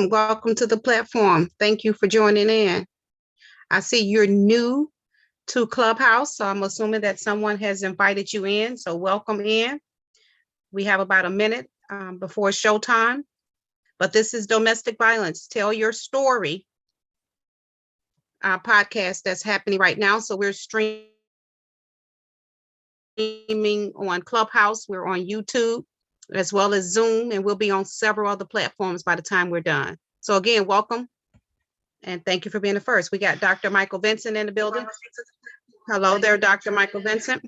Welcome to the platform. Thank you for joining in. I see you're new to Clubhouse, so I'm assuming that someone has invited you in. So welcome in. We have about a minute before showtime, but this is Domestic Violence. Tell Your Story podcast that's happening right now. So we're streaming on Clubhouse. We're on YouTube as well as Zoom, and we'll be on several other platforms by the time we're done. So again, welcome. And thank you for being the first. We got Dr. Michael Vincent in the building. Hello there, Dr. Michael Vincent.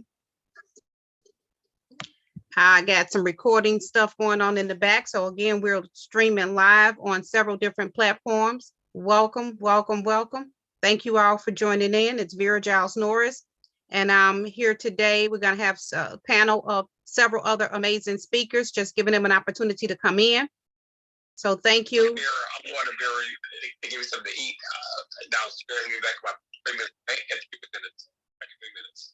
I got some recording stuff going on in the back. So again, we're streaming live on several different platforms. Welcome, welcome, welcome. Thank you all for joining in. It's Vera Giles Norris. And I'm here today. We're going to have a panel of several other amazing speakers, just giving them an opportunity to come in. So thank you. I'm going to give you something to eat downstairs. I'll be back about 3 minutes. 3 minutes.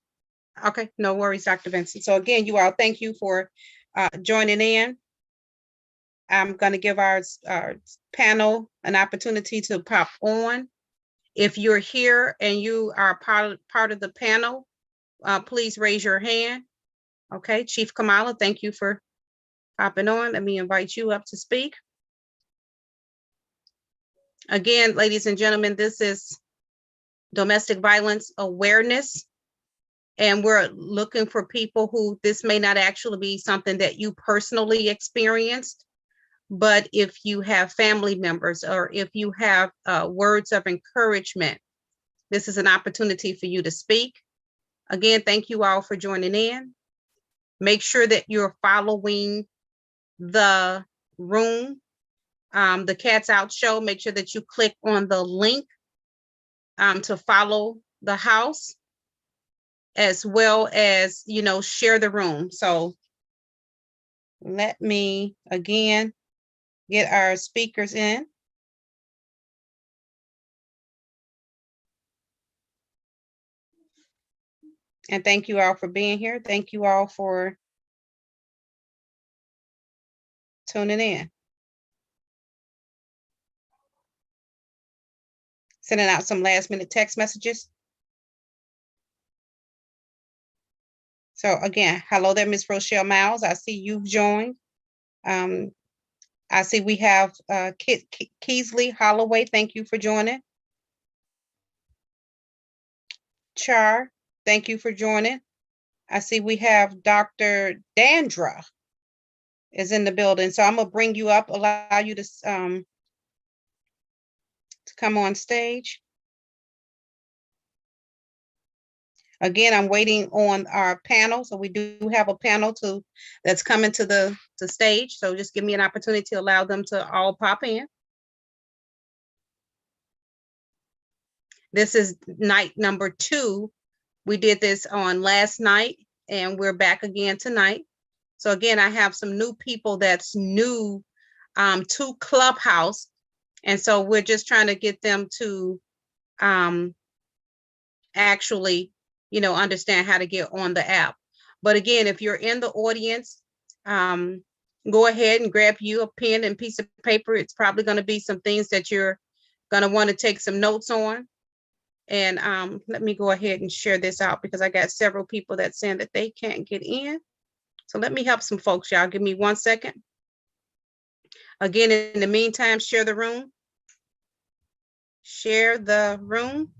Okay, no worries, Dr. Vincent. So again, you all, thank you for joining in. I'm going to give our panel an opportunity to pop on. If you're here and you are part of the panel, please raise your hand. Okay, Chief Kamala, thank you for popping on. Let me invite you up to speak. Again, ladies and gentlemen, this is domestic violence awareness. And we're looking for people who this may not actually be something that you personally experienced, but if you have family members or if you have words of encouragement, this is an opportunity for you to speak. Again, thank you all for joining in. Make sure that you're following the room, the Cats Out Show. Make sure that you click on the link to follow the house, as well as, share the room. So let me, again, get our speakers in. And thank you all for being here. Thank you all for tuning in. Sending out some last minute text messages. So again, hello there, Miss Rochelle Miles. I see you've joined. I see we have Keesley Holloway. Thank you for joining. Char, thank you for joining. I see we have Dr. Dandra is in the building. So I'm gonna bring you up, allow you to come on stage. Again, I'm waiting on our panel. So we do have a panel that's coming to the stage. So just give me an opportunity to allow them to all pop in. This is night number 2. We did this on last night and we're back again tonight. So again, I have some new people that's new to Clubhouse. And so we're just trying to get them to actually, understand how to get on the app. But again, if you're in the audience, go ahead and grab you a pen and piece of paper. It's probably going to be some things that you're going to want to take some notes on. And let me go ahead and share this out because I got several people that saying that they can't get in. So let me help some folks, y'all. Give me 1 second. Again, in the meantime, share the room. Share the room.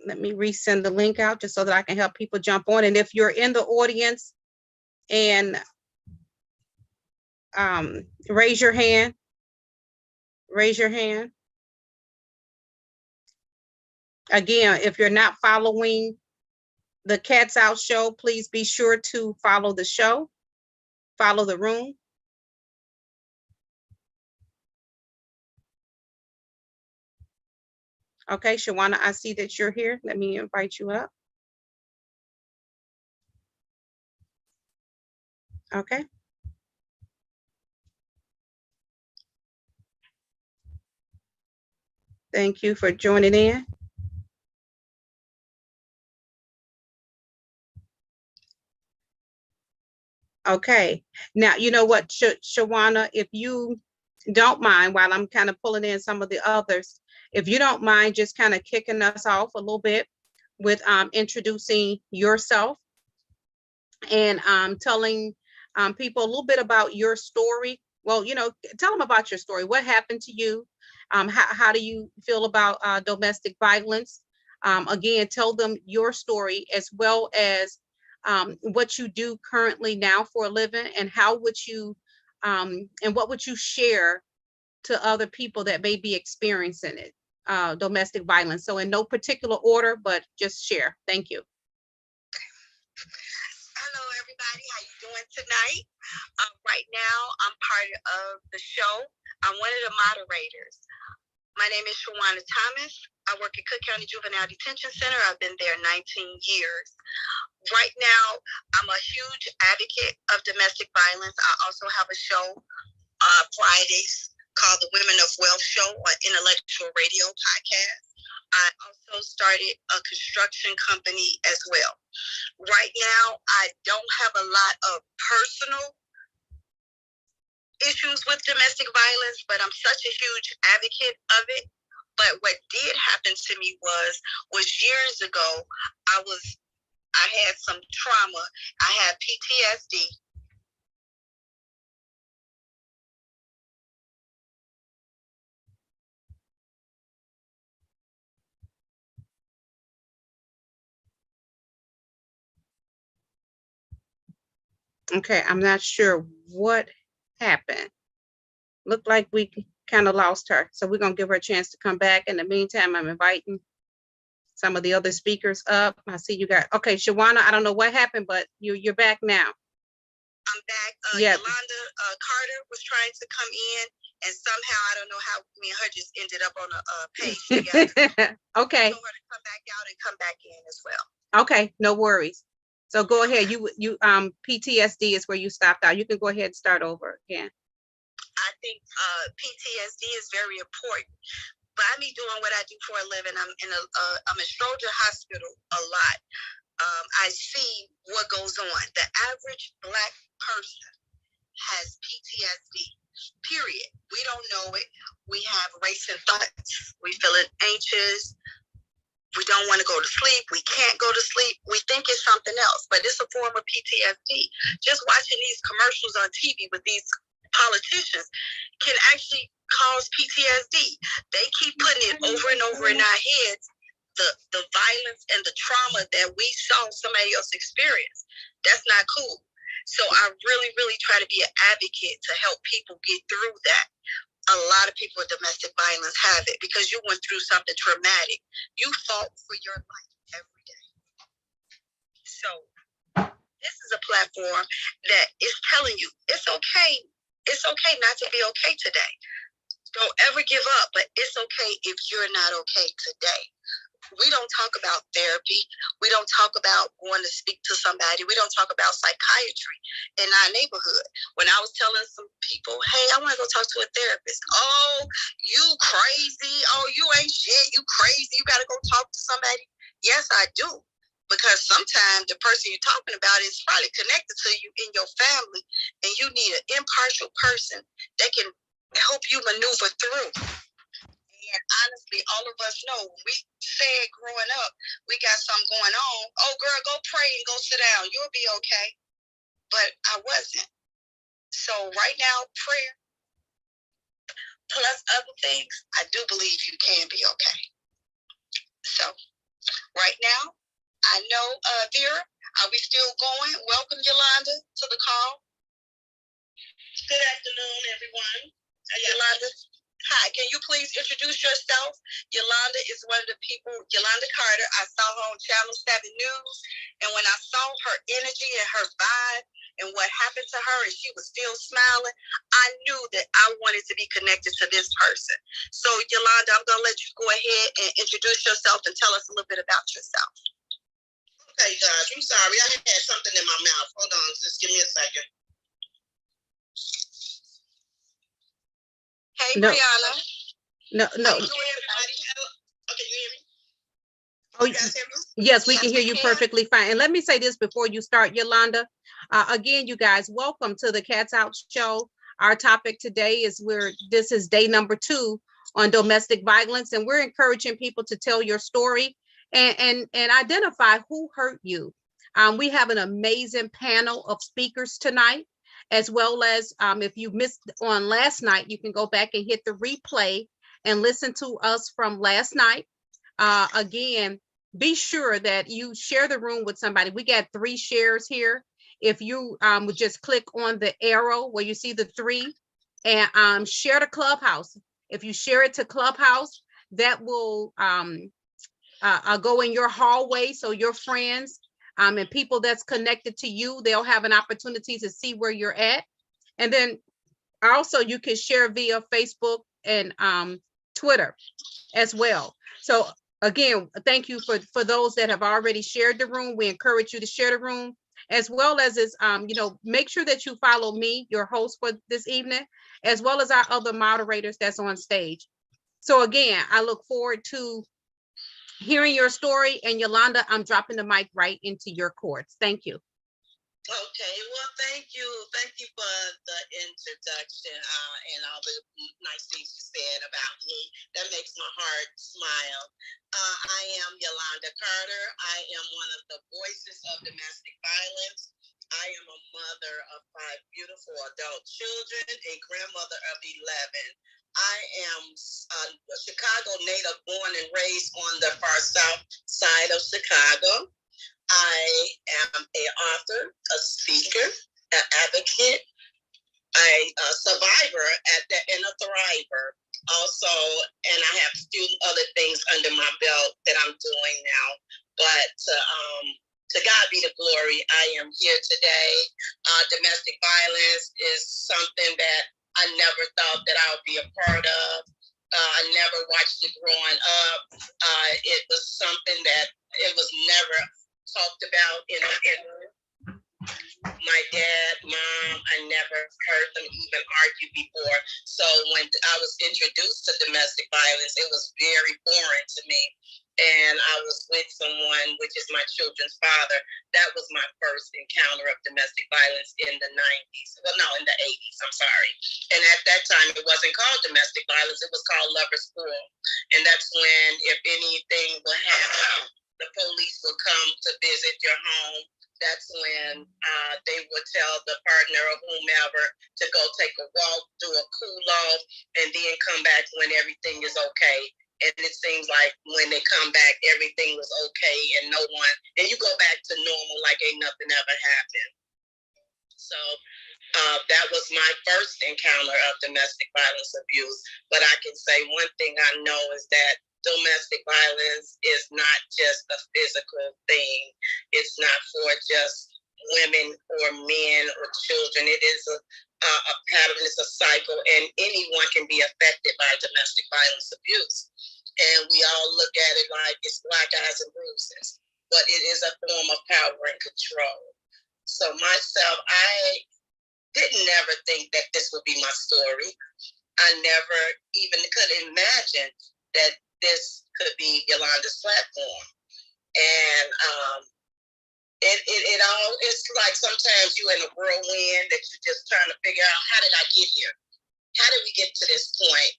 Let me resend the link out just so that I can help people jump on. And if you're in the audience and raise your hand. Raise your hand. Again, if you're not following the Cats Out Show, please be sure to follow the show, follow the room. Okay, Shawana, I see that you're here. Let me invite you up. Okay. Thank you for joining in. Okay. Now, you know what, Shawana, if you don't mind, while I'm kind of pulling in some of the others, if you don't mind just kind of kicking us off a little bit with introducing yourself and telling people a little bit about your story. Well, you know, tell them about your story. What happened to you? How do you feel about domestic violence? Again, tell them your story as well as what you do currently now for a living, and how would you and what would you share to other people that may be experiencing it, domestic violence. So in no particular order, but just share. Thank you. Hello, everybody. How you doing tonight? Right now, I'm part of the show. I'm one of the moderators. My name is Shawana Thomas. I work at Cook County Juvenile Detention Center. I've been there 19 years. Right now, I'm a huge advocate of domestic violence. I also have a show Fridays called the Women of Wealth Show on Intellectual Radio Podcast. I also started a construction company as well. Right now, I don't have a lot of personal issues with domestic violence, but I'm such a huge advocate of it. But what did happen to me was years ago, I had some trauma. I had PTSD. Okay, I'm not sure what happened. Looked like we kind of lost her. So we're gonna give her a chance to come back. In the meantime, I'm inviting some of the other speakers up. I see you got, okay, Shawana, I don't know what happened, but you're back now. I'm back. Yeah. Yolanda Carter was trying to come in, and somehow, I don't know how, me and her just ended up on a page together. Okay. I told her to come back out and come back in as well. Okay, no worries. So go ahead. You PTSD is where you stopped out. You can go ahead and start over again. I think PTSD is very important. By me doing what I do for a living, I'm in Stroger Hospital a lot. I see what goes on. The average Black person has PTSD, period. We don't know it. We have racing thoughts. We feeling anxious. We don't want to go to sleep. We can't go to sleep. We think it's something else, but it's a form of PTSD. Just watching these commercials on TV with these politicians can actually cause PTSD. They keep putting it over and over in our heads, the violence and the trauma that we saw somebody else experience. That's not cool. So I really, really try to be an advocate to help people get through that. A lot of people with domestic violence have it because you went through something traumatic. You fought for your life every day. So this is a platform that is telling you it's okay. It's okay not to be okay today. Don't ever give up, but it's okay if you're not okay today. We don't talk about therapy. We don't talk about going to speak to somebody. We don't talk about psychiatry in our neighborhood. When I was telling some people, hey, I want to go talk to a therapist. Oh, you crazy. Oh, you ain't shit. You crazy. You got to go talk to somebody. Yes, I do. Because sometimes the person you're talking about is probably connected to you in your family, and you need an impartial person that can help you maneuver through. And honestly, all of us know when we said growing up, we got something going on. Oh, girl, go pray and go sit down. You'll be okay. But I wasn't. So right now, prayer plus other things, I do believe you can be okay. So right now, I know, Vera, are we still going? Welcome, Yolanda, to the call. Good afternoon, everyone. Yolanda. Hi, can you please introduce yourself? Yolanda is one of the people, Yolanda Carter. I saw her on Channel 7 News, and when I saw her energy and her vibe and what happened to her, and she was still smiling, I knew that I wanted to be connected to this person. So, Yolanda, I'm going to let you go ahead and introduce yourself and tell us a little bit about yourself. Okay, guys, I'm sorry. I had something in my mouth. Hold on, just give me a second. Hey, No. Brianna. No. How you doing, everybody? Okay, you hear me? Oh, You guys hear me? yes, we can hear you perfectly fine. And let me say this before you start, Yolanda. Again, you guys, welcome to the Cats Out Show. Our topic today is this is day number 2 on domestic violence, and we're encouraging people to tell your story and identify who hurt you. We have an amazing panel of speakers tonight, as well as if you missed on last night, you can go back and hit the replay and listen to us from last night. Again, be sure that you share the room with somebody. We got 3 shares here. If you would just click on the arrow where you see the 3 and share the Clubhouse. If you share it to Clubhouse, that will go in your hallway, so your friends and people that's connected to you, they'll have an opportunity to see where you're at. And then also you can share via Facebook and Twitter as well. So again, thank you for those that have already shared the room. We encourage you to share the room, as well as make sure that you follow me, your host for this evening, as well as our other moderators that's on stage. So again, I look forward to hearing your story. And Yolanda, I'm dropping the mic right into your courts. Thank you. Okay, well, thank you. Thank you for the introduction and all the nice things you said about me. That makes my heart smile. I am Yolanda Carter. I am one of the voices of domestic violence. I am a mother of 5 beautiful adult children, a grandmother of 11. I am a Chicago native, born and raised on the far south side of Chicago. I am an author, a speaker, an advocate, a survivor and a thriver. Also, and I have a few other things under my belt that I'm doing now. But to God be the glory, I am here today. Domestic violence is something that I never thought that I would be a part of. I never watched it growing up. It was something that it was never talked about in my dad, mom, I never heard them even argue before. So when I was introduced to domestic violence, it was very foreign to me. And I was with someone, which is my children's father. That was my first encounter of domestic violence in the 90s. Well, no, in the 80s, I'm sorry. And at that time, it wasn't called domestic violence. It was called lover's quarrel. And that's when, if anything would happen, the police would come to visit your home. That's when they would tell the partner or whomever to go take a walk, do a cool off, and then come back when everything is okay. And it seems like when they come back, everything was okay and and you go back to normal like ain't nothing ever happened. So that was my first encounter of domestic violence abuse. But I can say one thing I know is that domestic violence is not just a physical thing. It's not for just women or men or children. It is a pattern, it's a cycle, and anyone can be affected by domestic violence abuse. And we all look at it like it's black eyes and bruises, but it is a form of power and control. So myself, I didn't ever think that this would be my story. I never even could imagine that this could be Yolanda's platform. And it all, it's like sometimes you're in a whirlwind that you're just trying to figure out, how did I get here? How did we get to this point?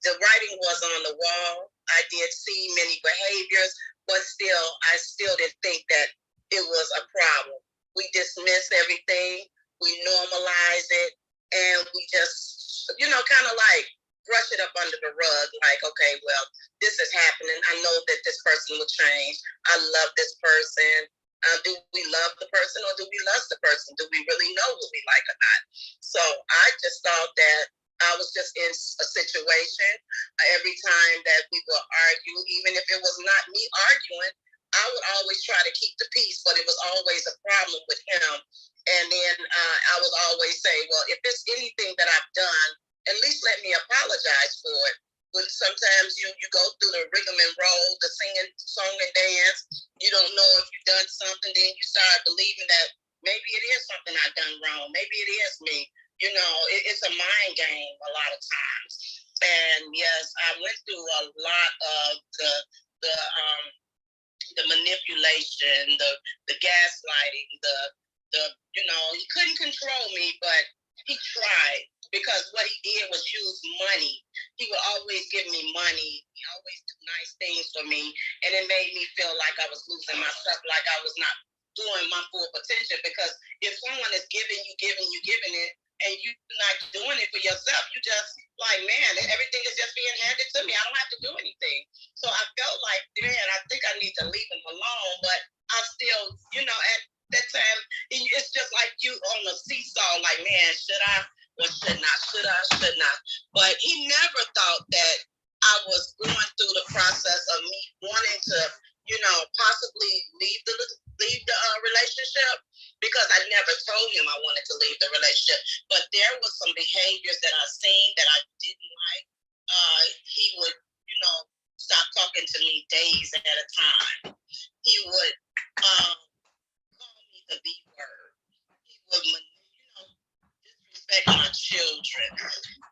The writing was on the wall. I did see many behaviors, but I still didn't think that it was a problem. We dismiss everything, we normalize it, and we just, kind of like brush it up under the rug, like, okay, well, this is happening. I know that this person will change. I love this person. Do we love the person or do we lust the person? Do we really know what we like or not? So I just thought that I was just in a situation. Every time that we would argue, even if it was not me arguing, I would always try to keep the peace, but it was always a problem with him. And then I would always say, well, if it's anything that I've done, at least let me apologize for it. But sometimes you go through the rigmarole, the singing, song and dance. You don't know if you've done something, then you start believing that maybe it is something I've done wrong. Maybe it is me. It's a mind game a lot of times. And yes, I went through a lot of the manipulation, the gaslighting, he couldn't control me, but he tried, because what he did was use money. He would always give me money. He always do nice things for me, and it made me feel like I was losing myself, like I was not doing my full potential. Because if someone is giving it, and you're not doing it for yourself, you just like, man, everything is just being handed to me. I don't have to do anything. So I felt like, man, I think I need to leave him alone. But I still, at that time, it's just like you on the seesaw, like, man, should I or should not? Should I? Should not? But he never thought that I was going through the process of me wanting to, possibly leave the relationship, because I never told him I wanted to leave the relationship. But there was some behaviors that I seen that I didn't like. He would, stop talking to me days at a time. He would call me the B word. He would, disrespect my children.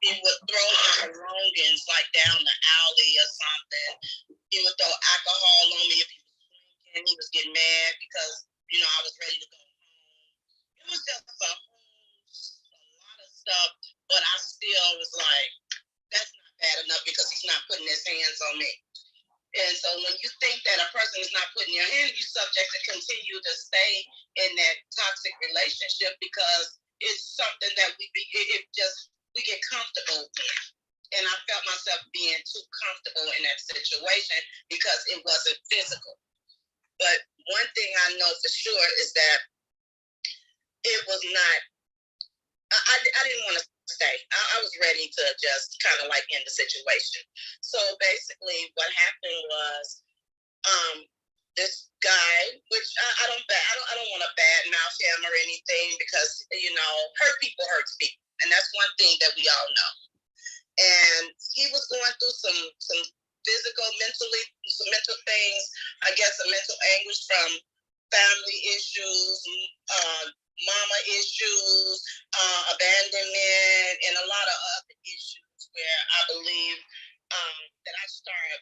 He would throw my belongings like down the alley or something. He would throw alcohol on me if he was drinking. He was getting mad because, I was ready to go home. It was just a lot of stuff, but I still was like, that's not bad enough, because he's not putting his hands on me. And so when you think that a person is not putting your hand, you're subject to continue to stay in that toxic relationship, because it's something that we get comfortable in. And I felt myself being too comfortable in that situation because it wasn't physical. But one thing I know for sure is that it was not, I didn't want to stay. I was ready to just kind of like end the situation. So basically what happened was, this guy, which I don't want to badmouth him or anything, because, hurt people hurts people. And that's one thing that we all know. And he was going through some some mental things, I guess, some mental anguish from family issues, mama issues, abandonment, and a lot of other issues where I believe that I started,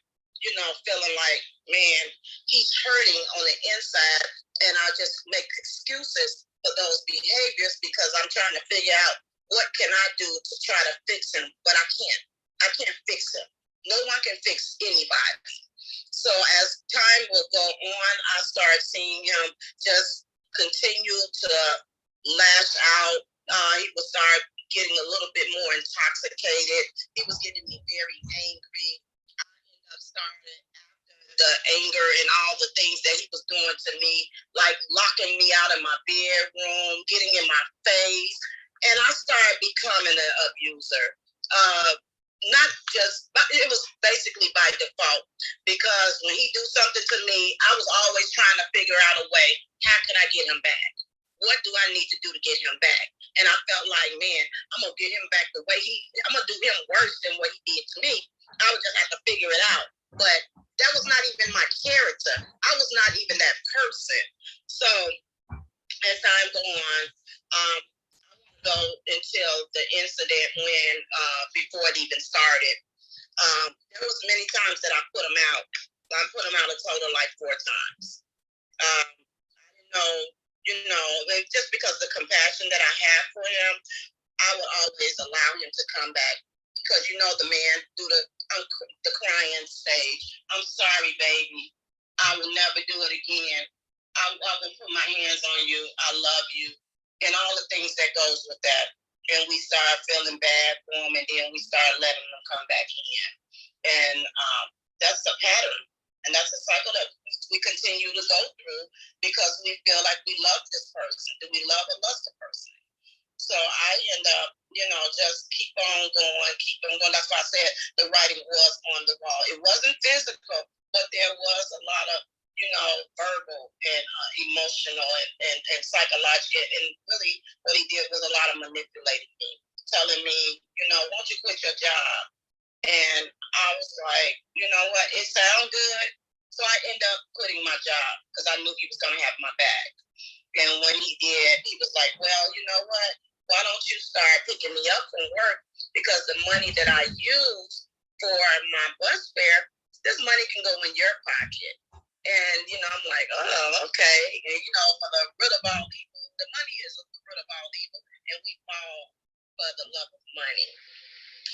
feeling like, man, he's hurting on the inside, and I just make excuses for those behaviors because I'm trying to figure out what can I do to try to fix him, but I can't. I can't fix him. No one can fix anybody. So as time will go on, I started seeing him just continue to lash out. He would start getting a little bit more intoxicated. He was getting me very angry. I ended up starting after the anger and all the things that he was doing to me, like locking me out of my bedroom, getting in my face. And I started becoming an abuser. Not just, but it was basically by default, because when he do something to me, I was always trying to figure out a way, how can I get him back? What do I need to do to get him back? And I felt like, man, I'm gonna get him back the way I'm gonna do him worse than what he did to me. I would just have to figure it out. But that was not even my character. I was not even that person. So as time go on, go until the incident when before it even started. There was many times that I put him out. I put him out a total like 4 times. I didn't know, just because the compassion that I had for him, I would always allow him to come back, because the man through the crying stage. I'm sorry, baby. I will never do it again. I will put my hands on you. I love you. And all the things that goes with that. And we start feeling bad for them, and then we start letting them come back in. And that's a pattern. And that's a cycle that we continue to go through, because we feel like we love this person. Do we love and lust the person? So I end up, just keep on going. That's why I said the writing was on the wall. It wasn't physical, but there was a lot of, verbal and emotional and psychological. And really what he did was a lot of manipulating me, telling me, won't you quit your job? And I was like, you know what, it sounds good. So I ended up quitting my job because I knew he was going to have my back. And when he did, he was like, well, you know what, why don't you start picking me up from work? Because the money that I use for my bus fare, this money can go in your pocket. And, I'm like, oh, okay. And, for the Riddlebone people, the money is the root of all evil, and we fall for the love of money.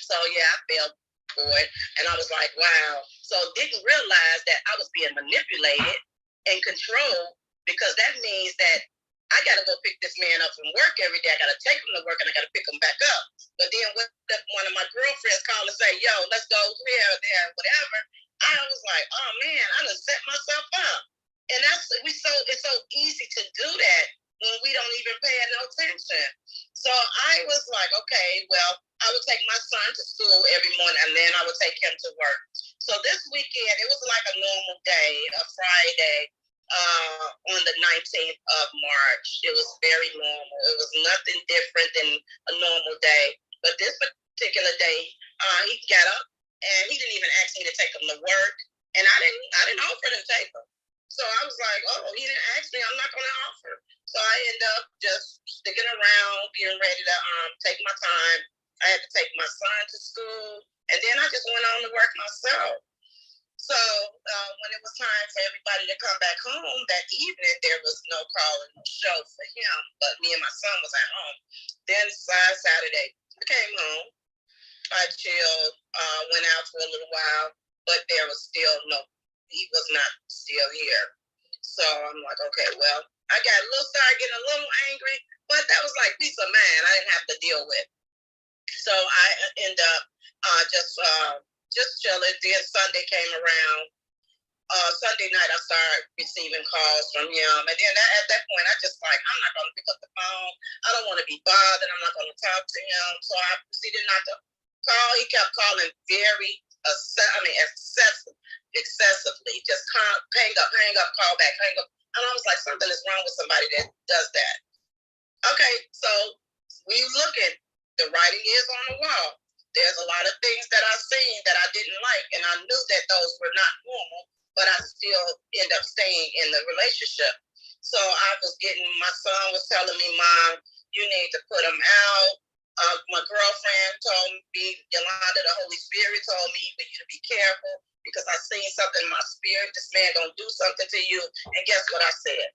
So yeah, I fell for it, and I was like, wow. So didn't realize that I was being manipulated and controlled, because that means that I got to go pick this man up from work every day. I got to take him to work, and I got to pick him back up. But then when one of my girlfriends called and say, yo, let's go here, there, whatever, I was like, oh man, I done set myself up. And it's so easy to do that when we don't even pay no attention. So I was like, okay, well, I would take my son to school every morning, and then I would take him to work. So this weekend, it was like a normal day, a Friday, on the 19th of March. It was very normal. It was nothing different than a normal day. But this particular day, he got up, and he didn't even ask me to take him to work, and I didn't offer to take him. So I was like, oh, he didn't ask me, I'm not going to offer. So I ended up just sticking around, getting ready to take my time. I had to take my son to school, and then I just went on to work myself. So when it was time for everybody to come back home that evening, there was no call and no show for him, but me and my son was at home. Then Saturday, I came home. I chilled, went out for a little while, but there was still he was not still here. So I'm like, okay, well, I started getting a little angry, but that was like peace of mind I didn't have to deal with. So I ended up just chilling. Then Sunday came around. Sunday night, I started receiving calls from him. And then at that point, I just like, I'm not going to pick up the phone. I don't want to be bothered. I'm not going to talk to him. So I proceeded not to call. He kept calling very excessively. Just hang up, call back, hang up. And I was like, something is wrong with somebody that does that. Okay, so we look at the writing is on the wall. There's a lot of things that I've seen that I didn't like, and I knew that those were not normal, but I still end up staying in the relationship. So my son was telling me, Mom, you need to put him out. My girlfriend told me, Yolanda, the Holy Spirit told me for you to be careful, because I seen something in my spirit. This man gonna do something to you. And guess what I said?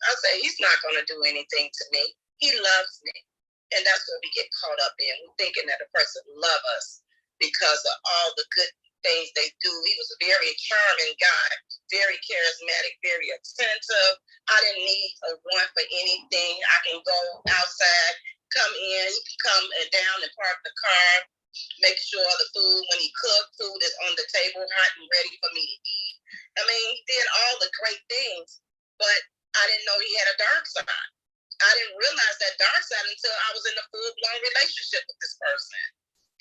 I said, he's not gonna do anything to me. He loves me. And that's what we get caught up in. We're thinking that a person loves us because of all the good things they do. He was a very charming guy, very charismatic, very attentive. I didn't need a warrant for anything. I can go outside, come in, he can come down and park the car, make sure the food, when he cooked, food is on the table, hot and ready for me to eat. I mean, he did all the great things, but I didn't know he had a dark side. I didn't realize that dark side until I was in a full-blown relationship with this person.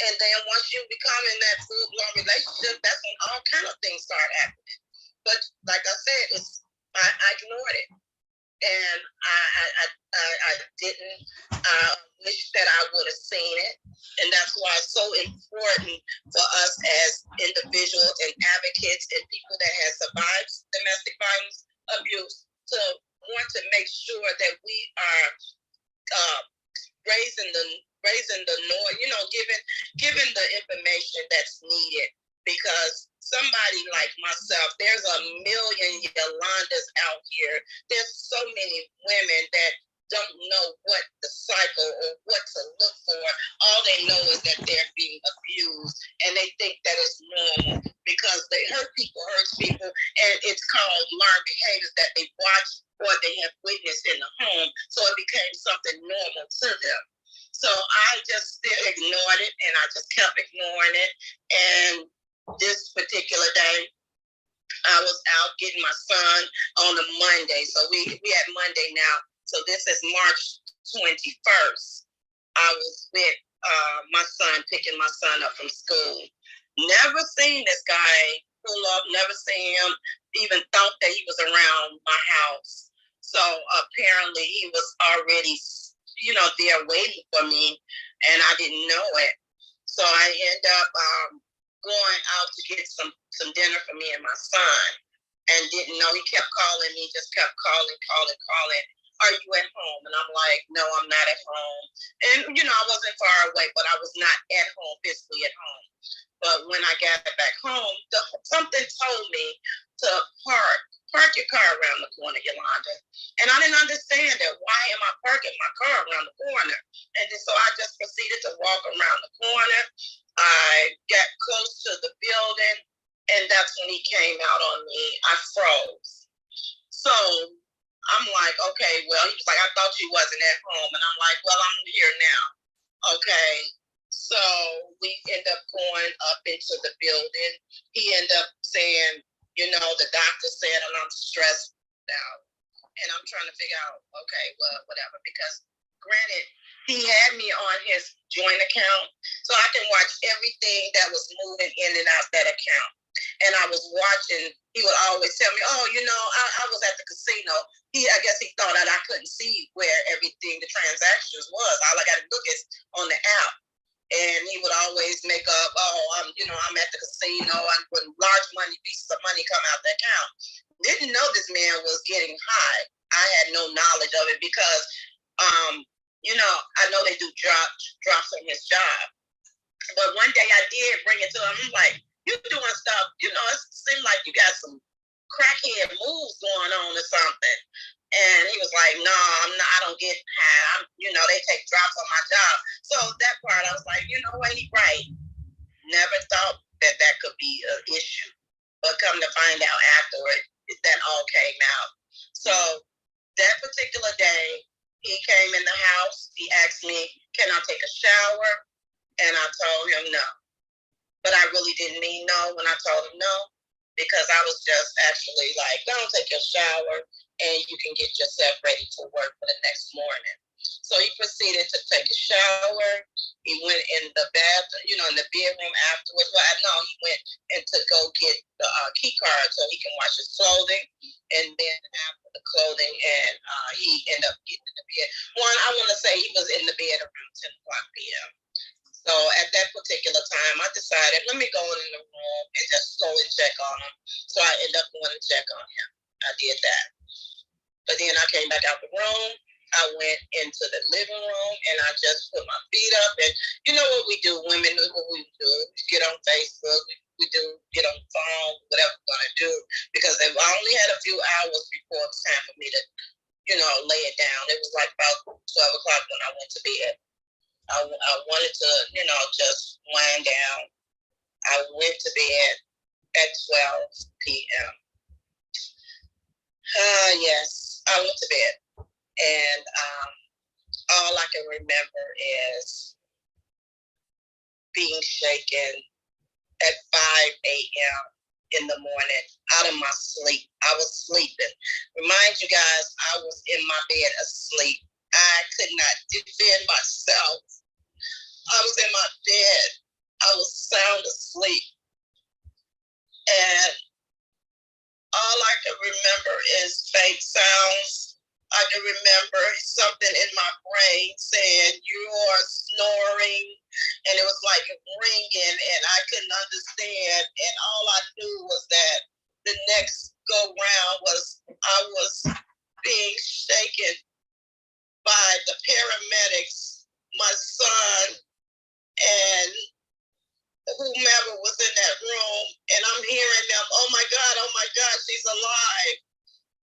And then once you become in that full-blown relationship, that's when all kind of things start happening. But like I said, I ignored it. And I didn't wish that I would have seen it. And that's why it's so important for us as individuals and advocates and people that have survived domestic violence abuse to want to make sure that we are raising the noise, giving the information that's needed. Because somebody like myself, there's a million Yolandas out here. There's so many women that don't know what the cycle or what to look for. All they know is that they're being abused, and they think that it's normal because they hurt people, and it's called learned behaviors that they watch or they have witnessed in the home. So it became something normal to them. So I just still ignored it, and I just kept ignoring it. And this particular day, I was out getting my son on a Monday. So we had Monday now. So this is March 21st. I was with my son, picking my son up from school. Never seen this guy pull up, never seen him, even thought that he was around my house. So apparently he was already, there waiting for me, and I didn't know it. So I ended up going out to get some dinner for me and my son, and didn't know. He kept calling me, just kept calling. Are you at home? And I'm like, no, I'm not at home. And, I wasn't far away, but I was not at home, physically at home. But when I got back home, something told me to park your car around the corner, Yolanda. And I didn't understand that. Why am I parking my car around the corner? And then, so I just proceeded to walk around the corner. I got close to the building, and that's when he came out on me. I froze. So I'm like, okay, well, he was like, I thought you wasn't at home. And I'm like, well, I'm here now. Okay. So we end up going up into the building. He ended up saying, you know, the doctor said I'm stressed out. And I'm trying to figure out, okay, well, whatever. Because granted, he had me on his joint account, so I can watch everything that was moving in and out that account. And I was watching, he would always tell me, oh, you know, I was at the casino. I guess he thought that I couldn't see where everything, the transactions was. All I got to look is on the app. And he would always make up, oh, I'm at the casino. When large money, pieces of money come out the account. Didn't know this man was getting high. I had no knowledge of it because, I know they do drops on his job. But one day I did bring it to him. I'm like, you doing stuff, it seemed like you got some crackhead moves going on or something. And he was like, no, I'm not, I don't get high. They take drops on my job. So that part, I was like, you know what, he's right. Never thought that could be an issue. But come to find out afterward, that all came out. So that particular day, he came in the house. He asked me, can I take a shower? And I told him no. But I really didn't mean no when I told him no, because I was just actually like, don't take your shower and you can get yourself ready for work for the next morning. So he proceeded to take a shower. He went in the bathroom, in the bedroom afterwards. Well, I know he went in to go get the key card so he can wash his clothing. And then after the clothing, and he ended up getting in the bed. I want to say he was in the bed around 10 o'clock p.m. So at that particular time, I decided, let me go in the room and just go and check on him. So I ended up going to check on him. I did that. But then I came back out the room. I went into the living room and I just put my feet up. And you know what we do, women, what we do, we get on Facebook, we do get on the phone, whatever we're going to do. Because I only had a few hours before it was time for me to, lay it down. It was like about 12 o'clock when I went to bed. I wanted to, just wind down. I went to bed at 12 p.m. Yes, I went to bed. And all I can remember is being shaken at 5 a.m. in the morning out of my sleep. I was sleeping. Remind you guys, I was in my bed asleep. I could not defend myself. I was in my bed. I was sound asleep. And all I can remember is faint sounds. I can remember something in my brain saying, you are snoring. And it was like ringing and I couldn't understand. And all I knew was that the next go round was I was being shaken by the paramedics, my son, and whomever was in that room. And I'm hearing them, oh my God, she's alive.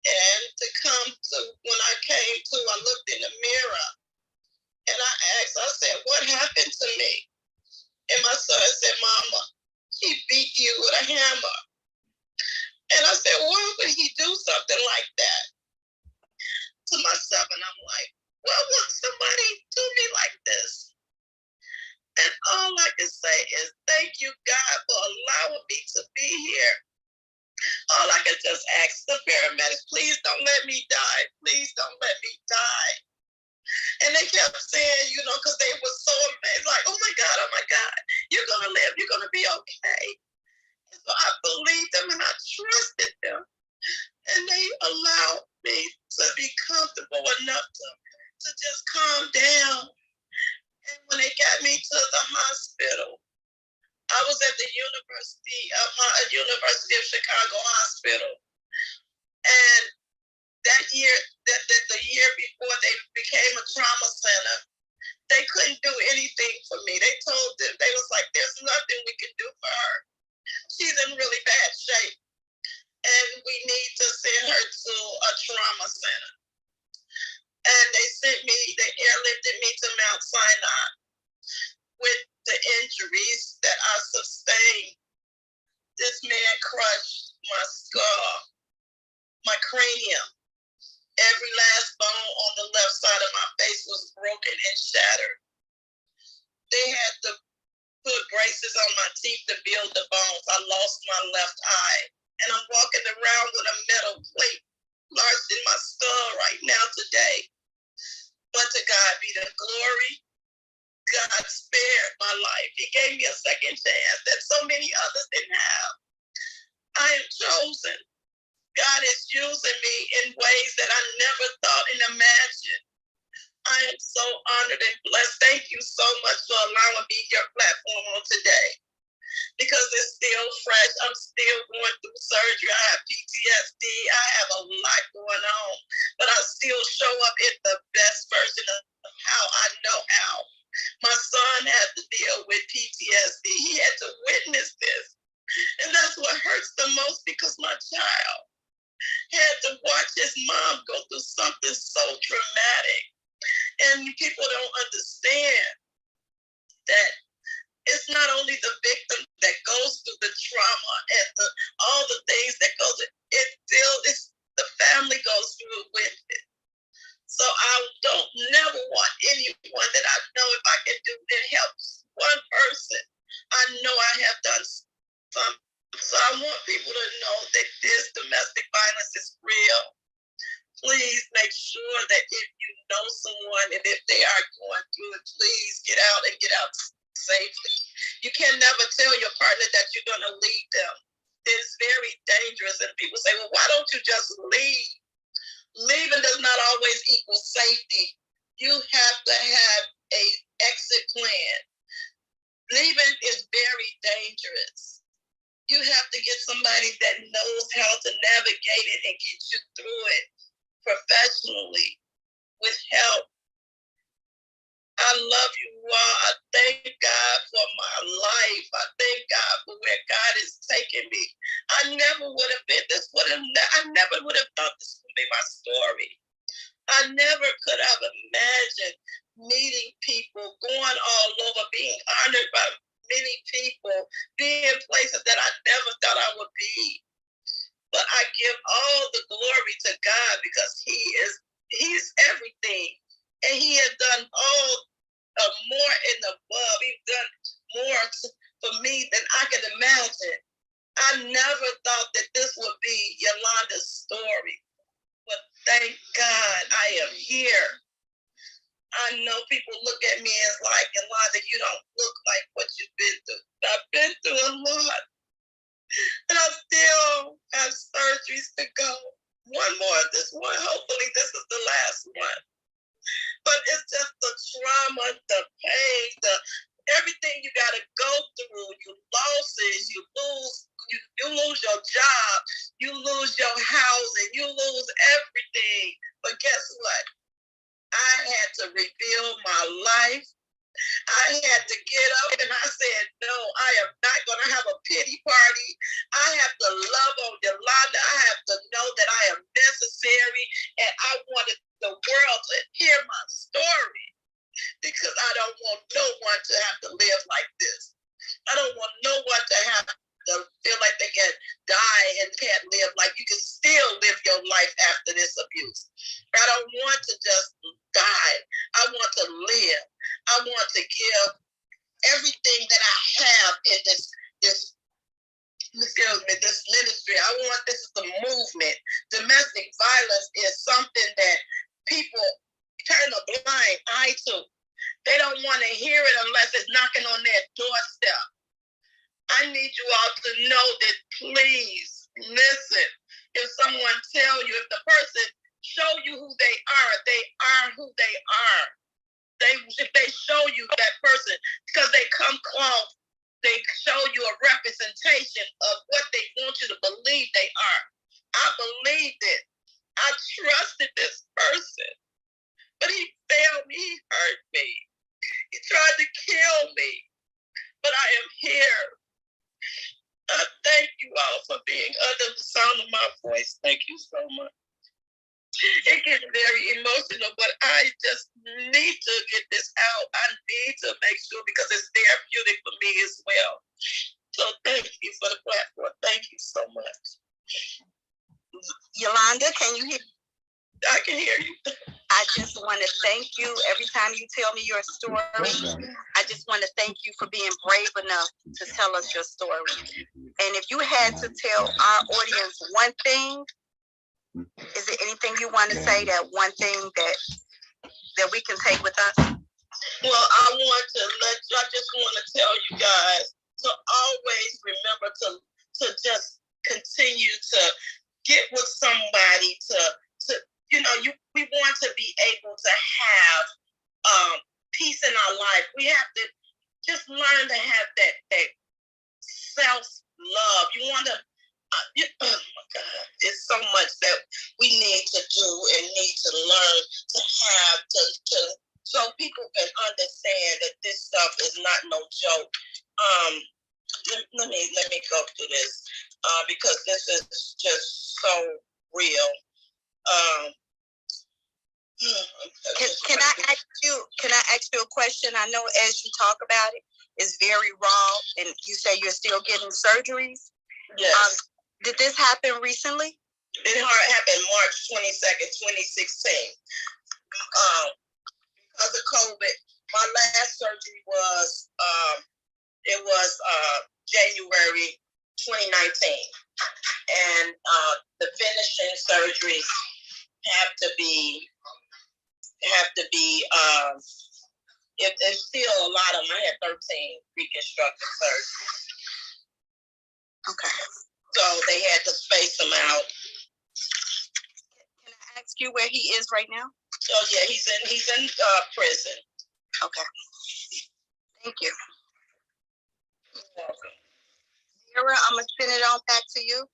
And to come to, when I came to, I looked in the mirror and I asked, I said, what happened to me? And my son said, Mama, he beat you with a hammer. And I said, why would he do something like that to myself? And I'm like, well, would somebody do me like this? And all I can say is, thank you, God, for allowing me to be here. All I can just ask the paramedics, please don't let me die. Please don't let me die. And they kept saying, because they were so amazed, like, oh my God, you're going to live. You're going to be okay. And so I believed them and I trusted them. And they allowed me to be comfortable enough to just calm down. And when they got me to the hospital, I was at the University of Chicago Hospital. And that year, the year before they became a trauma center, they couldn't do anything for me. They told them, they was like, there's nothing we can do for her. She's in really bad shape. And we need to send her to a trauma center. and shattered. They had to put braces on my teeth to build the bones. I lost my left eye, and I'm walking around with a metal plate lodged in my skull right now today. But to God be the glory. God spared my life. He gave me a second chance that so many others didn't have. I am chosen. God is using me in ways that I never thought and imagined. I am so honored and blessed. Thank you so much for allowing me your platform on today, because it's still fresh. I'm still going through surgery. I have PTSD. I have a lot going on, but I still show up in the best version of how I know how. My son had to deal with PTSD. He had to witness this. And that's what hurts the most, because my child had to watch his mom go through something so traumatic. And people don't understand that it's not only the victim that goes through the trauma and all the things that goes, it's the family goes through it with it. So I don't never want anyone that I know, if I can do that helps one person, I know I have done something. So I want people to know that this domestic violence is real. Please make sure that if you know someone and if they are going through it, please get out and get out safely. You can never tell your partner that you're going to leave them. It's very dangerous. And people say, well, why don't you just leave? Leaving does not always equal safety. You have to have a exit plan. Leaving is very dangerous. You have to get somebody that knows how to navigate it and get you through it professionally with help. I love you all. I thank God for my life. I thank God for where God is taking me. I never would have been this. I never would have thought this would be my story. I never could have imagined meeting people, going all over, being honored by many people, being in places that I never thought I would be. But I give all the glory to God, because He's everything. And He has done all more and above. He's done more for me than I can imagine. I never thought that this would be Yolanda's story. But thank God I am here. I know people look at me as like, Yolanda, you don't look like what you've been through. I've been through a lot. And I still have surgeries to go. One more, this one, hopefully this is the last one. But it's just the trauma, the pain, everything you gotta go through, your losses, you lose your job, you lose your housing, you lose everything. But guess what? I had to rebuild my life. I had to get up and I said, no, I am not going to have a pity party. I have to love on Yolanda. I have to know that I am necessary. And I wanted the world to hear my story, because I don't want no one to have to live like this. I don't want no one to have to feel like they can die and can't live. Like, you can still live your life after this abuse. I don't want to just die. I want to live. I want to give everything that I have in this ministry. This is the movement. Domestic violence is something that people turn a blind eye to. They don't want to hear it unless it's knocking on their doorstep. I need you all to know that, please listen. If someone tell you, if the person show you who they are who they are. If they show you that person, because they come close, they show you a representation of what they want you to believe they are. I believed it. I trusted this person, but he failed me. He hurt me. He tried to kill me, but I am here. I thank you all for being under the sound of my voice. Thank you so much. It gets very emotional, but I just need to get this out. I need to make sure, because it's therapeutic for me as well. So thank you for the platform. Thank you so much. Yolanda, can you hear? I can hear you. I just want to thank you. Every time you tell me your story, I just want to thank you for being brave enough to tell us your story. And if you had to tell our audience one thing, is there anything you want to say, that one thing that we can take with us? Well, I just want to tell you guys to always remember to just continue to get with somebody to we want to be able to have peace in our life. We have to just learn to have that self-love. You want to oh my God, it's so much that we need to do and need to learn to have to so people can understand that this stuff is not no joke. Let me go through this because this is just so real. Can I ask you a question? I know as you talk about it, it's very raw, and you say you're still getting surgeries. Yes. Did this happen recently? It happened March 22nd, 2016. Because of COVID, my last surgery was January 2019, and the finishing surgeries have to be. It's still a lot of them. I had 13 reconstructive surgeries. Okay. So they had to space them out. Can I ask you where he is right now? Oh yeah, he's in prison. Okay. Thank you. You're welcome. Sarah, I'm gonna send it on back to you.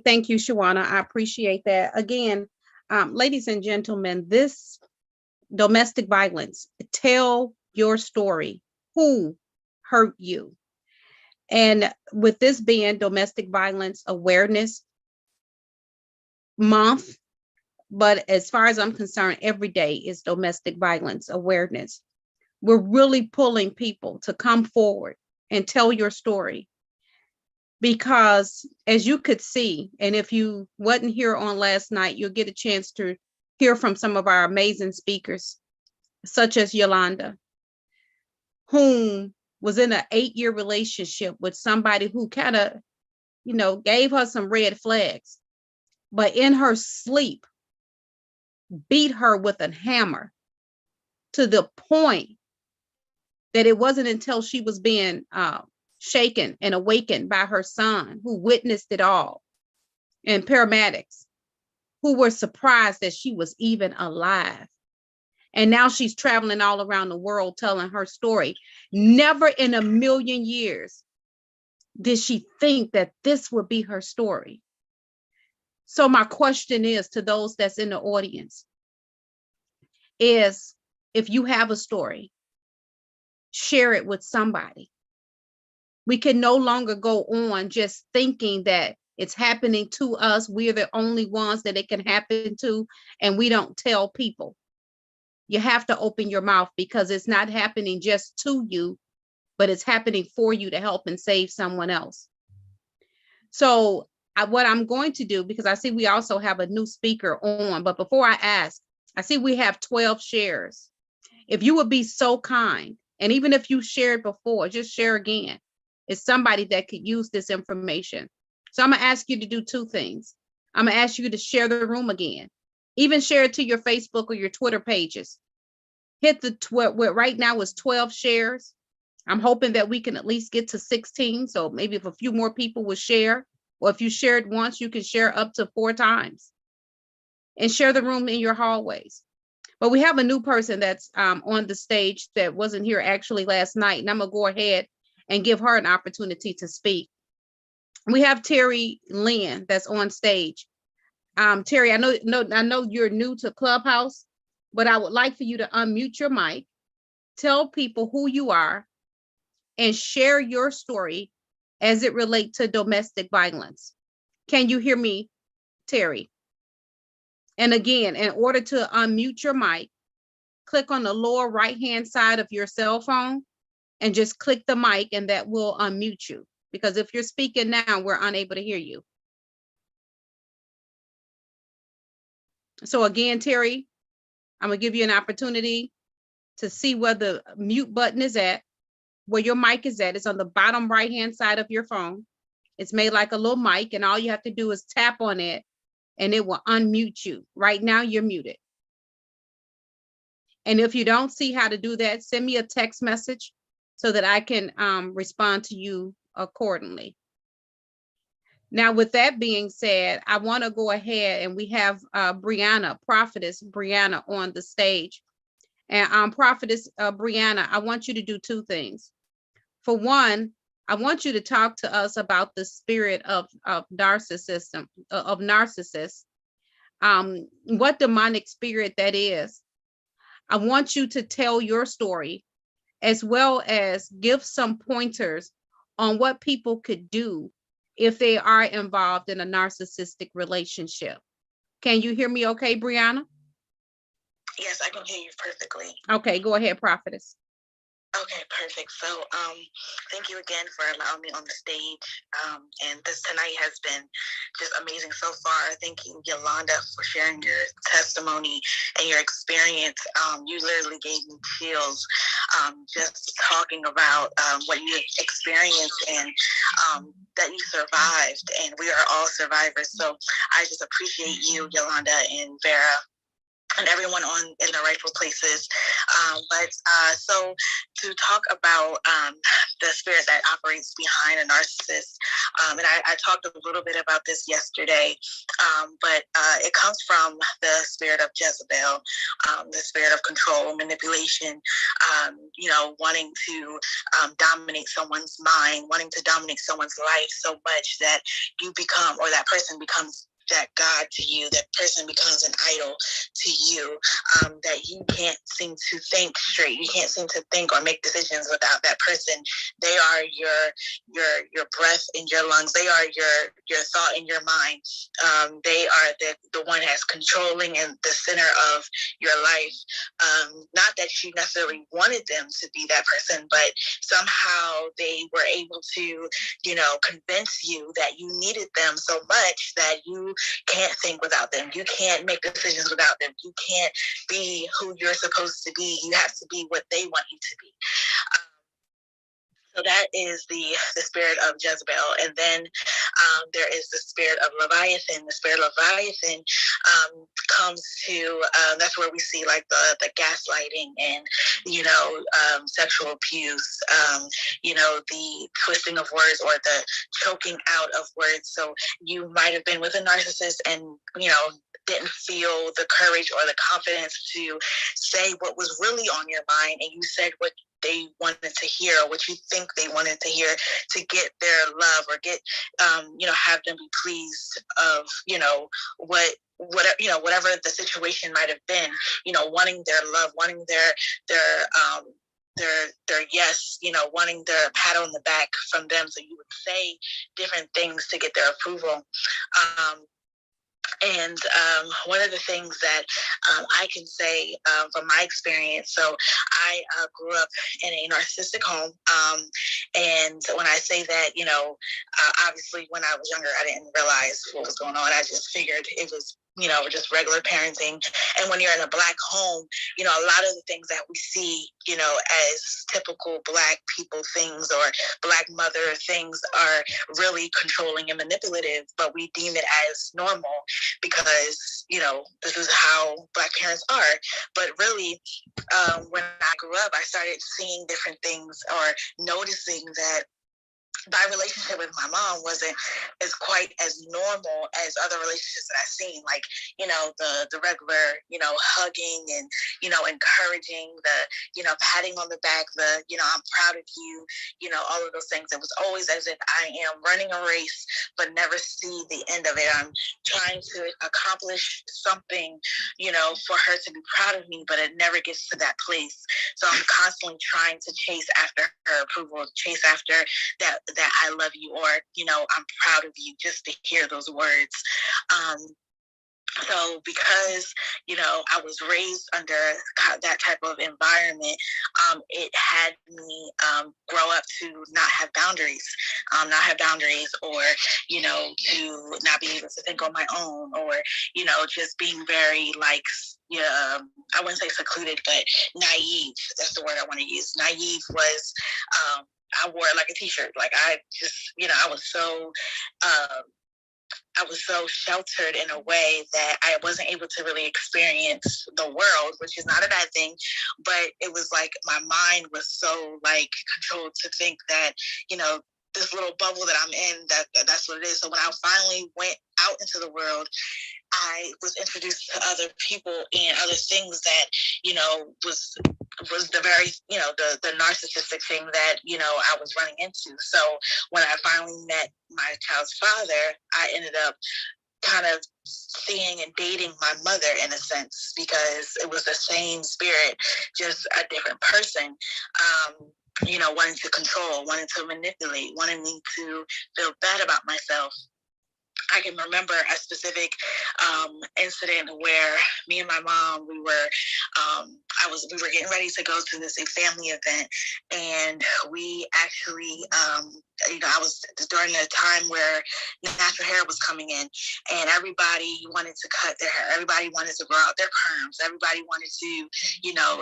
Thank you, Shawana. I appreciate that. Again, ladies and gentlemen, this domestic violence, tell your story. Who hurt you? And with this being Domestic Violence Awareness Month, but as far as I'm concerned, every day is Domestic Violence Awareness. We're really pulling people to come forward and tell your story. Because as you could see, and if you wasn't here on last night, you'll get a chance to hear from some of our amazing speakers, such as Yolanda, whom was in an 8-year relationship with somebody who kind of, gave her some red flags, but in her sleep, beat her with a hammer to the point that it wasn't until she was being shaken and awakened by her son, who witnessed it all, and paramedics who were surprised that she was even alive. And now she's traveling all around the world telling her story. Never in a million years did she think that this would be her story. So my question is to those that's in the audience is, if you have a story, share it with somebody. We can no longer go on just thinking that it's happening to us. We're the only ones that it can happen to, and we don't tell people. You have to open your mouth, because it's not happening just to you, but it's happening for you to help and save someone else. So what I'm going to do, because I see we also have a new speaker on, but before I ask, I see we have 12 shares. If you would be so kind, and even if you shared before, just share again. It's somebody that could use this information. So I'm gonna ask you to do two things. I'm gonna ask you to share the room again. Even share it to your Facebook or your Twitter pages. Hit the right now is 12 shares. I'm hoping that we can at least get to 16. So maybe if a few more people will share, or if you shared once, you can share up to 4 times. And share the room in your hallways. But we have a new person that's on the stage that wasn't here actually last night, and I'm gonna go ahead and give her an opportunity to speak. We have Terry Lynn that's on stage. Terry, I know you're new to Clubhouse, but I would like for you to unmute your mic, tell people who you are, and share your story as it relates to domestic violence. Can you hear me, Terry? And again, in order to unmute your mic, click on the lower right-hand side of your cell phone and just click the mic, and that will unmute you. Because if you're speaking now, we're unable to hear you. So again, Terry, I'm gonna give you an opportunity to see where the mute button is at, where your mic is at. It's on the bottom right-hand side of your phone. It's made like a little mic, and all you have to do is tap on it and it will unmute you. Right now, you're muted. And if you don't see how to do that, send me a text message so that I can respond to you accordingly. Now, with that being said, I want to go ahead, and we have Brianna, prophetess Brianna, on the stage. And prophetess Brianna, I want you to do two things. For one, I want you to talk to us about the spirit of narcissism, of narcissists, what demonic spirit that is. I want you to tell your story, as well as give some pointers on what people could do if they are involved in a narcissistic relationship. Can you hear me okay, Brianna? Yes, I can hear you perfectly. Okay, go ahead, prophetess. Okay, perfect. So, thank you again for allowing me on the stage. And this tonight has been just amazing so far. Thank you, Yolanda, for sharing your testimony and your experience. You literally gave me chills just talking about what you experienced and that you survived. And we are all survivors. So I just appreciate you, Yolanda and Vera, and everyone in the rightful places. So to talk about the spirit that operates behind a narcissist, and I talked a little bit about this yesterday, but it comes from the spirit of Jezebel, the spirit of control, manipulation, wanting to dominate someone's mind, wanting to dominate someone's life so much that you become, or that person becomes that God to you, that person becomes an idol to you, that you can't seem to think straight. You can't seem to think or make decisions without that person. They are your breath in your lungs. They are your thought in your mind. They are the one that's controlling and the center of your life. Not that you necessarily wanted them to be that person, but somehow they were able to, convince you that you needed them so much that you can't think without them. You can't make decisions without them. You can't be who you're supposed to be. You have to be what they want you to be. So that is the spirit of Jezebel. And then there is the spirit of Leviathan. The spirit of Leviathan comes to, that's where we see like the gaslighting and, sexual abuse, the twisting of words or the choking out of words. So you might have been with a narcissist and, didn't feel the courage or the confidence to say what was really on your mind, and you said what they wanted to hear, or what you think they wanted to hear, to get their love or get, have them be pleased of, whatever the situation might have been, wanting their love, wanting their yes, wanting their pat on the back from them. So you would say different things to get their approval. And one of the things that I can say from my experience, so I grew up in a narcissistic home. And when I say that, obviously when I was younger, I didn't realize what was going on. I just figured it was, just regular parenting. And when you're in a Black home, a lot of the things that we see, as typical Black people things or Black mother things are really controlling and manipulative, but we deem it as normal because, this is how Black parents are. But really, when I grew up, I started seeing different things or noticing that my relationship with my mom wasn't as quite as normal as other relationships that I've seen, like, the regular, hugging and, encouraging, the, patting on the back, the, I'm proud of you, all of those things. It was always as if I am running a race, but never see the end of it. I'm trying to accomplish something, for her to be proud of me, but it never gets to that place. So I'm constantly trying to chase after her approval, chase after that I love you, or, I'm proud of you, just to hear those words. So because, I was raised under that type of environment, it had me grow up to not have boundaries, or, to not be able to think on my own, or, just being very like, yeah, I wouldn't say secluded, but naive. That's the word I want to use. Naive was, I wore it like a t-shirt. Like I just, I was so sheltered in a way that I wasn't able to really experience the world, which is not a bad thing. But it was like my mind was so like controlled to think that, this little bubble that I'm in, that's what it is. So when I finally went out into the world, I was introduced to other people and other things that, was the very, the narcissistic thing that, I was running into. So when I finally met my child's father, I ended up kind of seeing and dating my mother in a sense, because it was the same spirit, just a different person. Wanting to control, wanting to manipulate, wanting me to feel bad about myself. I can remember a specific incident where me and my mom, we were getting ready to go to this family event, and we actually, I was during the time where natural hair was coming in, and everybody wanted to cut their hair, everybody wanted to grow out their perms, everybody wanted to,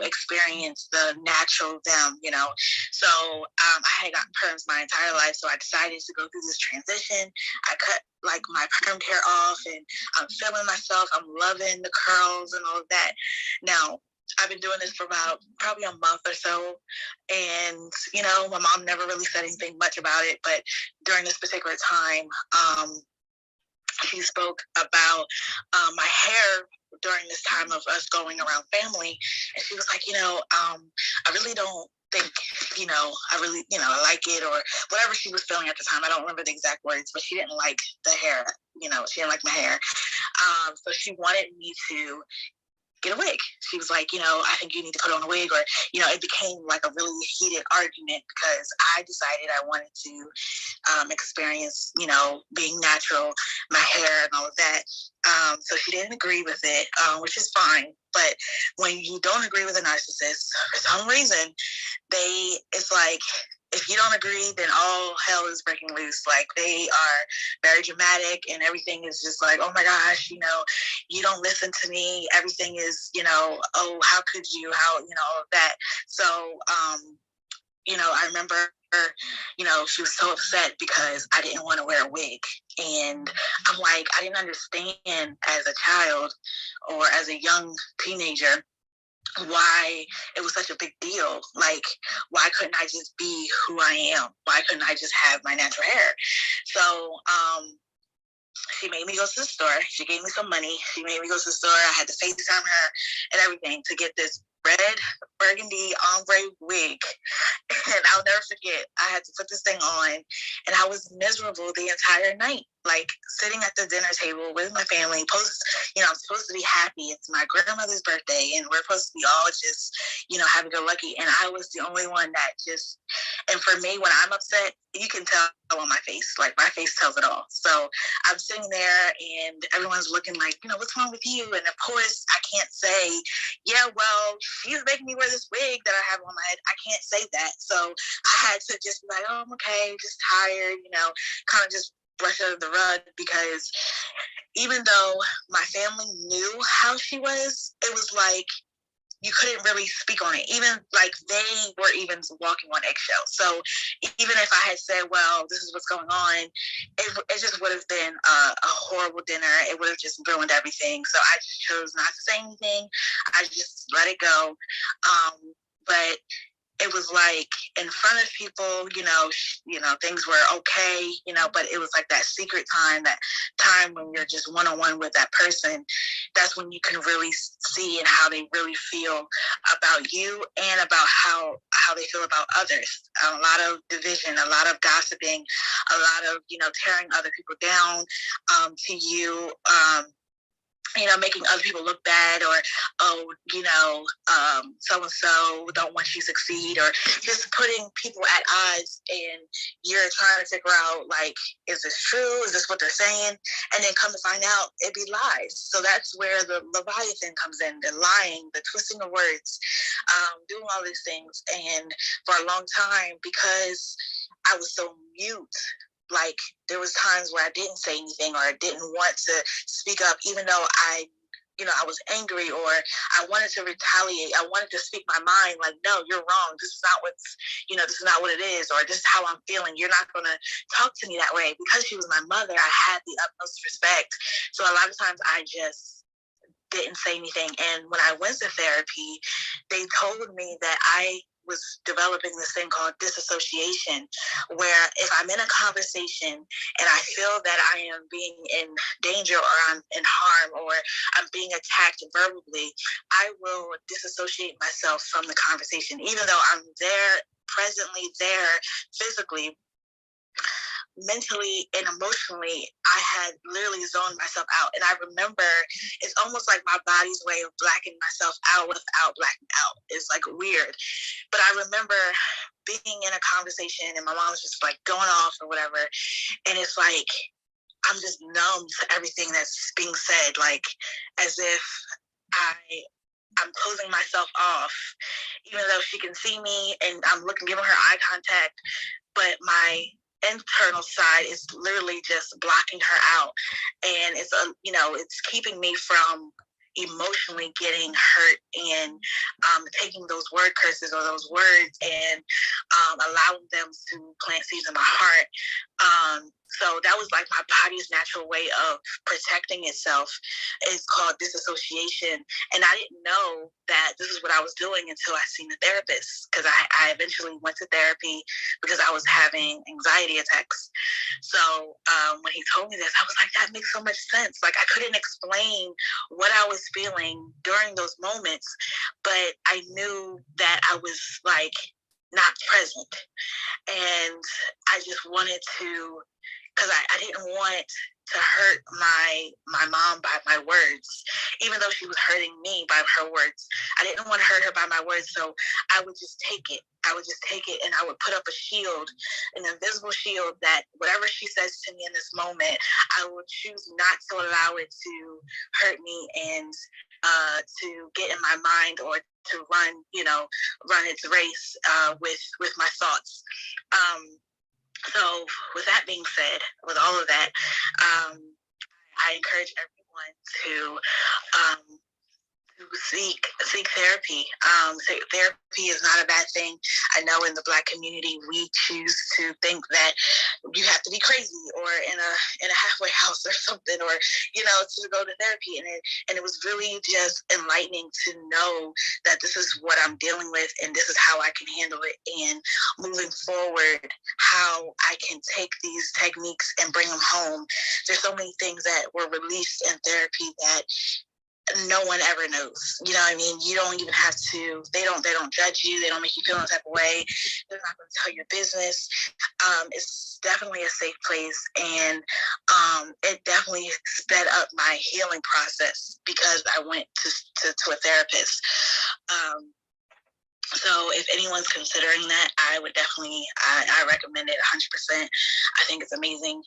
experience the natural them, So I had gotten perms my entire life, so I decided to go through this transition. I cut like my perm hair off, and I'm feeling myself. I'm loving the curls and all of that. Now, I've been doing this for about probably a month or so, and my mom never really said anything much about it. But during this particular time, she spoke about my hair during this time of us going around family, and she was like, I really don't think, I really, I like it, or whatever she was feeling at the time. I don't remember the exact words, but she didn't like the hair, she didn't like my hair. So she wanted me to get a wig. She was like, I think you need to put on a wig, or, it became like a really heated argument because I decided I wanted to experience, being natural, my hair and all of that. So she didn't agree with it, which is fine. But when you don't agree with a narcissist, for some reason, it's like, if you don't agree, then all hell is breaking loose. Like, they are very dramatic, and everything is just like, oh my gosh, you don't listen to me. Everything is, oh, how could you, all of that. So, I remember her, she was so upset because I didn't want to wear a wig. And I'm like, I didn't understand as a child or as a young teenager why it was such a big deal. Like, why couldn't I just be who I am? Why couldn't I just have my natural hair? So she made me go to the store. She gave me some money. She made me go to the store. I had to FaceTime her and everything to get this red burgundy ombre wig. And I'll never forget, I had to put this thing on, and I was miserable the entire night. Like, sitting at the dinner table with my family, I'm supposed to be happy. It's my grandmother's birthday, and we're supposed to be all just, happy-go-lucky. And I was the only one that just, and for me, when I'm upset, you can tell on my face. Like, my face tells it all. So I'm sitting there, and everyone's looking like, what's wrong with you? And of course, I can't say, yeah, well, she's making me wear this wig that I have on my head. I can't say that. So I had to just be like, oh, I'm okay, just tired, kind of just brush under the rug, because even though my family knew how she was, it was like you couldn't really speak on it. Even like they were even walking on eggshells. So even if I had said, well, this is what's going on, it just would have been a horrible dinner. It would have just ruined everything. So I just chose not to say anything. I just let it go. But it was like in front of people, things were okay, but it was like that secret time, that time when you're just one-on-one with that person. That's when you can really see and how they really feel about you, and about how they feel about others. A lot of division, a lot of gossiping, a lot of, tearing other people down, to you. making other people look bad, or, oh, so-and-so don't want you to succeed, or just putting people at odds, and you're trying to figure out, like, is this true? Is this what they're saying? And then come to find out, it'd be lies. So that's where the Leviathan comes in, the lying, the twisting of words, doing all these things. And for a long time, because I was so mute, like, there was times where I didn't say anything, or I didn't want to speak up, even though I was angry, or I wanted to retaliate. I wanted to speak my mind, like, no, you're wrong. This is not what it is, or this is how I'm feeling. You're not going to talk to me that way. Because she was my mother, I had the utmost respect. So a lot of times I just didn't say anything. And when I went to therapy, they told me that I was developing this thing called disassociation, where if I'm in a conversation and I feel that I am being in danger, or I'm in harm, or I'm being attacked verbally, I will disassociate myself from the conversation, even though I'm presently there physically. Mentally and emotionally, I had literally zoned myself out. And I remember it's almost like my body's way of blacking myself out without blacking out. It's like weird. But I remember being in a conversation and my mom was just like going off or whatever. And it's like, I'm just numb to everything that's being said, like as if I'm closing myself off, even though she can see me and I'm giving her eye contact, but my internal side is literally just blocking her out. And it's keeping me from emotionally getting hurt and taking those word curses or those words and allowing them to plant seeds in my heart. So that was like my body's natural way of protecting itself. It's called disassociation. And I didn't know that this is what I was doing until I seen a therapist, because I eventually went to therapy because I was having anxiety attacks. So when he told me this, I was like, that makes so much sense. Like, I couldn't explain what I was feeling during those moments, but I knew that I was like not present. And I just wanted to, because I didn't want to hurt my mom by my words, even though she was hurting me by her words. I didn't want to hurt her by my words, so I would just take it. And I would put up a shield, an invisible shield, that whatever she says to me in this moment, I would choose not to allow it to hurt me and to get in my mind, or to run its race with my thoughts. So with that being said, with all of that, I encourage everyone to seek therapy. Therapy is not a bad thing. I know in the Black community, we choose to think that you have to be crazy or in a halfway house or something, or to go to therapy. And it was really just enlightening to know that this is what I'm dealing with, and this is how I can handle it. And moving forward, how I can take these techniques and bring them home. There's so many things that were released in therapy that no one ever knows. You know what I mean? You don't even have to, they don't judge you. They don't make you feel any type of way. They're not going to tell your business. It's definitely a safe place. And it definitely sped up my healing process because I went to a therapist. So if anyone's considering that, I would definitely, I recommend it 100%. I think it's amazing.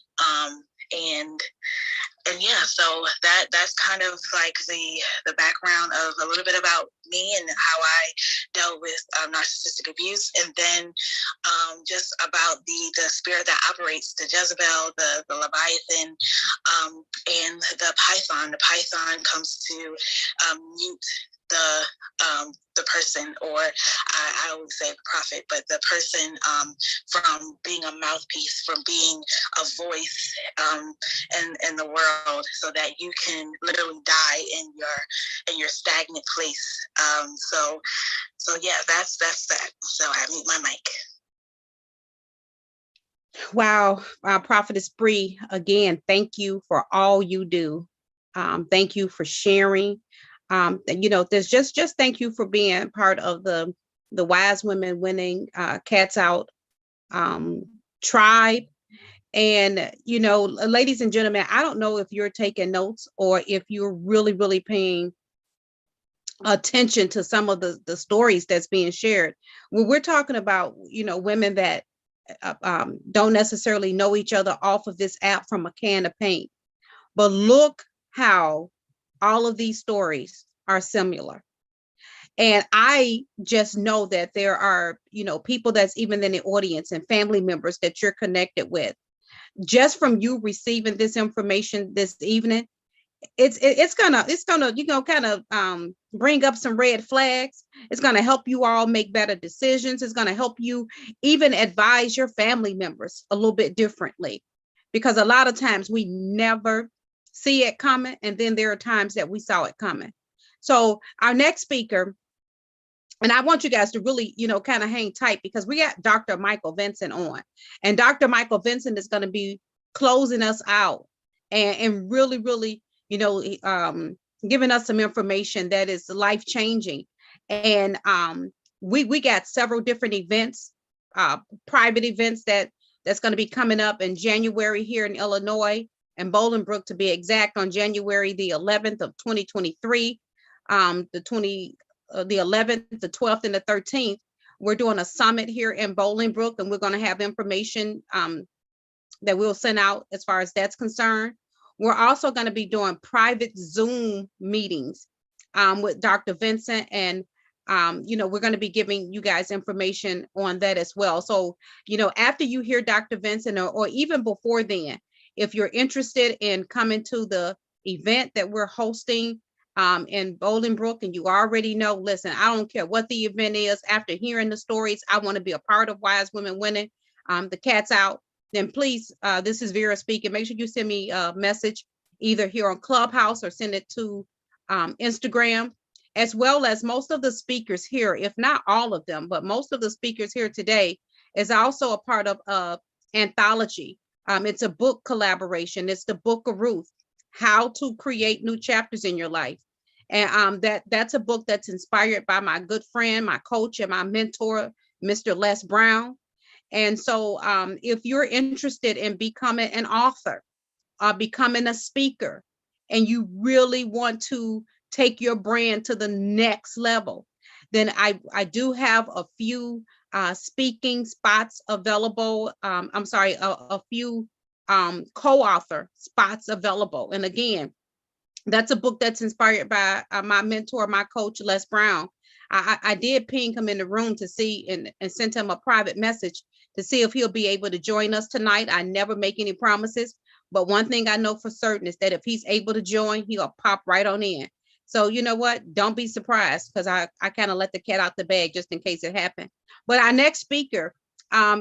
And yeah, so that's kind of like the background of a little bit about me and how I dealt with narcissistic abuse, and then just about the spirit that operates, the Jezebel, the Leviathan, and the Python. The Python comes to mute the person, or I always say the prophet, but the person from being a mouthpiece, from being a voice in the world, so that you can literally die in your stagnant place. So yeah, that's that. So I mute my mic. Wow, Prophetess Bree, again, thank you for all you do. Thank you for sharing. There's just thank you for being part of the Wise Women Winning KATS Out tribe. And, you know, ladies and gentlemen, I don't know if you're taking notes or if you're really, really paying attention to some of the stories that's being shared. When we're talking about, you know, women that don't necessarily know each other off of this app from a can of paint, but look how all of these stories are similar. And I just know that there are, you know, people that's even in the audience and family members that you're connected with. Just from you receiving this information this evening, it's gonna you know, kind of bring up some red flags. It's gonna help you all make better decisions. It's gonna help you even advise your family members a little bit differently, because a lot of times we never see it coming, and then there are times that we saw it coming. So our next speaker, and I want you guys to really, you know, kind of hang tight, because we got Dr. Michael Vincent on, and Dr. Michael Vincent is going to be closing us out and really, really, you know, giving us some information that is life changing. And we got several different events, private events that's going to be coming up in January here in Illinois and Bolingbrook, to be exact, on January the 11th of 2023, the 11th, the 12th, and the 13th. We're doing a summit here in Bolingbrook, and we're going to have information that we'll send out as far as that's concerned. We're also going to be doing private Zoom meetings with Dr. Vincent, and you know, we're going to be giving you guys information on that as well. So, you know, after you hear Dr. Vincent, or even before then, if you're interested in coming to the event that we're hosting in Bolingbrook, and you already know, listen, I don't care what the event is, after hearing the stories, I want to be a part of Wise Women Winning, the Cats Out, then please, this is Vera speaking. Make sure you send me a message either here on Clubhouse or send it to Instagram, as well as most of the speakers here, if not all of them, but most of the speakers here today is also a part of anthology. It's a book collaboration. It's the Book of Ruth, How to Create New Chapters in Your Life. And that's a book that's inspired by my good friend, my coach, and my mentor, Mr. Les Brown. And so if you're interested in becoming an author, becoming a speaker, and you really want to take your brand to the next level, then I do have a few speaking spots available. I'm sorry, a few co-author spots available. And again, that's a book that's inspired by my mentor, my coach, Les Brown. I did ping him in the room to see and sent him a private message to see if he'll be able to join us tonight. I never make any promises, but one thing I know for certain is that if he's able to join, he'll pop right on in. So you know what? Don't be surprised, because I kind of let the cat out the bag just in case it happened. But our next speaker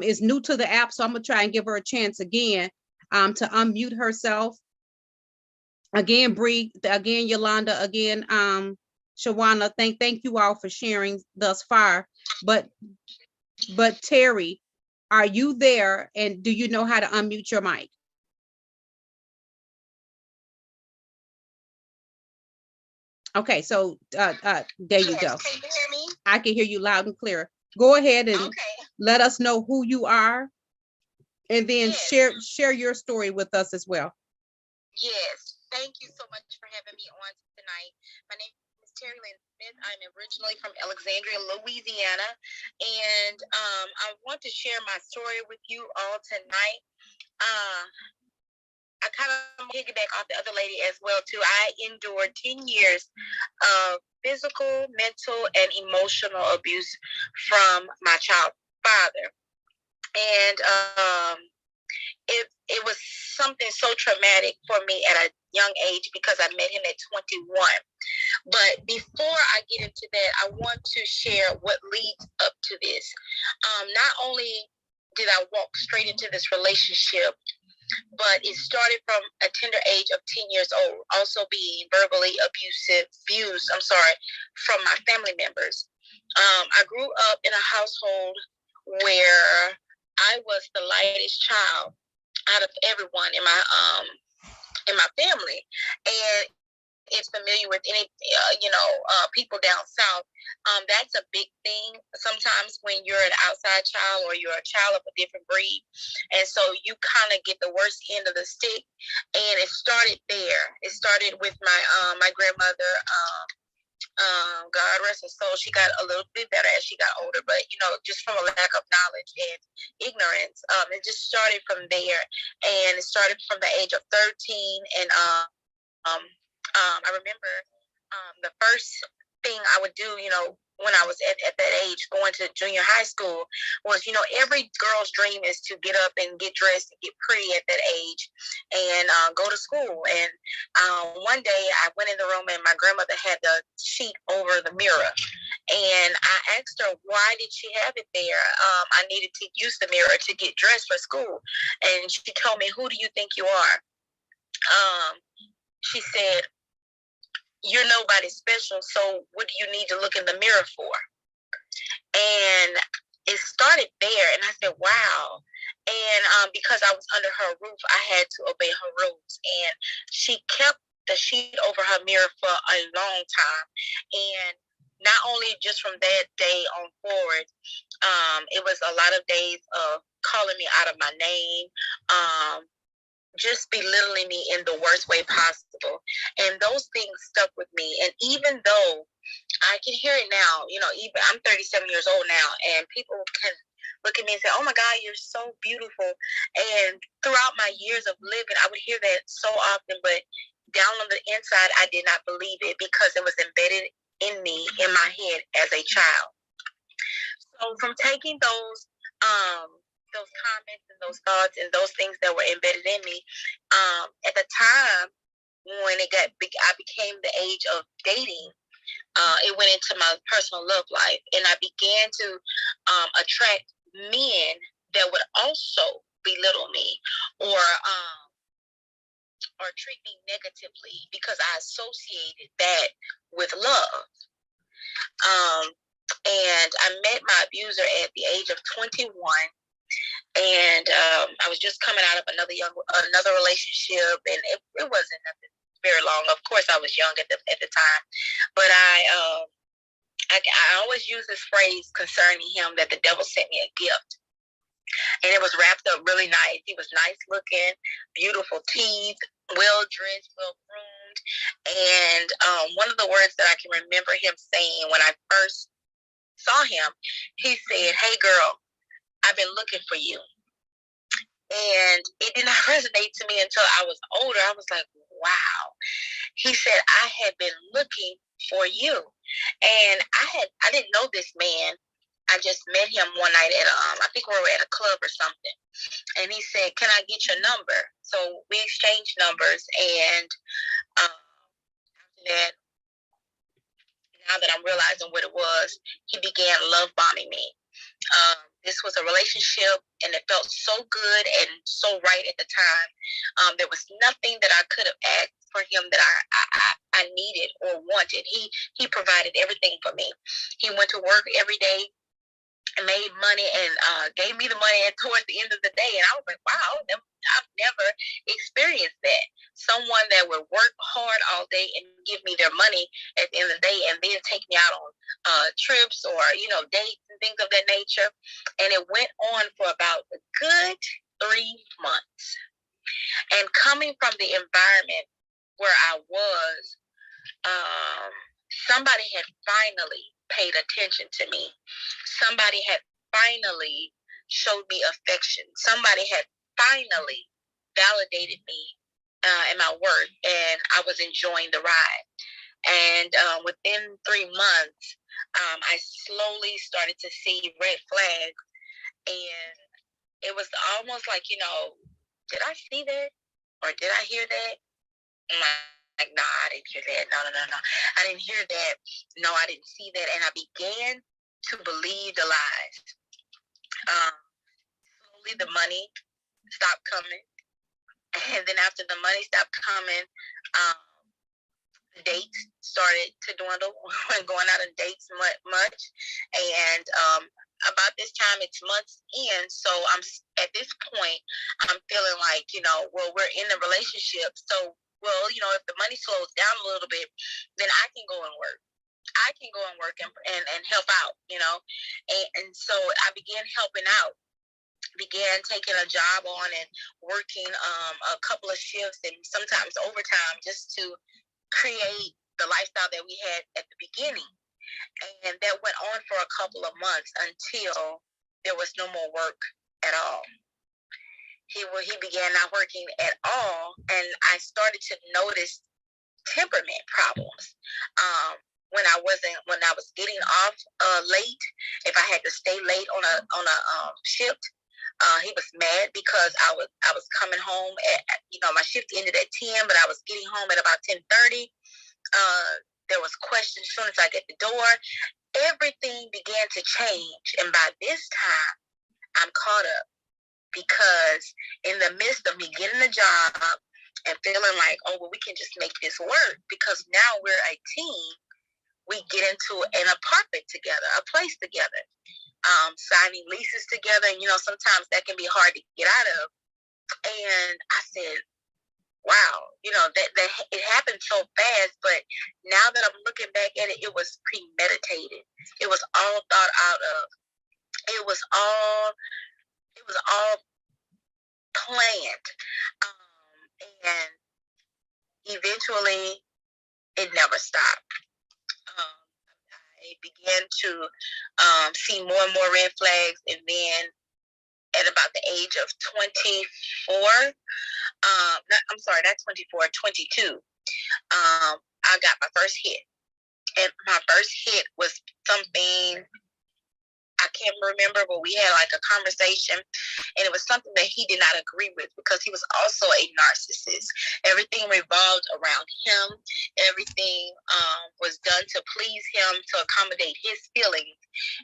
is new to the app, so I'm gonna try and give her a chance again to unmute herself. Again, Bree, again, Yolanda, again, Shawana, thank you all for sharing thus far. But Terry, are you there, and do you know how to unmute your mic? Okay, so there you go. Can you hear me? I can hear you loud and clear. Go ahead and let us know who you are, and then share your story with us as well. Yes. Thank you so much for having me on tonight. My name is Terry Lynn Smith. I'm originally from Alexandria, Louisiana, and I want to share my story with you all tonight. I kind of piggyback off the other lady as well too. I endured 10 years of physical, mental, and emotional abuse from my child father, and it was something so traumatic for me at a young age, because I met him at 21. But before I get into that, I want to share what leads up to this. Not only did I walk straight into this relationship, but it started from a tender age of 10 years old, also being verbally abused from my family members. I grew up in a household where I was the lightest child out of everyone in my family, and is familiar with any, people down south, that's a big thing. Sometimes when you're an outside child or you're a child of a different breed, and so you kind of get the worst end of the stick. And it started there. It started with my grandmother. God rest her soul. She got a little bit better as she got older, but just from a lack of knowledge and ignorance, it just started from there. And it started from the age of 13, and I remember the first thing I would do, when I was at that age, going to junior high school, was, every girl's dream is to get up and get dressed and get pretty at that age and go to school. And one day I went in the room and my grandmother had the sheet over the mirror. And I asked her, why did she have it there? I needed to use the mirror to get dressed for school. And she told me, who do you think you are? She said, you're nobody special, so what do you need to look in the mirror for? And it started there, and I said, wow. And because I was under her roof, I had to obey her rules. And she kept the sheet over her mirror for a long time. And not only just from that day on forward, it was a lot of days of calling me out of my name, just belittling me in the worst way possible. And those things stuck with me. And even though I can hear it now, even I'm 37 years old now, and people can look at me and say, oh my God, you're so beautiful. And throughout my years of living, I would hear that so often, but down on the inside, I did not believe it because it was embedded in me, in my head as a child. So from taking those comments and those thoughts and those things that were embedded in me, at the time when I became the age of dating, it went into my personal love life, and I began to attract men that would also belittle me or treat me negatively because I associated that with love. And I met my abuser at the age of 21. And I was just coming out of another relationship, and it wasn't nothing very long. Of course, I was young at the time, but I always use this phrase concerning him that the devil sent me a gift, and it was wrapped up really nice. He was nice looking, beautiful teeth, well dressed, well groomed, and one of the words that I can remember him saying when I first saw him, he said, "Hey, girl, I've been looking for you." And it did not resonate to me until I was older. I was like, wow. He said, I had been looking for you. And I didn't know this man. I just met him one night at I think we were at a club or something. And he said, can I get your number? So we exchanged numbers, and after that, now that I'm realizing what it was, he began love bombing me. This was a relationship, and it felt so good and so right at the time. There was nothing that I could have asked for him that I needed or wanted. He provided everything for me. He went to work every day, made money, and gave me the money towards the end of the day. And I was like, wow, I've never experienced that. Someone that would work hard all day and give me their money at the end of the day, and then take me out on trips or dates and things of that nature. And it went on for about a good 3 months. And coming from the environment where I was, somebody had finally paid attention to me. Somebody had finally showed me affection. Somebody had finally validated me and my worth, and I was enjoying the ride. And within 3 months, I slowly started to see red flags, and it was almost like, did I see that or did I hear that? And like, no, I didn't hear that. No. I didn't hear that. No, I didn't see that. And I began to believe the lies. Slowly the money stopped coming. And then after the money stopped coming, the dates started to dwindle. We weren't going out on dates much. And about this time, it's months in. So at this point, I'm feeling like, well, we're in a relationship. So well, if the money slows down a little bit, then I can go and work. I can go and work and help out, and so I began helping out, began taking a job on and working a couple of shifts and sometimes overtime just to create the lifestyle that we had at the beginning. And that went on for a couple of months until there was no more work at all. He began not working at all, and I started to notice temperament problems. When I was getting off late, if I had to stay late on a shift, he was mad because I was coming home at my shift ended at 10, but I was getting home at about 10:30. There was questions as soon as I get the door. Everything began to change, and by this time, I'm caught up because in the midst of me getting a job and feeling like, oh, well, we can just make this work because now we're a team. We get into an apartment together, a place together, signing leases together. And, sometimes that can be hard to get out of. And I said, wow, that it happened so fast. But now that I'm looking back at it, it was premeditated. It was all thought out of. It was all planned. And eventually it never stopped. I began to see more and more red flags, and then at about the age of 24, not 24, 22, I got my first hit. And my first hit was something I can't remember, but we had like a conversation, and it was something that he did not agree with because he was also a narcissist. Everything revolved around him. Everything was done to please him, to accommodate his feelings.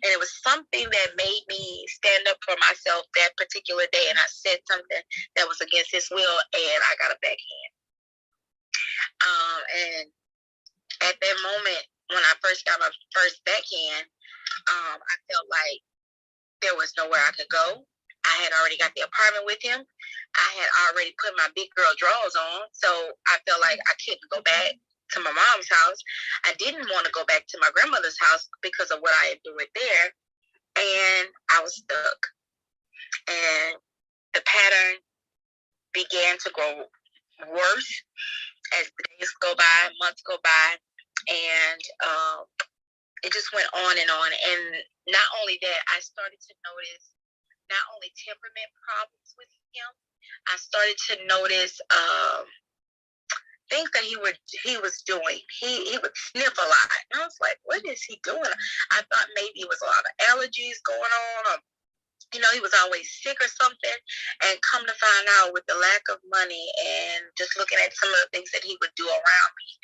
And it was something that made me stand up for myself that particular day, and I said something that was against his will, and I got a backhand. And at that moment, when I first got my first backhand, I felt like there was nowhere I could go. I had already got the apartment with him. I had already put my big girl drawers on, so I felt like I couldn't go back to my mom's house. I didn't want to go back to my grandmother's house because of what I endured there, and I was stuck. And the pattern began to grow worse as the days go by, months go by, and it just went on and on. And not only that, I started to notice not only temperament problems with him, I started to notice things that he was doing. He would sniff a lot. And I was like, what is he doing? I thought maybe it was a lot of allergies going on, or he was always sick or something. And come to find out, with the lack of money and just looking at some of the things that he would do around me,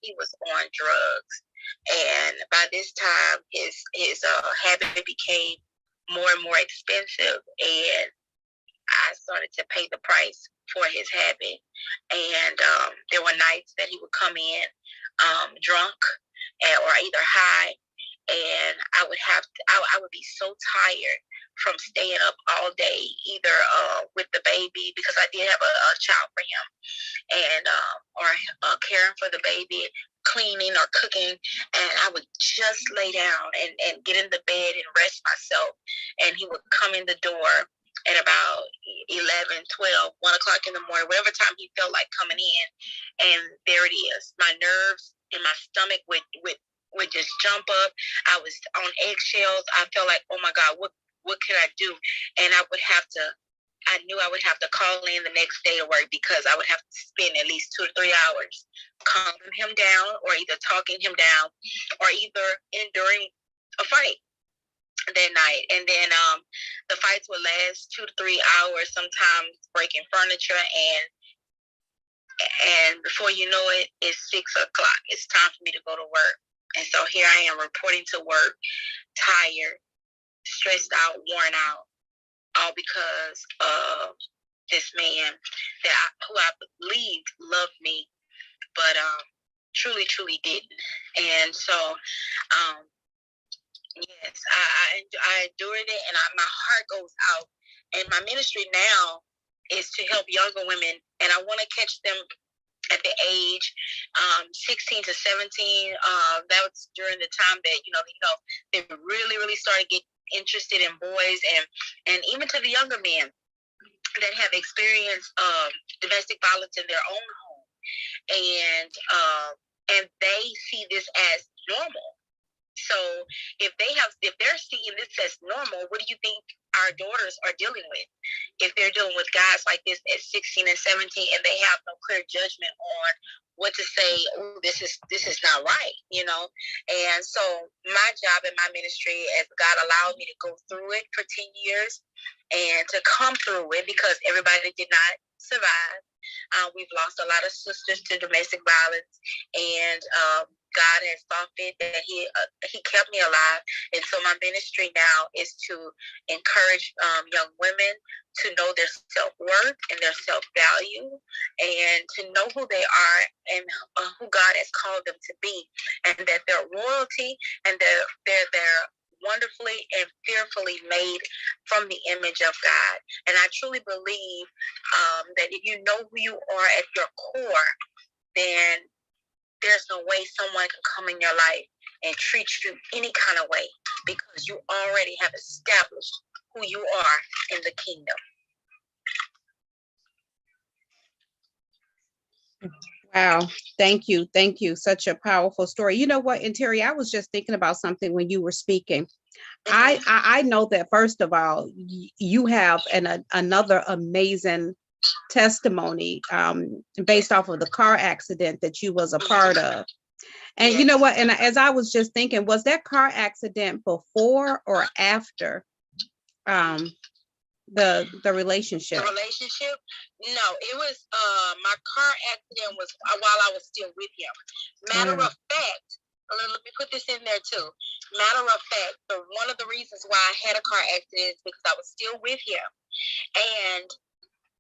he was on drugs. And by this time, his habit became more and more expensive, and I started to pay the price for his habit. And there were nights that he would come in drunk or either high, and I would be so tired from staying up all day, either with the baby, because I did have a child for him, and or caring for the baby, cleaning or cooking, and I would just lay down and get in the bed and rest myself, and he would come in the door at about 11, 12, 1 o'clock in the morning, whatever time he felt like coming in, and there it is. My nerves in my stomach would just jump up. I was on eggshells. I felt like, oh my God, what could I do? And I knew I would have to call in the next day to work, because I would have to spend at least 2 to 3 hours calming him down, or either talking him down, or either enduring a fight that night. And then the fights would last 2 to 3 hours, sometimes breaking furniture, and before you know it, it's 6 o'clock. It's time for me to go to work. And so here I am reporting to work, tired, stressed out, worn out, all because of this man who I believed loved me, but truly didn't. And so, yes, I endured it, and my heart goes out. And my ministry now is to help younger women, and I want to catch them at the age 16 to 17. That was during the time that they really started getting interested in boys, and even to the younger men that have experienced domestic violence in their own home, and they see this as normal. So if they're seeing this as normal, what do you think our daughters are dealing with? If they're dealing with guys like this at 16 and 17, and they have no clear judgment on what to say, oh, this is not right, And so my job in my ministry, as God allowed me to go through it for 10 years and to come through it, because everybody did not survive. We've lost a lot of sisters to domestic violence, and God has thought fit that He kept me alive. And so my ministry now is to encourage young women to know their self-worth and their self-value, and to know who they are and who God has called them to be, and that they're royalty, and they're wonderfully and fearfully made from the image of God. And I truly believe that if you know who you are at your core, then there's no way someone can come in your life and treat you any kind of way, because you already have established who you are in the kingdom. Wow. Thank you. Thank you. Such a powerful story. You know what? And Terry, I was just thinking about something when you were speaking. I know that, first of all, you have another amazing testimony based off of the car accident that you was a part of. And you know what? And as I was just thinking, was that car accident before or after the relationship? The relationship? No, it was my car accident was while I was still with him. Matter of fact, let me put this in there too. Matter of fact, one of the reasons why I had a car accident is because I was still with him, and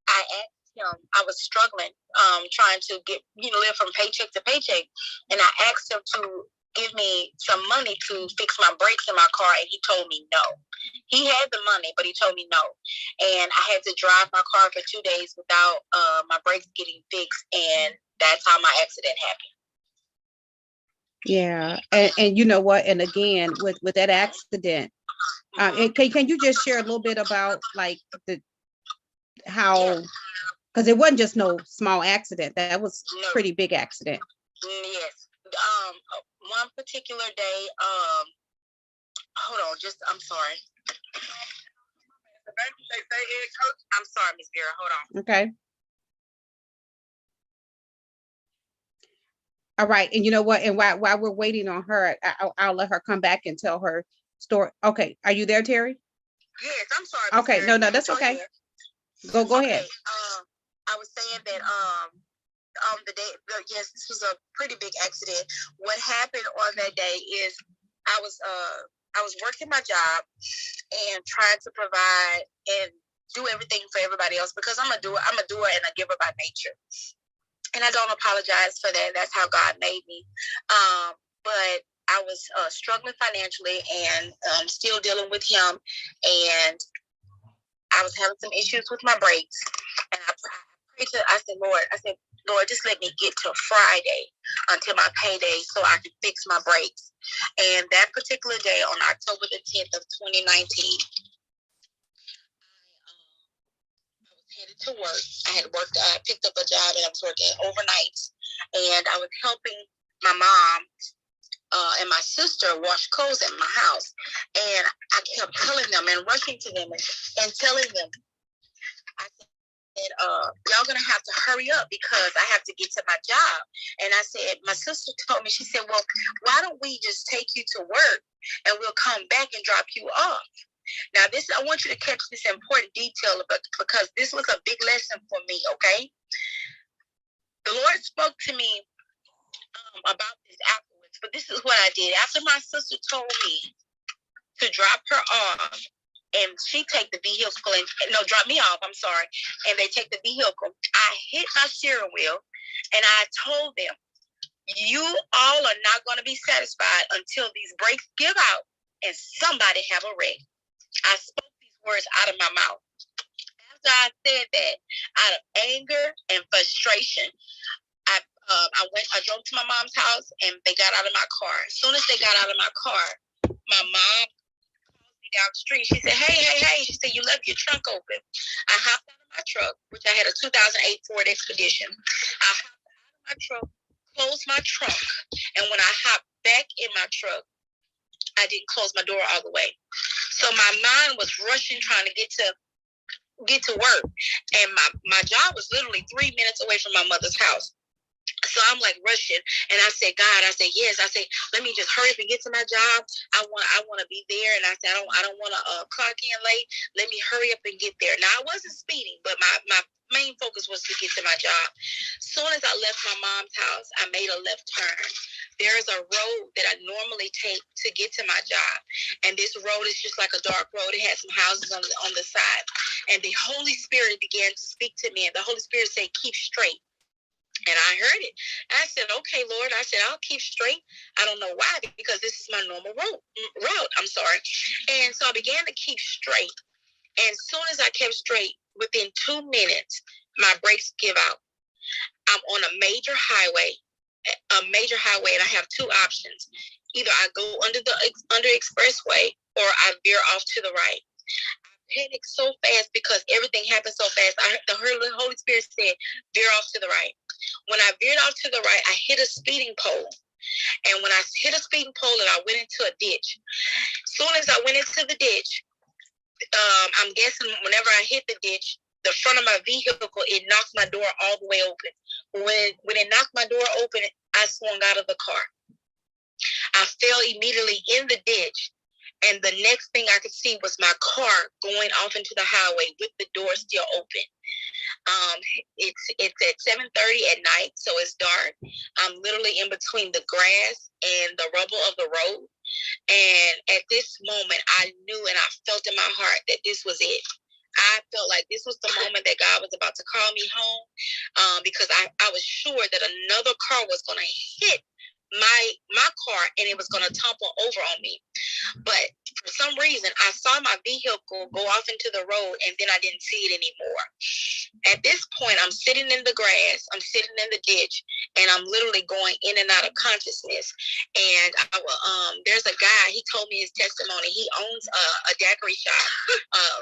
I asked him. I was struggling, trying to live from paycheck to paycheck, and I asked him to give me some money to fix my brakes in my car, and he told me no. He had the money, but he told me no, and I had to drive my car for 2 days without my brakes getting fixed, and that's how my accident happened. Yeah, and you know what? And again, with that accident, can you just share a little bit about like how? Because it wasn't just no small accident. That was a pretty big accident. Yes. One particular day, hold on, I'm sorry. I'm sorry, Miss Vera, hold on. Okay. All right. And you know what? And while we're waiting on her, I'll let her come back and tell her story. Okay. Are you there, Terry? Yes, I'm sorry. Okay. No, that's okay. Go ahead. I was saying that the day, yes, this was a pretty big accident. What happened on that day is I was working my job and trying to provide and do everything for everybody else, because I'm a doer and a giver by nature. And I don't apologize for that. That's how God made me. But I was struggling financially and still dealing with him. And I was having some issues with my brakes. And I said, Lord, just let me get to Friday until my payday so I can fix my brakes. And that particular day, on October the 10th of 2019, headed to work. I picked up a job and I was working overnight, and I was helping my mom and my sister wash clothes at my house. And I kept telling them and rushing to them and telling them, I said, y'all gonna have to hurry up because I have to get to my job. And I said, my sister told me, she said, well, why don't we just take you to work and we'll come back and drop you off? Now, I want you to catch this important detail because this was a big lesson for me, okay? The Lord spoke to me about this afterwards, but this is what I did. After my sister told me to drop her off, and she take the vehicle drop me off, I'm sorry, and they take the vehicle, I hit my steering wheel, and I told them, you all are not going to be satisfied until these brakes give out and somebody have a wreck. I spoke these words out of my mouth. After I said that, out of anger and frustration, I I drove to my mom's house and they got out of my car. As soon as they got out of my car, my mom called me down the street. She said, hey. She said, you left your trunk open. I hopped out of my truck, which I had a 2008 Ford Expedition. I hopped out of my truck, closed my trunk, and when I hopped back in my truck, I didn't close my door all the way. So my mind was rushing, trying to get to work. And my job was literally 3 minutes away from my mother's house. So I'm like rushing, and I said, God, I said, yes. I said, let me just hurry up and get to my job. I want to be there. And I said, I don't want to clock in late. Let me hurry up and get there. Now I wasn't speeding, but my main focus was to get to my job. As soon as I left my mom's house, I made a left turn. There is a road that I normally take to get to my job, and this road is just like a dark road. It had some houses on the side, and the Holy Spirit began to speak to me, and the Holy Spirit said, keep straight. And I heard it. I said, okay, Lord. I said, I'll keep straight. I don't know why, because this is my normal route. I'm sorry. And so I began to keep straight. And as soon as I kept straight, within 2 minutes, my brakes give out. I'm on a major highway, and I have two options. Either I go under expressway or I veer off to the right. I panicked so fast because everything happened so fast. The Holy Spirit said, veer off to the right. When I veered off to the right, I hit a speeding pole. And when I hit a speeding pole, and I went into a ditch. As soon as I went into the ditch, I'm guessing whenever I hit the ditch, the front of my vehicle, it knocked my door all the way open. When it knocked my door open, I swung out of the car. I fell immediately in the ditch. And the next thing I could see was my car going off into the highway with the door still open. It's at 7:30 at night, so it's dark. I'm literally in between the grass and the rubble of the road. And at this moment, I knew and I felt in my heart that this was it. I felt like this was the moment that God was about to call me home, because I was sure that another car was going to hit my car and it was going to topple over on me. But for some reason, I saw my vehicle go off into the road, and then I didn't see it anymore. At this point, I'm sitting in the grass, I'm sitting in the ditch, and I'm literally going in and out of consciousness. And there's a guy, he told me his testimony. He owns a daiquiri shop,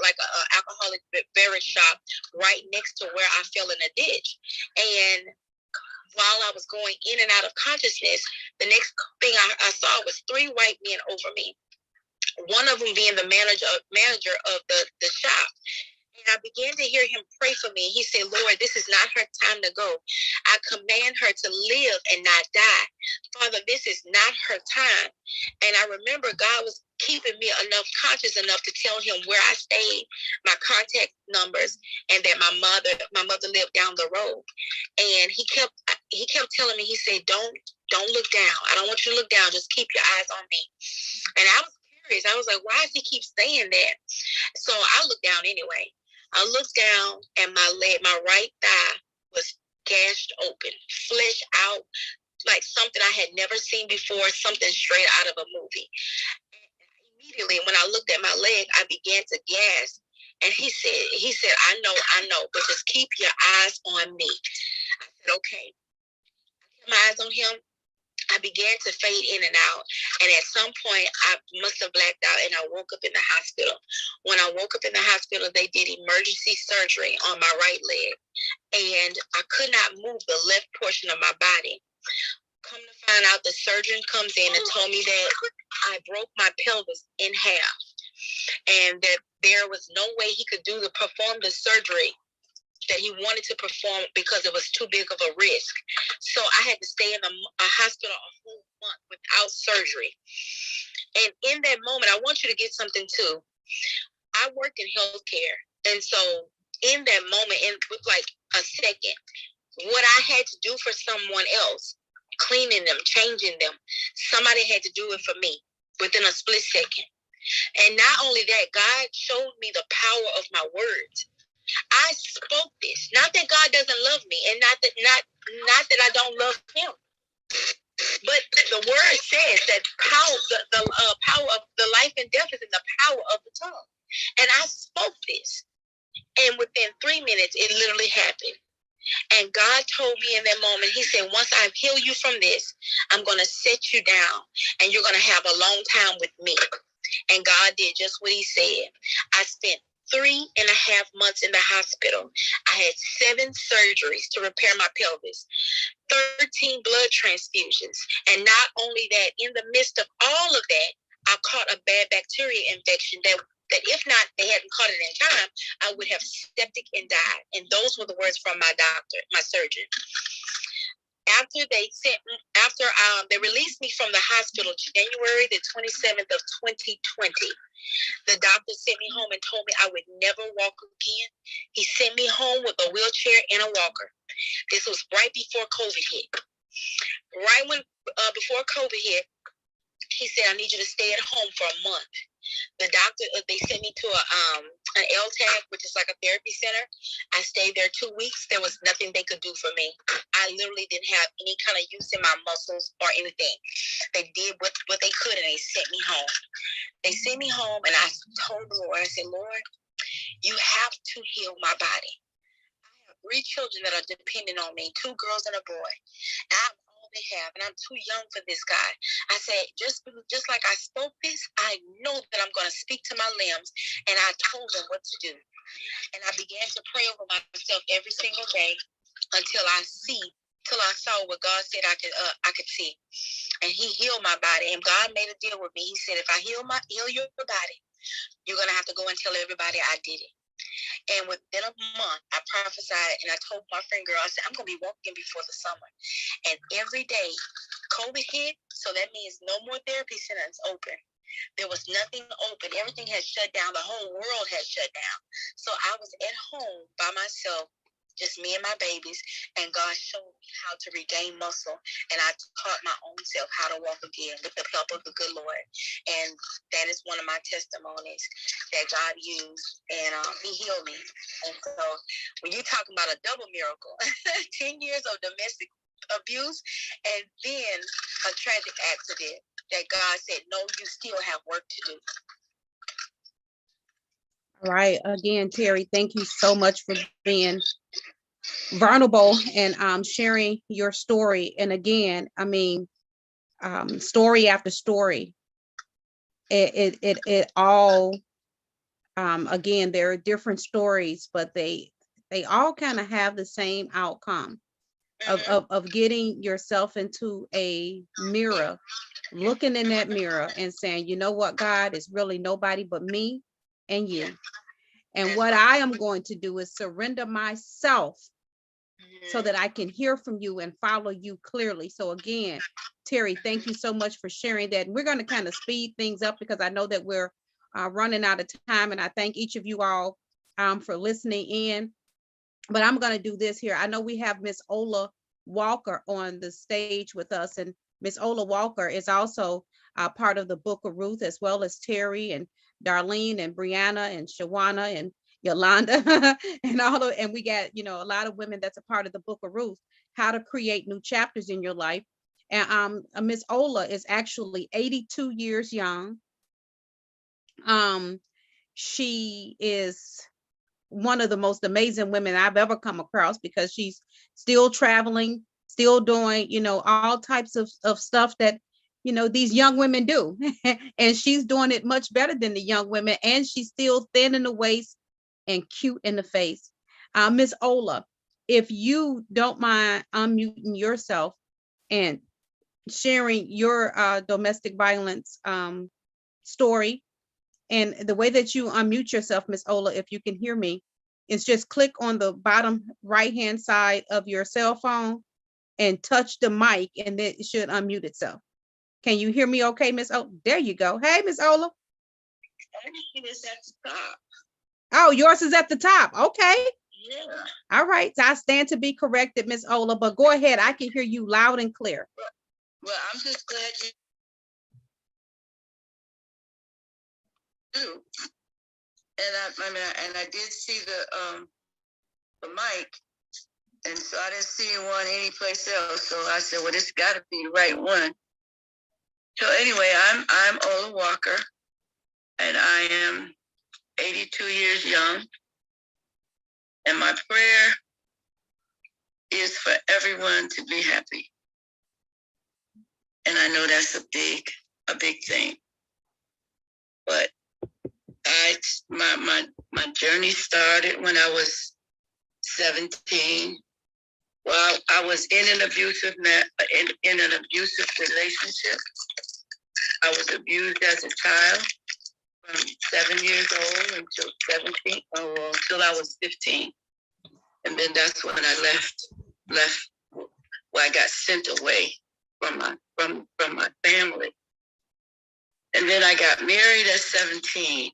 like an alcoholic beverage shop, right next to where I fell in a ditch. And while I was going in and out of consciousness, the next thing I saw was 3 white men over me. One of them being the manager of the shop. And I began to hear him pray for me. He said, Lord, this is not her time to go. I command her to live and not die. Father, this is not her time. And I remember God was keeping me conscious enough to tell him where I stayed, my contact numbers, and that my mother lived down the road. And he kept telling me, he said, don't look down. I don't want you to look down. Just keep your eyes on me. And I was curious. I was like, why does he keep saying that? So I looked down anyway. I looked down, and my right thigh was gashed open, flesh out, like something I had never seen before, something straight out of a movie. And immediately, when I looked at my leg, I began to gasp. And he said, I know, but just keep your eyes on me. I said, okay. I kept my eyes on him. I began to fade in and out. And at some point, I must have blacked out, and I woke up in the hospital. When I woke up in the hospital, they did emergency surgery on my right leg, and I could not move the left portion of my body. Come to find out, the surgeon comes in and told me that I broke my pelvis in half, and that there was no way he could perform the surgery that he wanted to perform because it was too big of a risk. So I had to stay in a hospital a whole month without surgery. And in that moment, I want you to get something too. I worked in healthcare. And so in that moment, in like a second, what I had to do for someone else, cleaning them, changing them, somebody had to do it for me within a split second. And not only that, God showed me the power of my words. I spoke this. Not that God doesn't love me, and not that I don't love him. But the word says that the power of the life and death is in the power of the tongue. And I spoke this. And within 3 minutes, it literally happened. And God told me in that moment, he said, once I've healed you from this, I'm going to set you down and you're going to have a long time with me. And God did just what he said. I spent 3.5 months in the hospital. I had 7 surgeries to repair my pelvis, 13 blood transfusions. And not only that, in the midst of all of that, I caught a bad bacteria infection that if not, they hadn't caught it in time, I would have septic and died. And those were the words from my doctor, my surgeon. After they released me from the hospital, January the 27th of 2020, the doctor sent me home and told me I would never walk again. He sent me home with a wheelchair and a walker. This was right before COVID hit. Right when before COVID hit, he said, I need you to stay at home for a month. The doctor, they sent me to an LTAC, which is like a therapy center. I stayed there 2 weeks. There was nothing they could do for me. I literally didn't have any kind of use in my muscles or anything. They did what they could, and they sent me home. They sent me home, and I told the Lord, I said, Lord, you have to heal my body. I have 3 children that are dependent on me, 2 girls and a boy. And I'm all they have, and I'm too young for this guy. I said, just like I spoke this, I know that I'm going to speak to my limbs, and I told them what to do. And I began to pray over myself every single day until I saw what God said I could see. And he healed my body, and God made a deal with me. He said, if I heal your body, you're going to have to go and tell everybody I did it. And within a month, I prophesied, and I told my friend girl, I said, I'm going to be walking before the summer. And every day, COVID hit, so that means no more therapy centers open. There was nothing open. Everything had shut down. The whole world had shut down. So I was at home by myself, just me and my babies, and God showed me how to regain muscle, and I taught my own self how to walk again with the help of the good Lord. And that is one of my testimonies that God used, and he healed me. And so when you're talking about a double miracle, 10 years of domestic abuse, and then a tragic accident that God said, no, you still have work to do. All right. Again, Terry, thank you so much for being vulnerable and sharing your story. And again, I mean, story after story, it all, again, there are different stories, but they all kind of have the same outcome of getting yourself into a mirror, looking in that mirror and saying, you know what, God, is really nobody but me and you. And what I am going to do is surrender myself so that I can hear from you and follow you clearly. So again, Terry, thank you so much for sharing that. We're going to kind of speed things up because I know that we're running out of time, and I thank each of you all for listening in. But I'm going to do this here. I know we have Miss Ola Walker on the stage with us, and Miss Ola Walker is also part of the Book of Ruth, as well as Terry and Darlene and Brianna and Shawana and Yolanda and we got, you know, a lot of women that's a part of the Book of Ruth, how to create new chapters in your life. And Miss Ola is actually 82 years young. She is one of the most amazing women I've ever come across, because she's still traveling, still doing, you know, all types of stuff that, you know, these young women do. And she's doing it much better than the young women, and she's still thin in the waist and cute in the face. Miss Ola, if you don't mind unmuting yourself and sharing your domestic violence story. And the way that you unmute yourself, Miss Ola, if you can hear me, is just click on the bottom right-hand side of your cell phone and touch the mic, and then it should unmute itself. Can you hear me okay, Miss Ola? There you go. Hey, Miss Ola. It's at the top. Oh, yours is at the top. Okay. Yeah. All right. So I stand to be corrected, Miss Ola, but go ahead. I can hear you loud and clear. Well, I'm just glad you do. And I did see the mic, and so I didn't see one anyplace else. So I said, well, this got to be the right one. So anyway, I'm Ola Walker, and I am 82 years young. And my prayer is for everyone to be happy. And I know that's a big thing. But my journey started when I was 17. Well, I was in an abusive relationship. I was abused as a child from 7 years old until 17, until I was 15. And then that's when I left, where I got sent away from my family. And then I got married at 17,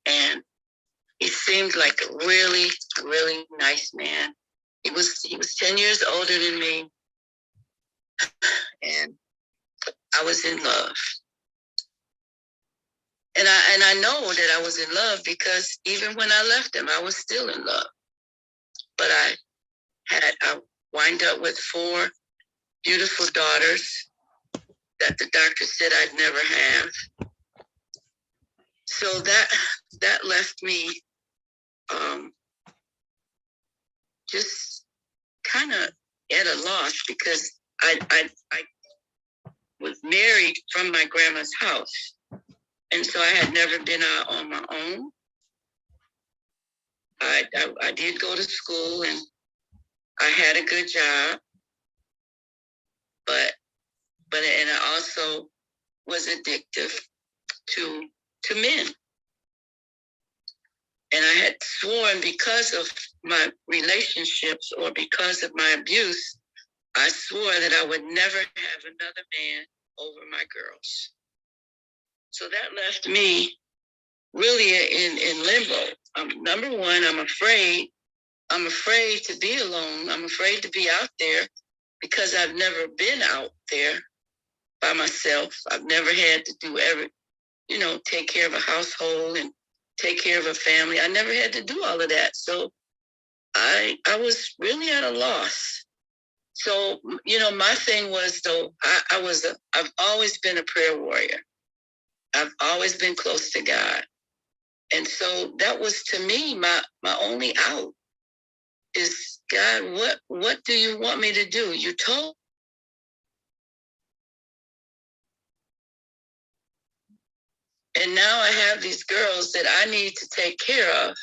and he seemed like a really, really nice man. He was 10 years older than me, and I was in love. And I know that I was in love because even when I left him, I was still in love. But I wind up with 4 beautiful daughters that the doctor said I'd never have. So that left me just kind of at a loss, because I was married from my grandma's house, and so I had never been out on my own. I did go to school, and I had a good job, but I also was addictive to men. And I had sworn, because of my relationships or because of my abuse, I swore that I would never have another man over my girls. So that left me really in limbo. Number one, I'm afraid to be alone. I'm afraid to be out there because I've never been out there by myself. I've never had to do take care of a household and take care of a family. I never had to do all of that. So I was really at a loss. So, my thing was, though, I've always been a prayer warrior. I've always been close to God. And so that was, to me, my only out is, God, what do you want me to do? You told. And now I have these girls that I need to take care of.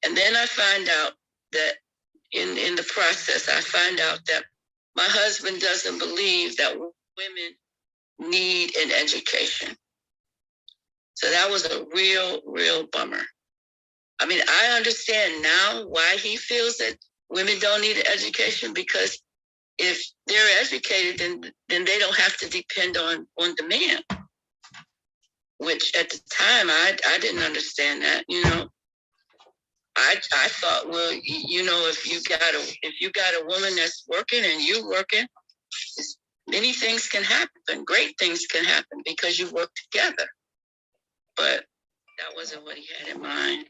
And then I find out that in the process, I find out that my husband doesn't believe that women need an education. So that was a real, real bummer. I mean, I understand now why he feels that women don't need an education, because if they're educated, then they don't have to depend on demand. Which at the time I didn't understand that. I thought, well, if you got a woman that's working and you working, many things can happen. Great things can happen because you work together. But that wasn't what he had in mind.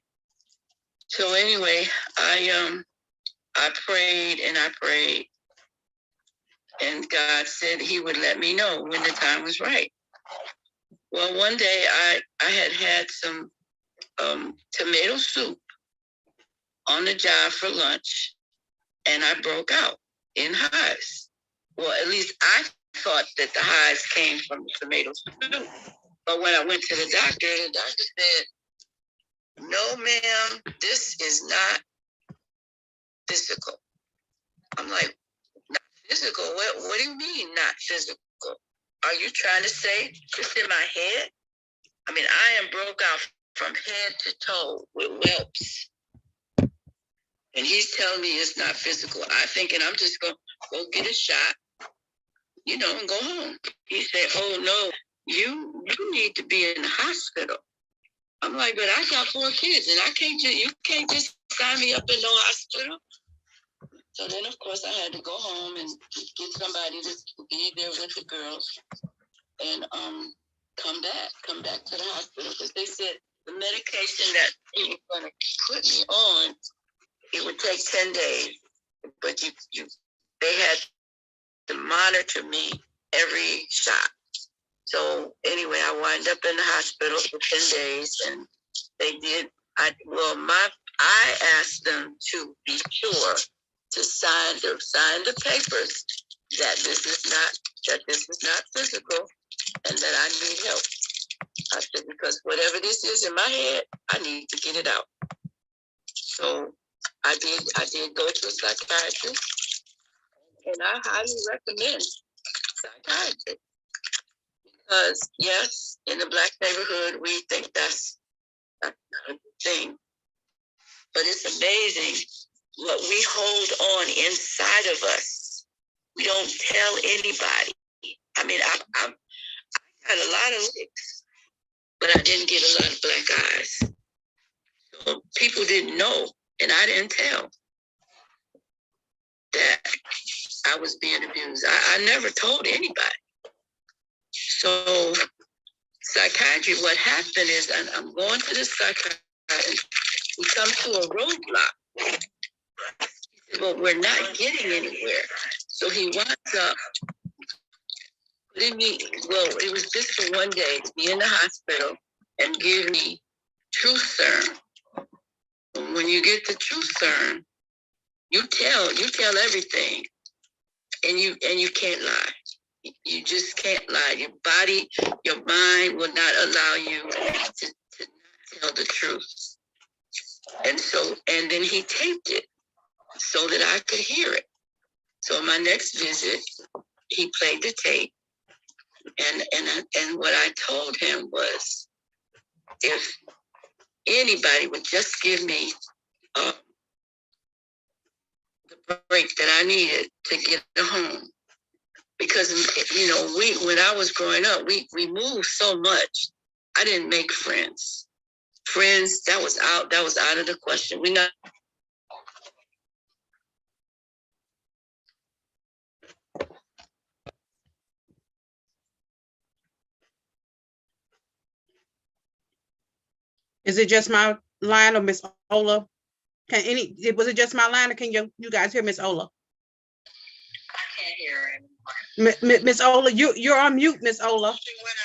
So anyway, I prayed and I prayed, and God said He would let me know when the time was right. Well, one day I had some tomato soup on the job for lunch, and I broke out in hives. Well, at least I thought that the hives came from the tomato soup. But when I went to the doctor said, "No, ma'am, this is not physical." I'm like, "Not physical? What do you mean not physical? Are you trying to say it's in my head?" I mean, I am broke out from head to toe with whelps. And he's telling me it's not physical. I'm thinking I'm just going to go get a shot, and go home. He said, "Oh, no, you need to be in the hospital." I'm like, "But I got 4 kids, and you can't just sign me up in no hospital." So then, of course, I had to go home and get somebody to be there with the girls and come back to the hospital, because they said the medication that he was going to put me on, it would take 10 days, but they had to monitor me every shot. So anyway, I wound up in the hospital for 10 days, and they did. I asked them to be sure to sign the papers that this is not physical and that I need help. I said, because whatever this is in my head, I need to get it out. So I did go to a psychiatrist, and I highly recommend psychiatry. Because yes, in the Black neighborhood, we think that's not a good thing. But it's amazing what we hold on inside of us. We don't tell anybody. I mean, I had a lot of licks, but I didn't get a lot of black eyes. So people didn't know, and I didn't tell that I was being abused. I never told anybody. So psychiatry, what happened is, I'm going to the psychiatrist. We come to a roadblock. He said, well, we're not getting anywhere. So he winds up putting me, well, it was just for one day to be in the hospital and give me truth serum. When you get the truth serum, you tell everything, and you can't lie. You just can't lie. Your body, your mind will not allow you to not tell the truth. And then he taped it so that I could hear it. So my next visit, he played the tape, and what I told him was, if anybody would just give me the break that I needed to get home, because when I was growing up, we moved so much. I didn't make friends. That was out of the question. We not. Is it just my line or Miss Ola? Was it just my line, or can you guys hear Miss Ola? I can't hear him. Miss Ola, you're on mute, Miss Ola. She went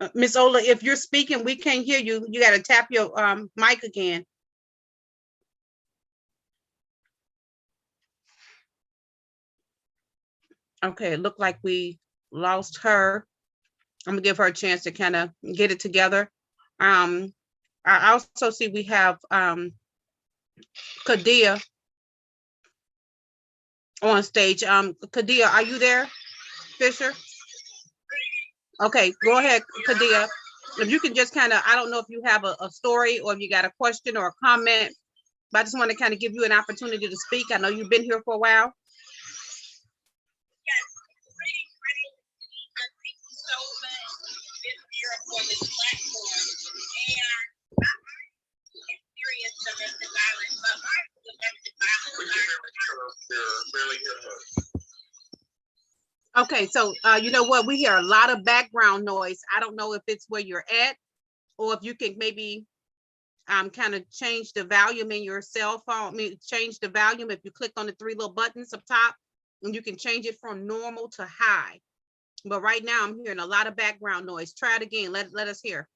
out. Miss Ola, if you're speaking, we can't hear you. You got to tap your mic again. Okay, it looked like we lost her. I'm gonna give her a chance to kind of get it together. I also see we have Kadia on stage. Kadia, are you there, Fisher? Okay, go ahead, Kadia. If you can just kind of, I don't know if you have a story or if you got a question or a comment, but I just want to kind of give you an opportunity to speak. I know you've been here for a while. For this platform, and I experienced domestic violence, but my domestic violence. Okay, so you know what? We hear a lot of background noise. I don't know if it's where you're at, or if you can maybe kind of change the volume in your cell phone. Change the volume if you click on the three little buttons up top, and you can change it from normal to high. But right now I'm hearing a lot of background noise. Try it again. Let us hear.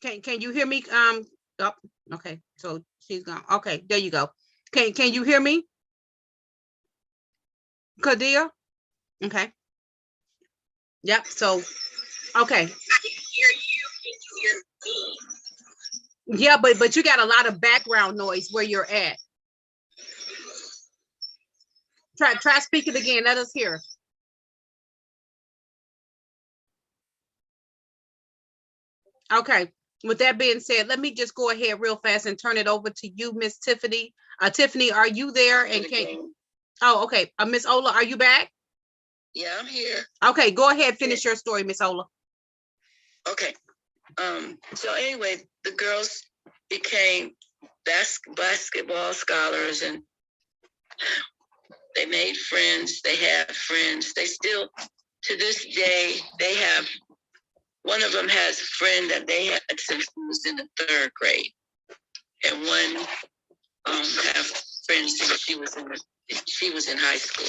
Can you hear me? Oh, okay. So she's gone. Okay, there you go. Can you hear me? Kadia? Okay. Yep. So okay. I can hear you. Can you hear me? Yeah, but you got a lot of background noise where you're at. Try speaking again. Let us hear. Okay. With that being said, let me just go ahead real fast and turn it over to you, Miss Tiffany. Tiffany, are you there? And oh, okay. Miss Ola, are you back? Yeah, I'm here. Okay, go ahead. Finish your story, Miss Ola. Okay. So anyway, the girls became basketball scholars, and they made friends. They have friends. They still, to this day, they have, one of them has a friend that they had since he was in the 3rd grade. And one have friends since she was in high school.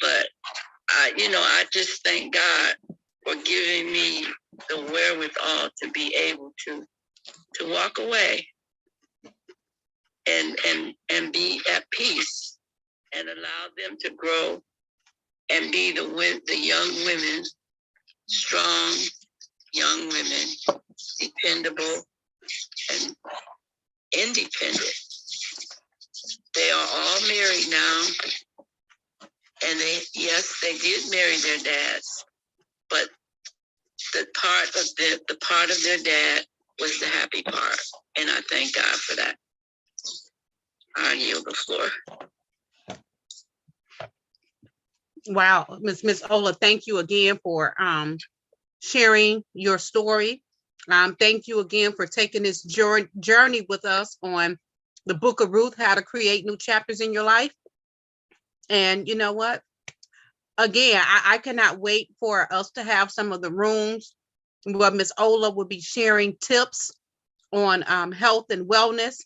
But I just thank God for giving me the wherewithal to be able to walk away and be at peace and allow them to grow and be the young women, strong young women, dependable and independent. They are all married now, and they did marry their dads, but the part of their dad was the happy part, and I thank God for that. I yield the floor. Wow, Miss Ola, thank you again for sharing your story. Thank you again for taking this journey with us on the Book of Ruth, how to create new chapters in your life. And you know what? Again, I cannot wait for us to have some of the rooms where Miss Ola will be sharing tips on health and wellness.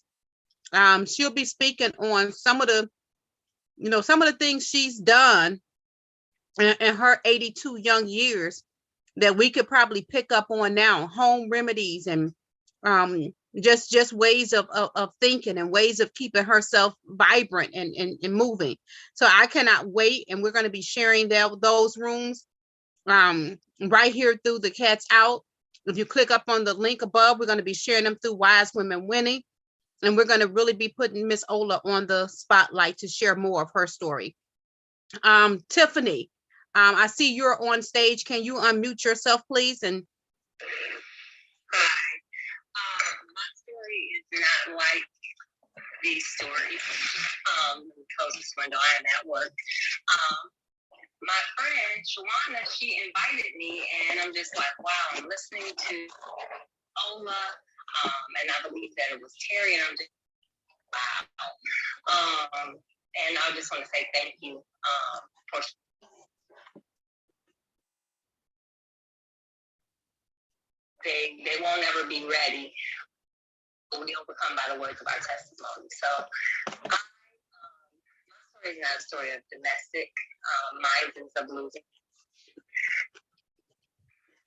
She'll be speaking on some of the things she's done in her 82 young years that we could probably pick up on now, home remedies and just ways of thinking and ways of keeping herself vibrant and moving. So I cannot wait, and we're going to be sharing those rooms right here through the KATS Out. If you click up on the link above, we're going to be sharing them through Wise Women Winning, and we're going to really be putting Miss Ola on the spotlight to share more of her story. Tiffany, I see you're on stage. Can you unmute yourself, please? And hi. My story is not like these stories. Close this window. I am at work. My friend Shawana, she invited me, and I'm just like, wow. I'm listening to Ola, and I believe that it was Terry, and I'm just wow. And I just want to say thank you for. They won't ever be ready. We overcome by the words of our testimony. So my story is not a story of domestic violence of losing.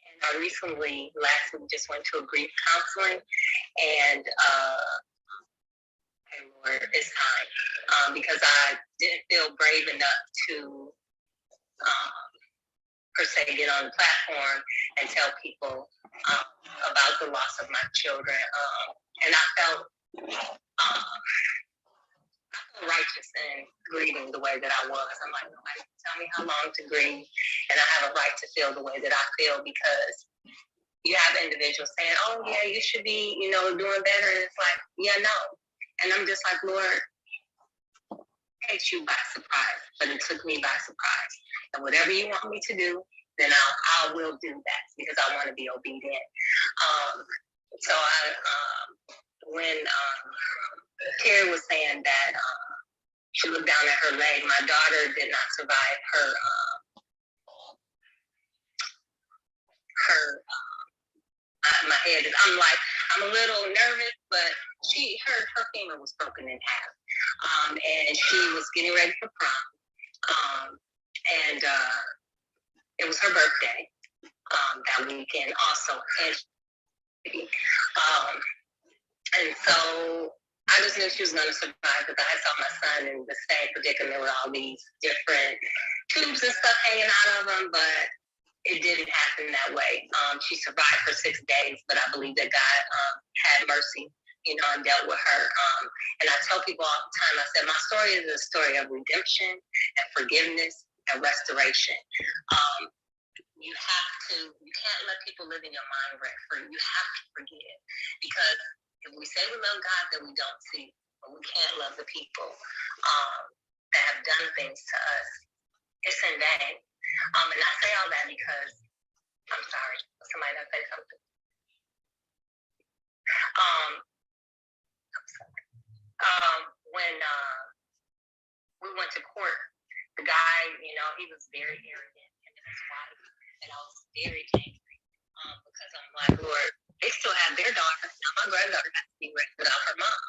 And I recently, last week, just went to a grief counseling, and okay, Lord, it's time, because I didn't feel brave enough to per se get on the platform and tell people about the loss of my children. And I felt righteous in grieving the way that I was. I'm like, nobody can tell me how long to grieve, and I have a right to feel the way that I feel, because you have individuals saying, oh yeah, you should be, doing better. And it's like, yeah, no. And I'm just like, Lord, takes you by surprise, but it took me by surprise. And whatever you want me to do, then I will do that, because I want to be obedient. So when Terry was saying that she looked down at her leg, my daughter did not survive her my head is, I'm a little nervous, but her femur was broken in half. And she was getting ready for prom. And it was her birthday that weekend also. And so I just knew she was going to survive, because I saw my son in the same predicament with all these different tubes and stuff hanging out of him, but it didn't happen that way. She survived for 6 days, but I believe that God had mercy, and dealt with her. And I tell people all the time, I said, my story is a story of redemption and forgiveness and restoration. You can't let people live in your mind rent free. You have to forgive, because if we say we love God, then we don't see, but we can't love the people that have done things to us. It's in vain. And I say all that because, I'm sorry, somebody done say something. When we went to court, the guy, he was very arrogant, and his wife, and I was very angry because I'm like, Lord, they still have their daughter. Now my granddaughter has to be raised without her mom,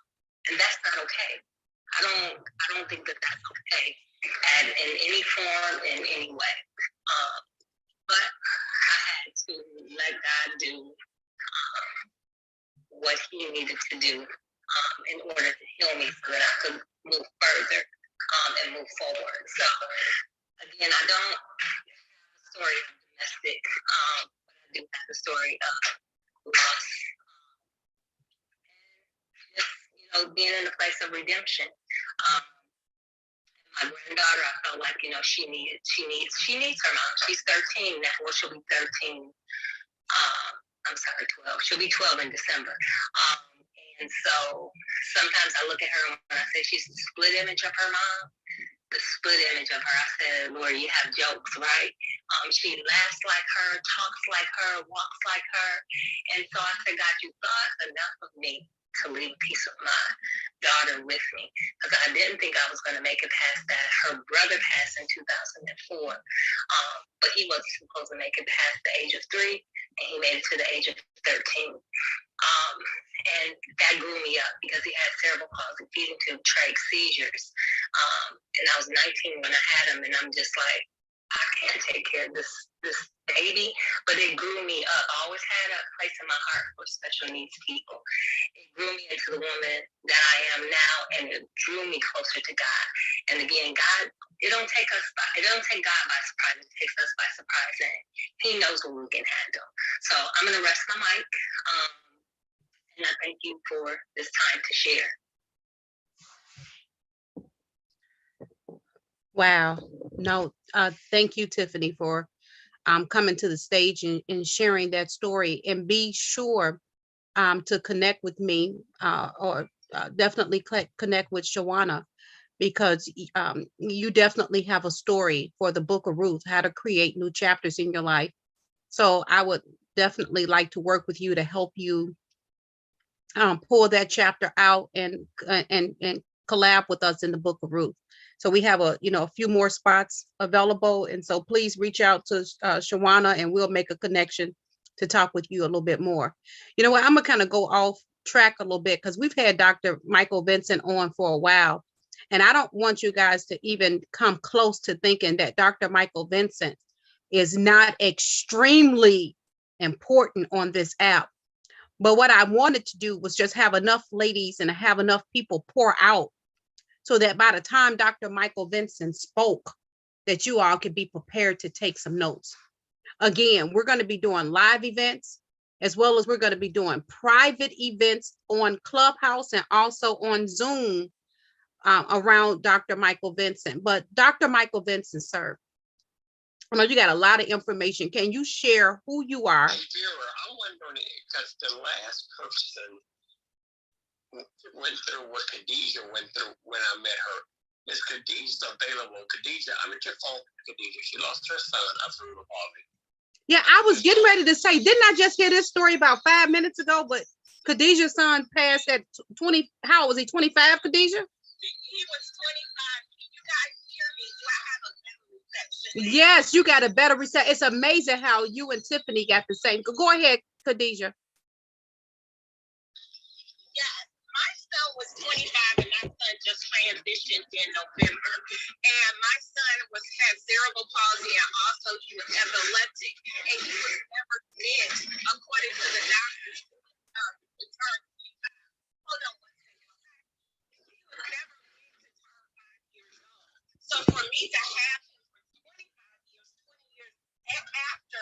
and that's not okay. I don't think that that's okay, and in any form, in any way. But I he needed to do in order to heal me so that I could move further and move forward. So again, I don't have a story of domestic, but I do have the story of loss. Just, being in a place of redemption. My granddaughter, I felt like, she needs her mom. She's 13 now. Well, she'll be 13. I'm sorry, 12. She'll be 12 in December. And so sometimes I look at her and I say she's the split image of her mom. The split image of her. I said, Lord, you have jokes, right? She laughs like her, talks like her, walks like her. And so I said, God, you thought enough of me to leave peace of my daughter with me, because I didn't think I was going to make it past that. Her brother passed in 2004, but he wasn't supposed to make it past the age of 3, and he made it to the age of 13. And that grew me up because he had cerebral palsy, feeding tube trach seizures. And I was 19 when I had him, and I'm just like, I can't take care of this baby, but it grew me up. I always had a place in my heart for special needs people. It grew me into the woman that I am now, and it drew me closer to God. And again, God, it don't take God by surprise. It takes us by surprise, and He knows what we can handle. So I'm gonna rest my mic, and I thank you for this time to share. Wow. No, thank you, Tiffany, for coming to the stage and sharing that story. And be sure to connect with me or definitely connect with Shawana, because you definitely have a story for the Book of Ruth, how to create new chapters in your life. So I would definitely like to work with you to help you pull that chapter out and collab with us in the Book of Ruth. So we have a few more spots available, and so please reach out to Shawana, and we'll make a connection to talk with you a little bit more. You know what? I'm gonna kind of go off track a little bit because we've had Dr. Michael Vincent on for a while, and I don't want you guys to even come close to thinking that Dr. Michael Vincent is not extremely important on this app. But what I wanted to do was just have enough ladies and have enough people pour out so that by the time Dr. Michael Vincent spoke, that you all could be prepared to take some notes. Again, we're going to be doing live events, as well as we're going to be doing private events on Clubhouse and also on Zoom around Dr. Michael Vincent. But Dr. Michael Vincent, sir, I know you got a lot of information. Can you share who you are? I'm wondering, because the last person went through what Khadijah went through when I met her. Is Khadijah available? Khadijah, I'm at your phone, Khadijah. She lost her son of cerebral palsy. Yeah, I was getting ready to say, didn't I just hear this story about 5 minutes ago? But Khadijah's son passed at 20. How old was he? 25, Khadijah? He was 25. Can you guys hear me? Do I have a better reception? Yes, you got a better reception. It's amazing how you and Tiffany got the same. Go ahead, Khadijah. Yes, my son was 25 and my son just transitioned in November. And my son had cerebral palsy, and also he was epileptic. And he was never meant, according to the doctors, to turn 25. Hold on one second. He was never meant to turn 5 years old. So for me to have him for 25 years, 20 years after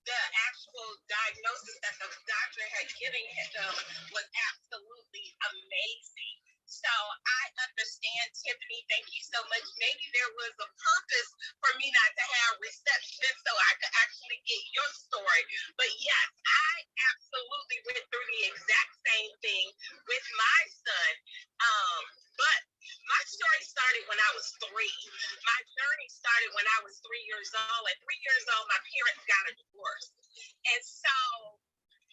the actual diagnosis that the doctor had given him was absolutely amazing. So I understand, Tiffany, thank you so much. Maybe there was a purpose for me not to have reception so I could actually get your story. But yes, I absolutely went through the exact same thing with my son. But my story started when I was 3. My journey started when I was 3 years old. At 3 years old, my parents got a divorce. And so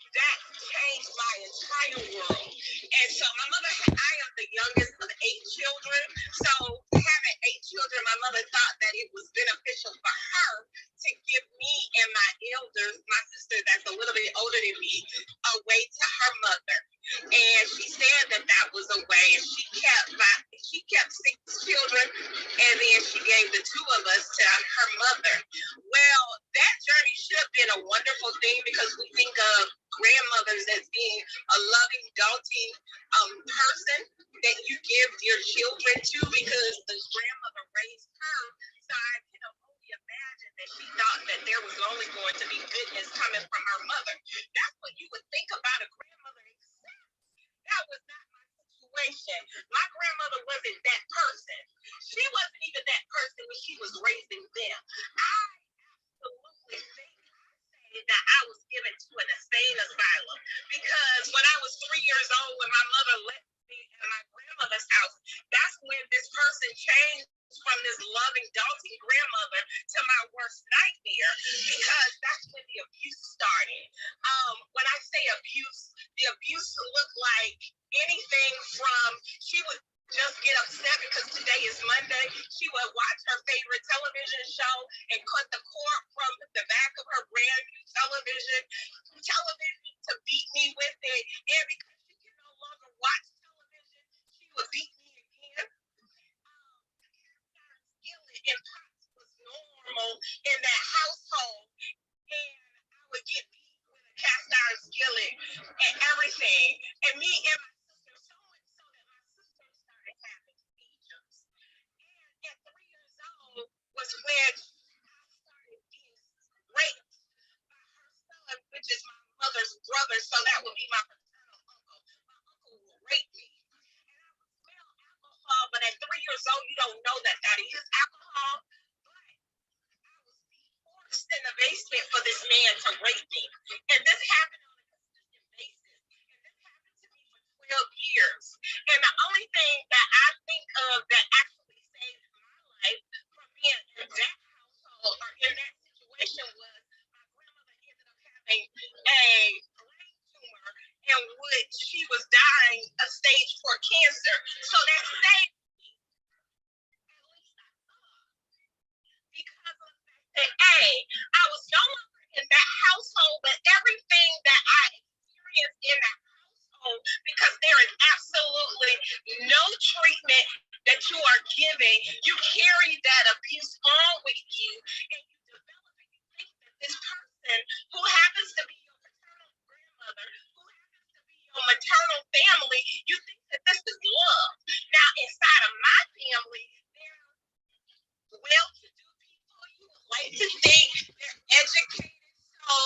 that changed my entire world. And so my mother, I am the youngest of 8 children. So having 8 children, my mother thought that it was beneficial for her to give me and my elders, my sister that's a little bit older than me, away to her mother. And she said that that was a way, and she kept 6 children, and then she gave the 2 of us to her mother. Well, that journey should have been a wonderful thing because we think of grandmothers as being a loving, daunting person that you give your children to because the grandmother raised her. So I can only imagine that she thought that there was only going to be goodness coming from her mother. That's what you would think about a grandmother. That was not my situation. My grandmother wasn't that person. She wasn't even that person when she was raising them. I absolutely think that I was given to an insane asylum because when I was 3 years old, when my mother left me at my grandmother's house, that's when this person changed from this loving, daunting grandmother to my worst nightmare because that's when the abuse started. When I say abuse, the abuse looked like anything from she would just get upset because today is Monday. She would watch her favorite television show and cut the cord from the back of her brand new television to beat me with it. And because she could no longer watch television, she would beat me again. And pots was normal in that household. And I would get beat with a cast iron skillet and everything. And me and my sister, so much so that my sister started having seizures. And at 3 years old was when I started being raped by her son, which is my mother's brother. So that would be my paternal uncle. My uncle would rape me. And I would smell alcohol, but at 3 years old, you don't know that is alcohol. In the basement for this man to rape me. And this happened on a consistent basis. And this happened to me for 12 years. And the only thing that I think of that actually saved my life from being in that household or in that situation was my grandmother ended up having a brain tumor in which she was dying of stage 4 cancer. So that saved me. At least I thought. Because of I was no longer in that household, but everything that I experienced in that household, because there is absolutely no treatment that you are giving, you carry that abuse on with you, and you develop and you think that this person who happens to be your paternal grandmother, who happens to be your maternal family, you think that this is love. Now, inside of my family, they're well-to-do people. You would like to think they're educated. So,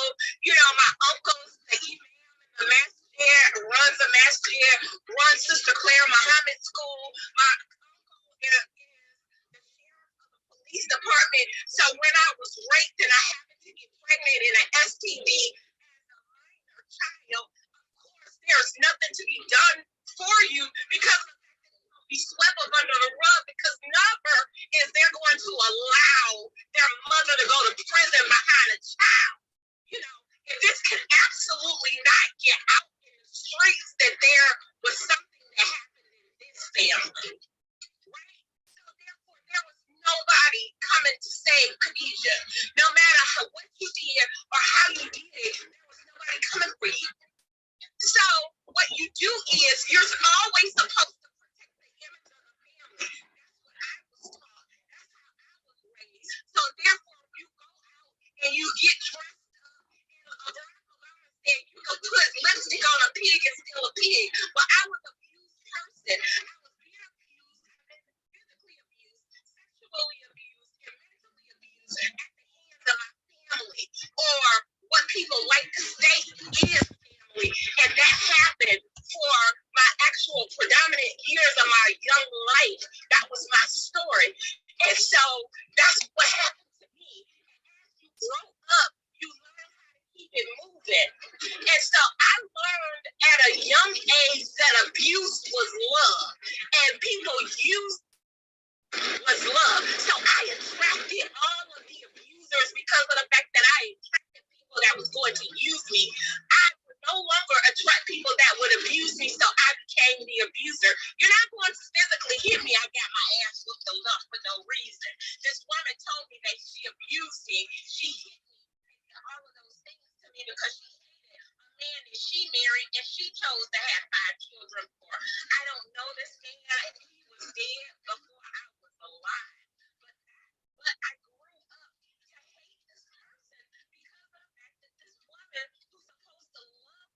my uncle's the imam and the masjid, runs the masjid, runs Sister Claire Muhammad School. My uncle is the sheriff of the police department. So when I was raped and I happened to get pregnant in an STD as a minor child, of course, there's nothing to be done for you because be swept up under the rug because never is they're going to allow their mother to go to prison behind a child. If this can absolutely not get out in the streets that there was something that happened in this family. Right? So therefore there was nobody coming to save Khadijah. No matter what you did or how you did it, there was nobody coming for you. So what you do is you're always supposed to protect the image of the family. That's what I was taught. That's how I was raised. So therefore you go out and you get dressed up and you can put lipstick on a pig and still a pig. But I was an abused person. I was being abused. I've been physically abused, sexually abused, and mentally abused at the hands of my family, or what people like to state is family. And that happened for my actual predominant years of my young life. That was my story. And so that's what happened to me. And as you grow up, you learn how to keep it moving. And so I learned at a young age that abuse was love. And people used was love. So I attracted all of the abusers because of the fact that I attracted people that was going to use me. I would no longer attract people that would abuse me, so I became the abuser. You're not going to physically hit me. I got my ass whooped enough for no reason. This woman told me that she abused me. She hit me and all of those things to me because she hated a man that she married and she chose to have 5 children for. I don't know this man. He was dead before I was alive. But I grew up to hate this person because of the fact that this woman who's supposed to love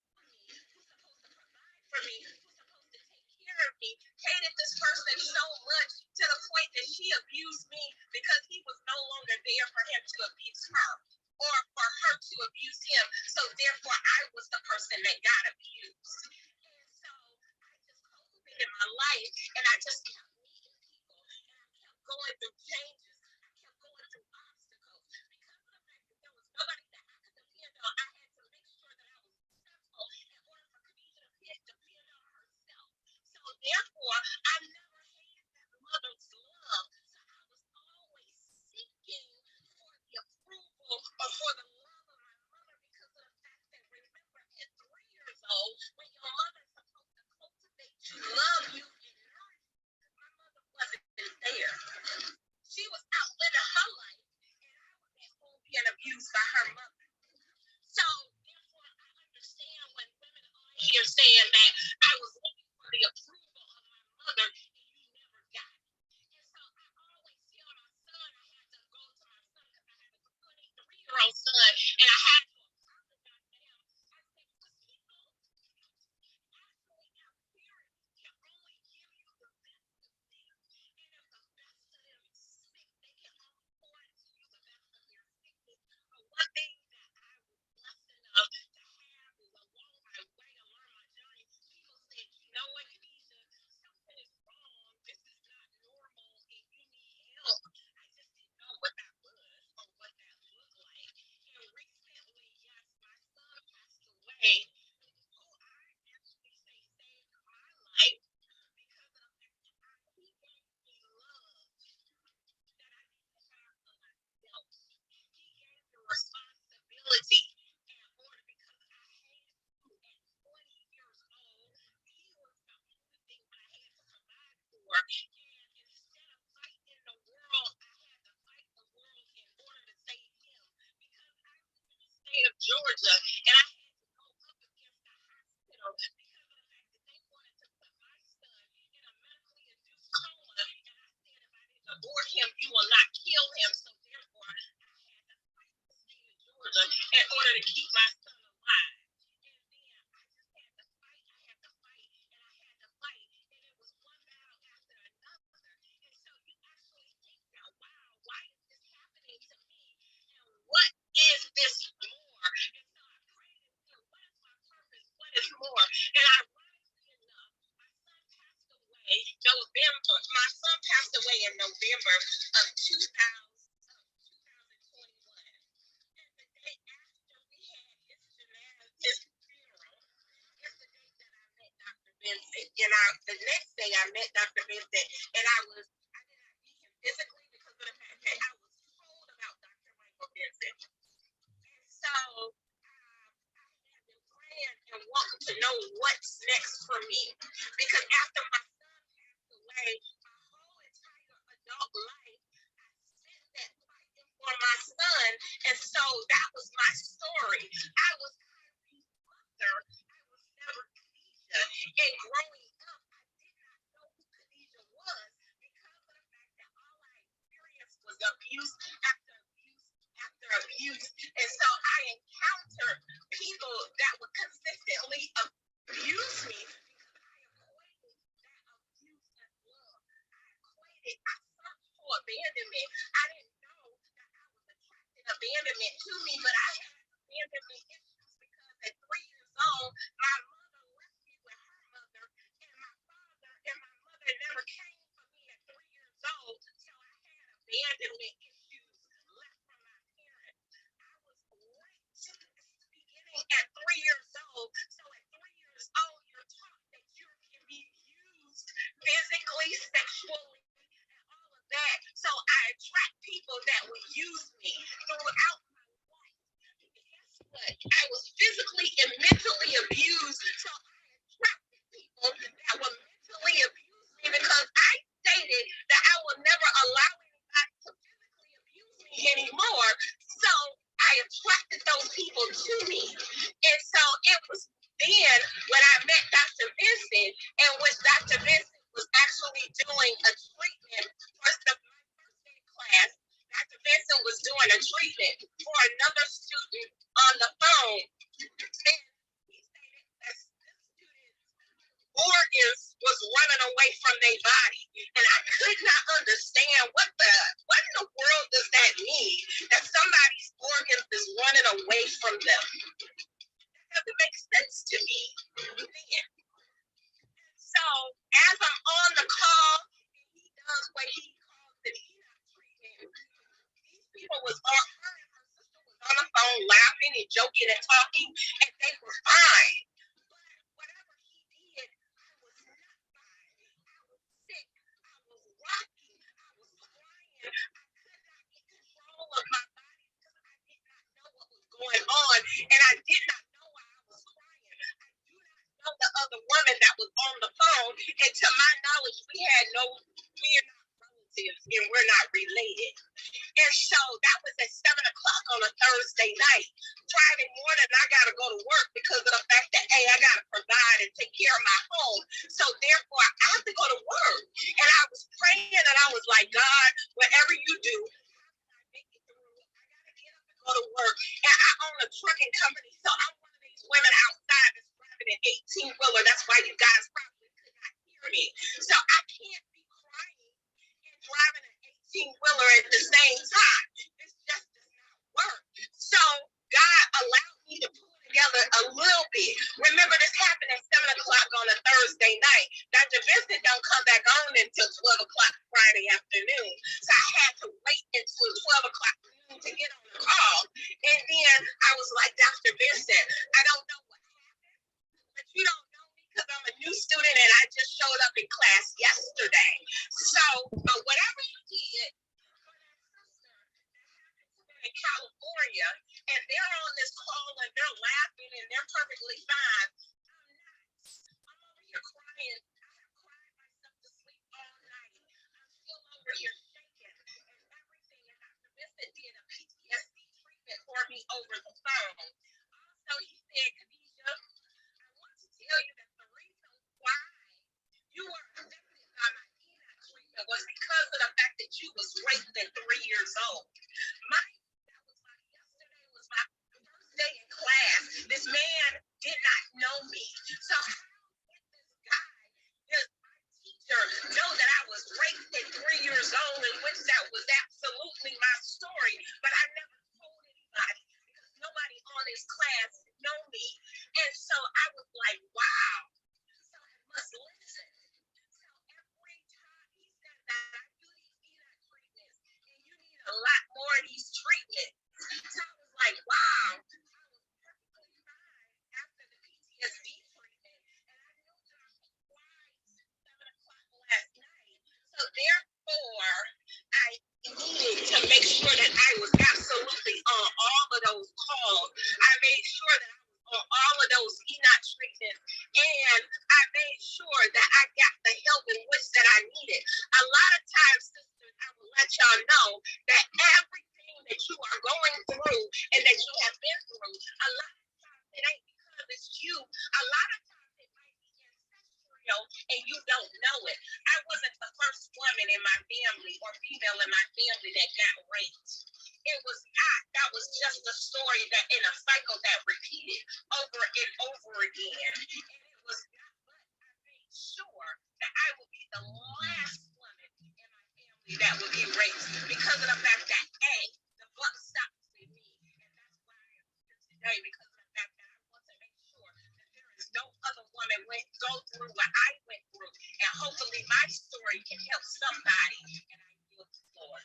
abuse him. So therefore, I was the person that got abused. And so I just cultivated my life, and I just kept meeting people, and I kept going through changes. I kept going through obstacles because of the fact that there was nobody that I could depend on. I had to make sure that I was successful in order for Khadijah to depend on herself. So therefore, I never had that mother's love. So I was always seeking for the approval or for the love of my mother because of the fact that, remember, at 3 years old, when your mother's supposed to cultivate you, love you, and nourish you, my mother wasn't there. She was out living her life, and I was at home being abused by her mother. So therefore, I understand when women are here saying that I was looking for the approval of my mother, and you never got it. And so I always tell my son, I had to go to my son because I have a 23-year-old son, and I had to apologize to him. I said, because people actually have parents can only give you the best of them. And if the best of them is sick, they can only pour into you the best of their sickness. But one thing that I was blessed enough to have is along my way, along my journey, people said, you know what, Keisha, something is wrong. This is not normal, and you need help. I just didn't know what that was or what that looked like. And recently, yes, my son passed away, who I actually say saved my life because of the fact that he gave me love that I didn't have for myself. He gave me responsibility in order because I had to at 20 years old. He was the only thing that I had to provide for. And instead of fighting the world, I had to fight the world in order to save him because I live in the state of Georgia and I had to go up against the hospital because of the fact that they wanted to put my son in a medically induced coma. And I said, if I didn't abort him, you will not kill him. So therefore, I had to fight the state of Georgia in order to keep my son alive. And then I just had to fight, I had to fight, and I had to fight. And it was one battle after another. And so you actually think that, wow, why is this happening to me? And what is this more? And so I prayed and said, what is my purpose? What is more? And ironically enough, my son passed away November. My son passed away in November of 2021. And the day after we had his funeral is the day that I met Dr. Vincent. And the next day I met Dr. Vincent, and I did not meet him physically because of the fact that I was told about Dr. Michael Vincent. And so I had been praying and wanting to know what's next for me. Because after my son passed away, my whole entire adult life, I spent that fighting for my son. And so that was my story. I was Kyrie's mother. I was never Khadijah. And growing up, I did not know who Khadijah was because of the fact that all I experienced was abuse after abuse after abuse. And so I encountered people that would consistently abuse me because I equated that abuse as love. I searched for abandonment. I didn't know that I was attracting abandonment to me, but I had abandonment issues because at 3 years old, my mother left me with her mother, and my father and my mother never came for me at 3 years old. So I had abandonment issues left from my parents. I was raped beginning at 3 years old. So at 3 years old, you're taught that you can be used physically, sexually, and all of that. So I attract people that would use me throughout my life. Guess what? I was physically and mentally abused. So I attracted people that would mentally abuse me because I stated that I will never allow anybody to physically abuse me anymore. So I attracted those people to me. And so it was then when I met Dr. Vincent, and which Dr. Vincent was actually doing a treatment for my first day class. Dr. Vincent was doing a treatment for another student on the phone. And he stated that this student's organs was running away from their body. And I could not understand what in the world does that mean? That somebody's organs is running away from them. That doesn't make sense to me. So as I'm on the call, he does what he calls it. These people was on the phone laughing and joking and talking, and they were fine. But whatever he did, I was not fine. I was sick. I was rocking. I was crying. I could not get control of my body because I did not know what was going on, and I did not know why I was crying. I do not know the other woman that was on the phone, and to my knowledge, we are not relatives and we're not related. And so that was at 7 o'clock on a Thursday night. Friday morning, I got to go to work because of the fact that, hey, I got to provide and take care of my home. So therefore, I have to go to work. And I was praying and I was like, God, whatever you do, make it through. I got to get up and go to work. And I own a trucking company. So I'm one of these women outside that's driving an 18-wheeler. That's why you guys probably could not hear me. So I can't be crying and driving an 18-wheeler at the same time. This just does not work. So God allowed me to pull together a little bit. Remember, this happened at 7 o'clock on a Thursday night. Dr. Vincent don't come back on until 12 o'clock Friday afternoon. So I had to wait until 12 o'clock noon to get on the call. And then I was like, Dr. Vincent, I don't know what happened, but you don't know me because I'm a new student and I just showed up in class yesterday. So, but whatever you did for that sister in California, and they're on this call and they're laughing and they're perfectly fine. I'm over here crying. I have cried myself to sleep all night. I'm still over here shaking and everything. And Dr. Vincent did a PTSD treatment for me over the phone. Also, he said, Khadijah, I want to tell you that the reason why you were affected by my ENOC treatment was because of the fact that you was raped at 3 years old. Yesterday was my first day in class. This man did not know me. So how did this guy, my teacher, know that I was raped at 3 years old, in which that was absolutely my story, but I never told anybody because nobody on his class know me. And so I was like, wow. So I must listen. So every time he said that I do these ENOC treatments and you need a lot more of these treatments. So I was like, wow. I was perfectly fine after the PTSD treatment. And I knew that I was quiet 7 o'clock last night. So therefore, I needed to make sure that I was absolutely on all of those calls. I made sure that I was on all of those ENOC treatments. And I made sure that I got the help in which that I needed. A lot of times, sisters, I will let y'all know that everything that you are going through and that you have been through, a lot of times it ain't because it's you. A lot of times it might be ancestral and you don't know it. I wasn't the first woman in my family or female in my family that got raped. It was not. That was just a story that in a cycle that repeated over and over again. And it was not, but I made sure that I would be the last woman in my family that would be raped because of the fact that the buck stops with me. And that's why I am here today, because of the fact that I want to make sure that there is no other woman go through what I went through. And hopefully my story can help somebody. And I yield the floor.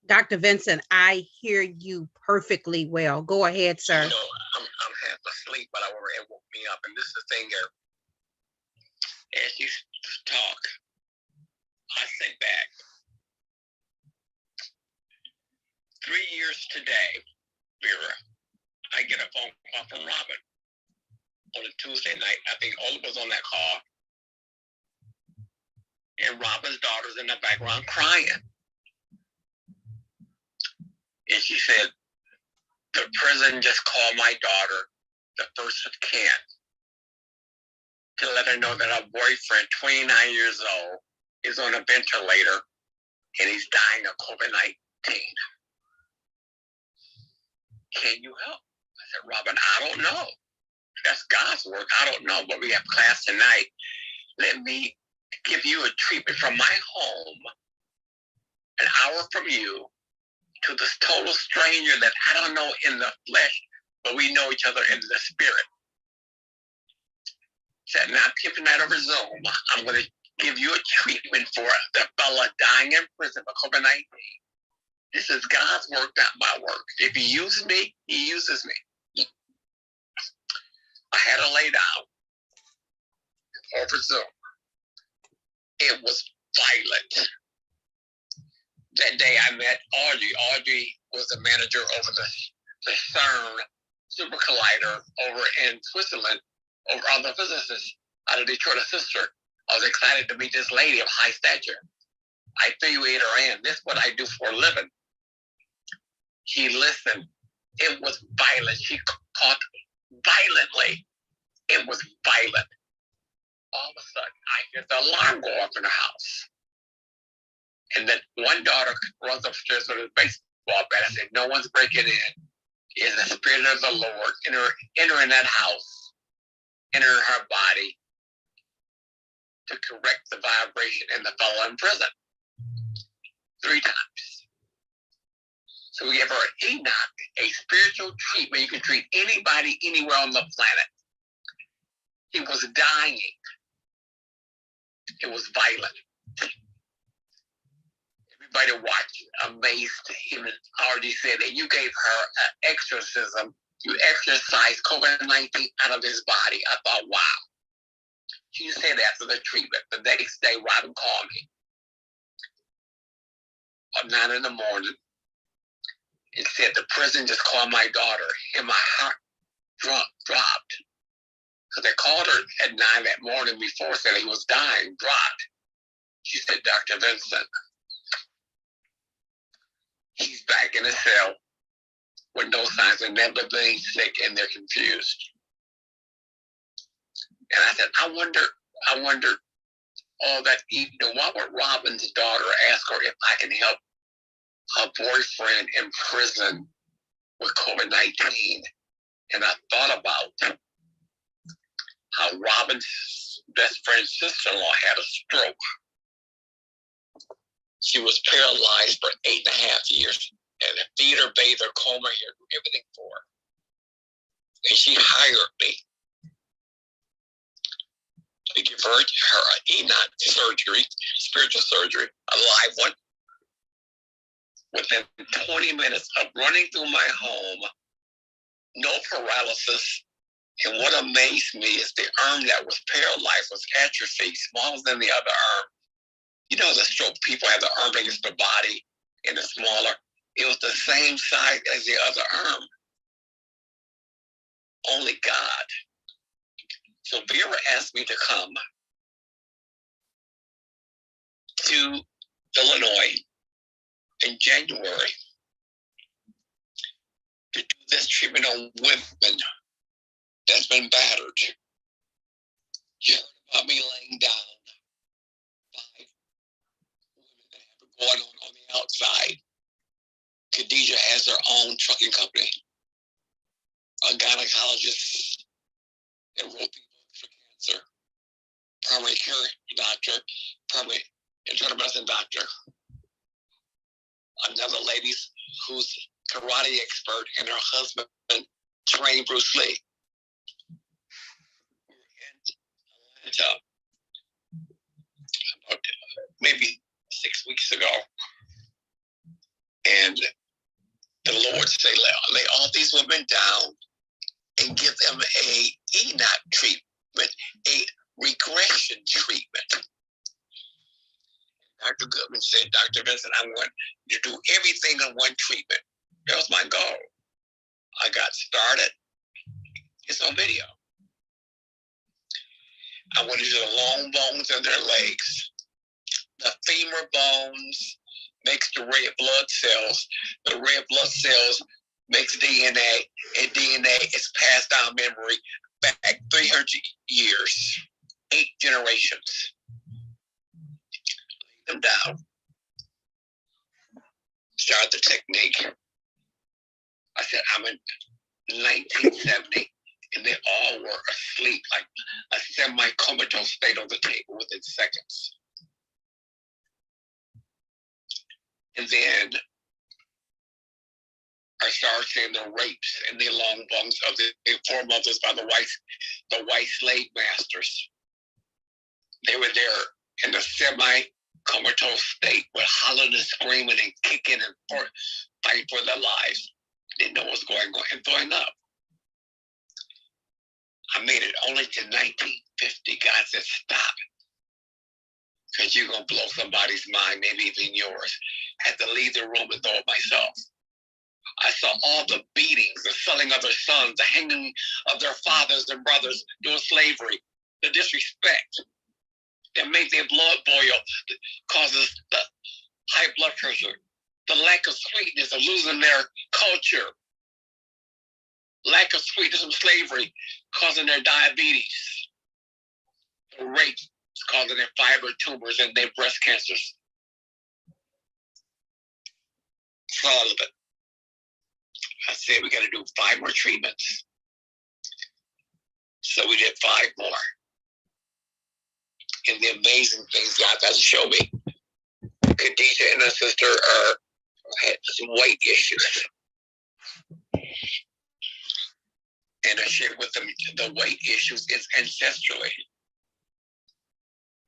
Dr. Vincent, I hear you perfectly well. Go ahead, sir. You know, I'm half asleep, but it woke me up. And this is the thing here. As you talk, I think back 3 years today, Vera, I get a phone call from Robin on a Tuesday night. I think all of us on that call. And Robin's daughter's in the background crying. And she said, the president just called my daughter, the 1st of Kent, to let her know that her boyfriend, 29 years old, is on a ventilator and he's dying of COVID-19. can you help? I said, Robin, I don't know. That's God's work. I don't know, but we have class tonight. Let me give you a treatment from my home, an hour from you, to this total stranger that I don't know in the flesh, but we know each other in the spirit. Said, now I'm giving that over Zoom. I'm going to give you a treatment for the fella dying in prison for COVID-19. This is God's work, not my work. If he uses me, he uses me. I had her lay down over Zoom. It was violent. That day I met Audrey. Audrey was the manager over the CERN super collider over in Switzerland, over other physicists out of Detroit, a sister. I was excited to meet this lady of high stature. I figured her in. This is what I do for a living. She listened. It was violent. She caught violently. It was violent. All of a sudden, I hear the alarm go off in the house. And then one daughter runs upstairs with a baseball bat. I said, no one's breaking in. It's the Spirit of the Lord entering that house, entering her body to correct the vibration in the fellow in prison 3 times. So we give her an Enoch, a spiritual treatment. You can treat anybody anywhere on the planet. He was dying. It was violent. Everybody watched, amazed. Even already said that you gave her an exorcism. You exorcised COVID-19 out of his body. I thought, wow. She said after the treatment, the next day, Robin called me at 9 in the morning and said the prison just called my daughter, and my heart dropped. Because they called her at 9 that morning before, said he was dying, dropped. She said, Dr. Vincent, he's back in his cell with no signs of never being sick, and they're confused. And I said, I wonder all that evening, why would Robin's daughter ask her if I can help her boyfriend in prison with COVID-19? And I thought about how Robin's best friend's sister-in-law had a stroke. She was paralyzed for 8.5 years, and a feeder, bather, comb her hair, do everything for her. And she hired me to give her Enoch surgery, spiritual surgery, a live one. Within 20 minutes of running through my home, no paralysis. And what amazed me is the arm that was paralyzed was atrophy, smaller than the other arm. You know, the stroke people have the arm against the body and it's smaller. It was the same size as the other arm. Only God. So Vera asked me to come to Illinois in January to do this treatment on women that's been battered. You heard about me laying down 5 women that have it going on the outside. Khadijah has her own trucking company. A gynecologist that wrote the books for cancer. Primary care doctor, primary internal medicine doctor. Another lady who's karate expert, and her husband trained Bruce Lee. We were in Atlanta about maybe 6 weeks ago, and the Lord said, lay all these women down and give them a Enoch treatment, a regression treatment. Dr. Goodman said, Dr. Vincent, I'm going to do everything in one treatment. That was my goal. I got started. It's on video. I went into the long bones in their legs. The femur bones makes the red blood cells. The red blood cells makes DNA, and DNA is passed down memory back 300 years, 8 generations. Lay them down. Start the technique. I said, I'm in 1970, and they all were asleep, like a semi-comatose state on the table within seconds. And then I started seeing the rapes and the long bunks of the foremothers by the white slave masters. They were there in a semi-comatose state with hollering and screaming and kicking and fighting for their lives. Didn't know what was going on and throwing up. I made it only to 1950. God said, stop. Because you're going to blow somebody's mind, maybe even yours. I had to leave the room and throw it myself. I saw all the beatings, the selling of their sons, the hanging of their fathers and brothers during slavery, the disrespect that made their blood boil, causes the high blood pressure, the lack of sweetness of losing their culture, lack of sweetness of slavery causing their diabetes, the rape causing their fiber tumors and their breast cancers. Saw all of it. I said, we got to do 5 more treatments. So we did 5 more. And the amazing things God has shown me, Khadijah and her sister had some weight issues. And I shared with them the weight issues is ancestrally.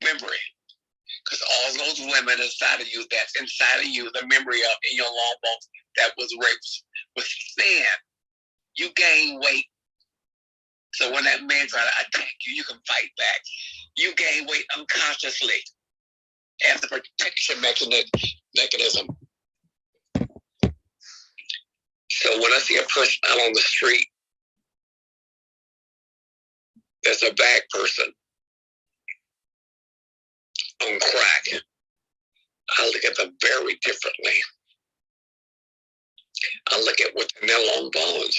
Memory. Because all those women inside of you, that's inside of you, the memory of in your long bones that was raped, was thin. You gain weight. So when that man tries to attack you, you can fight back. You gain weight unconsciously as a protection mechanism. So when I see a person out on the street that's a bad person on crack, I look at them very differently. I look at what's in their long bones,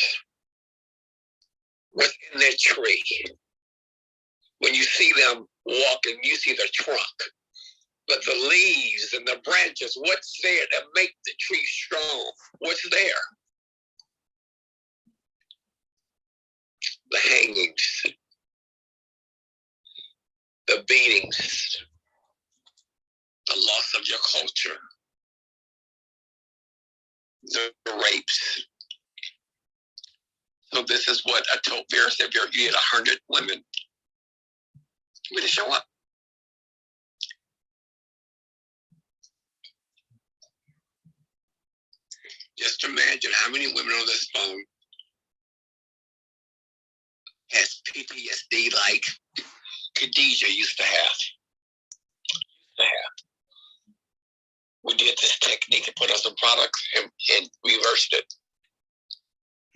what's in their tree. When you see them walking, you see the trunk, but the leaves and the branches, what's there that make the tree strong? What's there? The hangings, the beatings, the loss of your culture, the rapes. So this is what I told Vera, said, Vera, you had 100 women. We didn't show up. Just imagine how many women on this phone has PTSD like Khadijah used to have. We did this technique and put on some products and reversed it.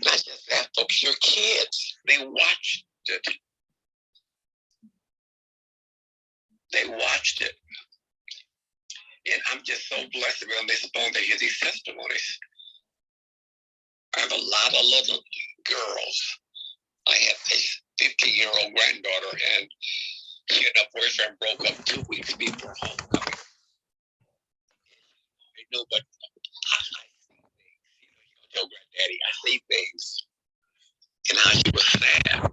Not just that, folks, your kids, they watched it. They watched it. And I'm just so blessed to be on this phone to hear these testimonies. I have a lot of little girls. I have a 15-year-old granddaughter, and she and her boyfriend broke up 2 weeks before homecoming. I know, but I see things. You know, tell granddaddy, I see things. And how she was sad. And I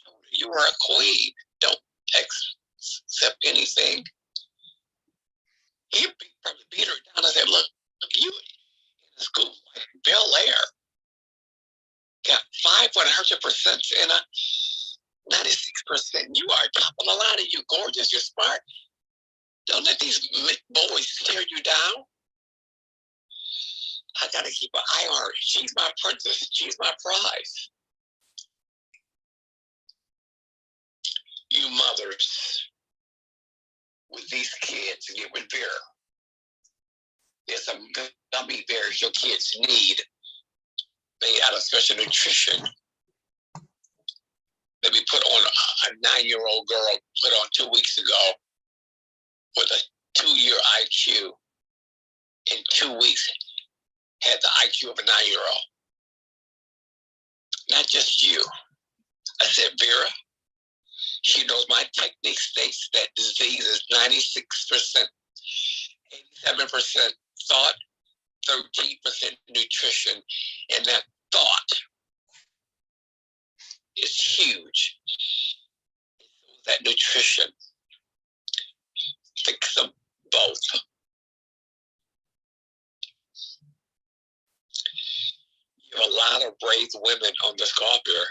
told her, you are a queen. Don't accept anything. He probably beat her down and said, look, you in the school like Bel Air got 500% and a 96%. You are top of the line. You gorgeous. You're smart. Don't let these boys tear you down. I gotta keep an eye on her. She's my princess. She's my prize. You mothers with these kids, get with Vera. There's some gummy bears your kids need. Made out of special nutrition. That we put on a 9-year-old girl, put on 2 weeks ago with a 2-year IQ. In 2 weeks, had the IQ of a 9-year-old. Not just you. I said, Vera, she knows my technique states that disease is 96%, 87% thought, 13% nutrition, and that thought is huge. That nutrition, fix them both. You have a lot of brave women on this call here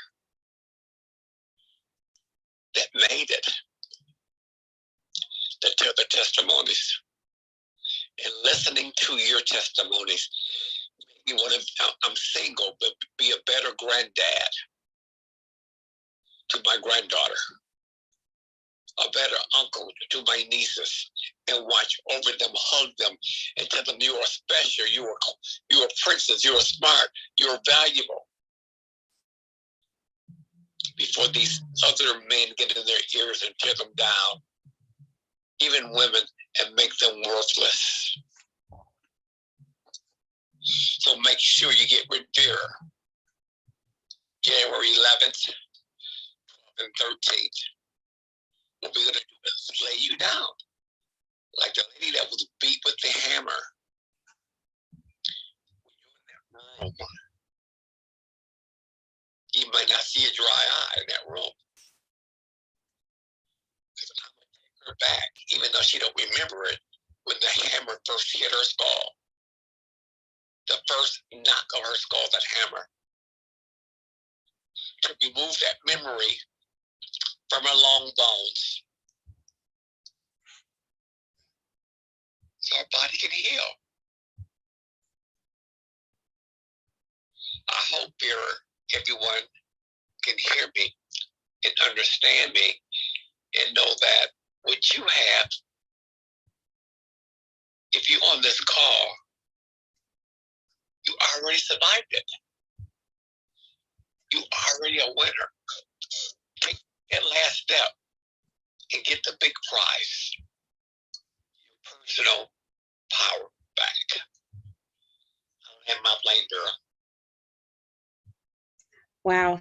that made it, that tell their testimonies. And listening to your testimonies, you want to, I'm single, but be a better granddad to my granddaughter, a better uncle to my nieces, and watch over them, hug them, and tell them you are special, you're a princess, you're smart, you're valuable. Before these other men get in their ears and tear them down, even women, and make them worthless. So make sure you get with Vera. January 11th and 13th. What we're going to do is lay you down. Like the lady that was beat with the hammer. When you're in that room, you might not see a dry eye in that room. Because I'm going to take her back, even though she don't remember it, when the hammer first hit her skull. The first knock of her skull, that hammer. To remove that memory from her long bones. So our body can heal. I hope everyone can hear me and understand me and know that what you have, if you're on this call, you already survived it. You already a winner. Take that last step and get the big prize. Your personal power back. I have my blame, girl. Wow,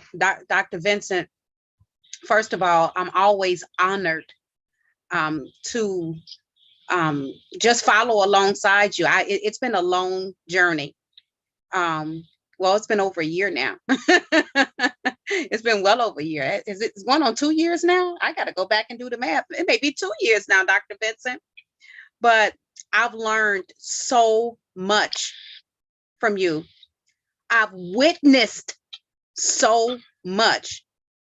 Dr. Vincent, first of all, I'm always honored to just follow alongside you. It's been a long journey. Well, it's been over a year now. It's been well over a year. It's going on 2 years now? I got to go back and do the math. It may be 2 years now, Dr. Vincent. But I've learned so much from you. I've witnessed so much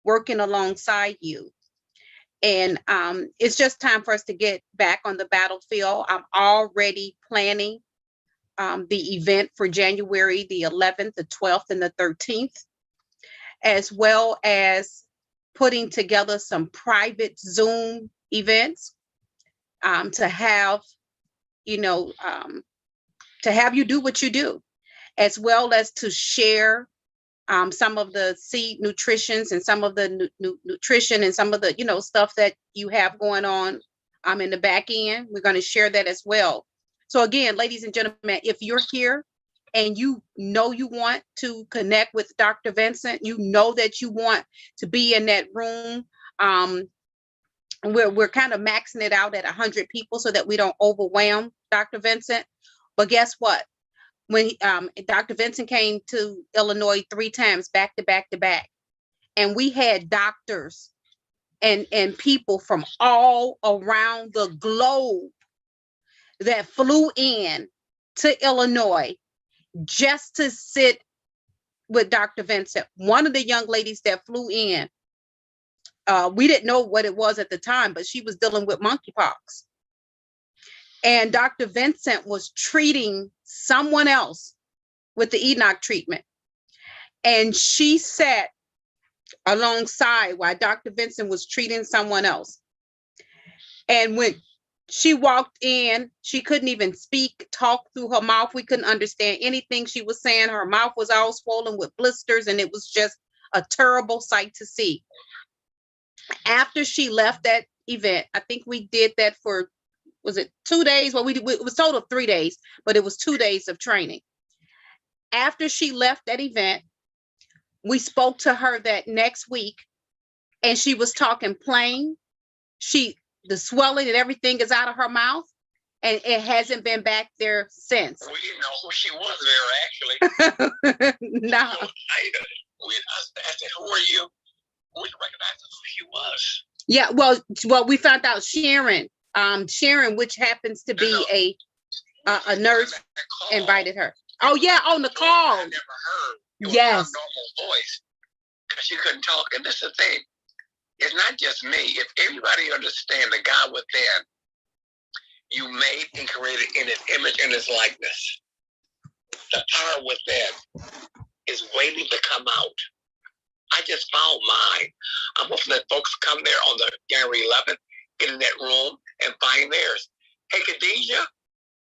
working alongside you. And it's just time for us to get back on the battlefield. I'm already planning the event for January the 11th, the 12th, and the 13th, as well as putting together some private Zoom events to have, to have you do what you do, as well as to share some of the seed nutritions and some of the nutrition and some of the, stuff that you have going on in the back end. We're going to share that as well. So again, ladies and gentlemen, if you're here and you want to connect with Dr. Vincent, that you want to be in that room, we're kind of maxing it out at 100 people so that we don't overwhelm Dr. Vincent. But guess what? When Dr. Vincent came to Illinois 3 times back to back to back, and we had doctors and people from all around the globe that flew in to Illinois just to sit with Dr. Vincent. One of the young ladies that flew in, we didn't know what it was at the time, but she was dealing with monkeypox. And Dr. Vincent was treating someone else with the Enoch treatment. And she sat alongside while Dr. Vincent was treating someone else. And when she walked in, she couldn't even speak, talk through her mouth. We couldn't understand anything she was saying. Her mouth was all swollen with blisters, and it was just a terrible sight to see. After she left that event, I think we did that for, was it 2 days? Well, it was total of 3 days, but it was 2 days of training. After she left that event, we spoke to her that next week, and she was talking plain. The swelling and everything is out of her mouth. And it hasn't been back there since. We didn't know who she was there, actually. No. So I said, who are you? We recognized who she was. Yeah, well, we found out Sharon, which happens to be a nurse, invited her. Oh yeah, on the call. I never heard. It was Yes. her normal voice, because she couldn't talk. And this is the thing. It's not just me. If everybody understands the God within, you made and created in his image and his likeness. The power within is waiting to come out. I just found mine. I'm hoping that folks come there on the January 11th, get in that room and find theirs. Hey, Khadijah,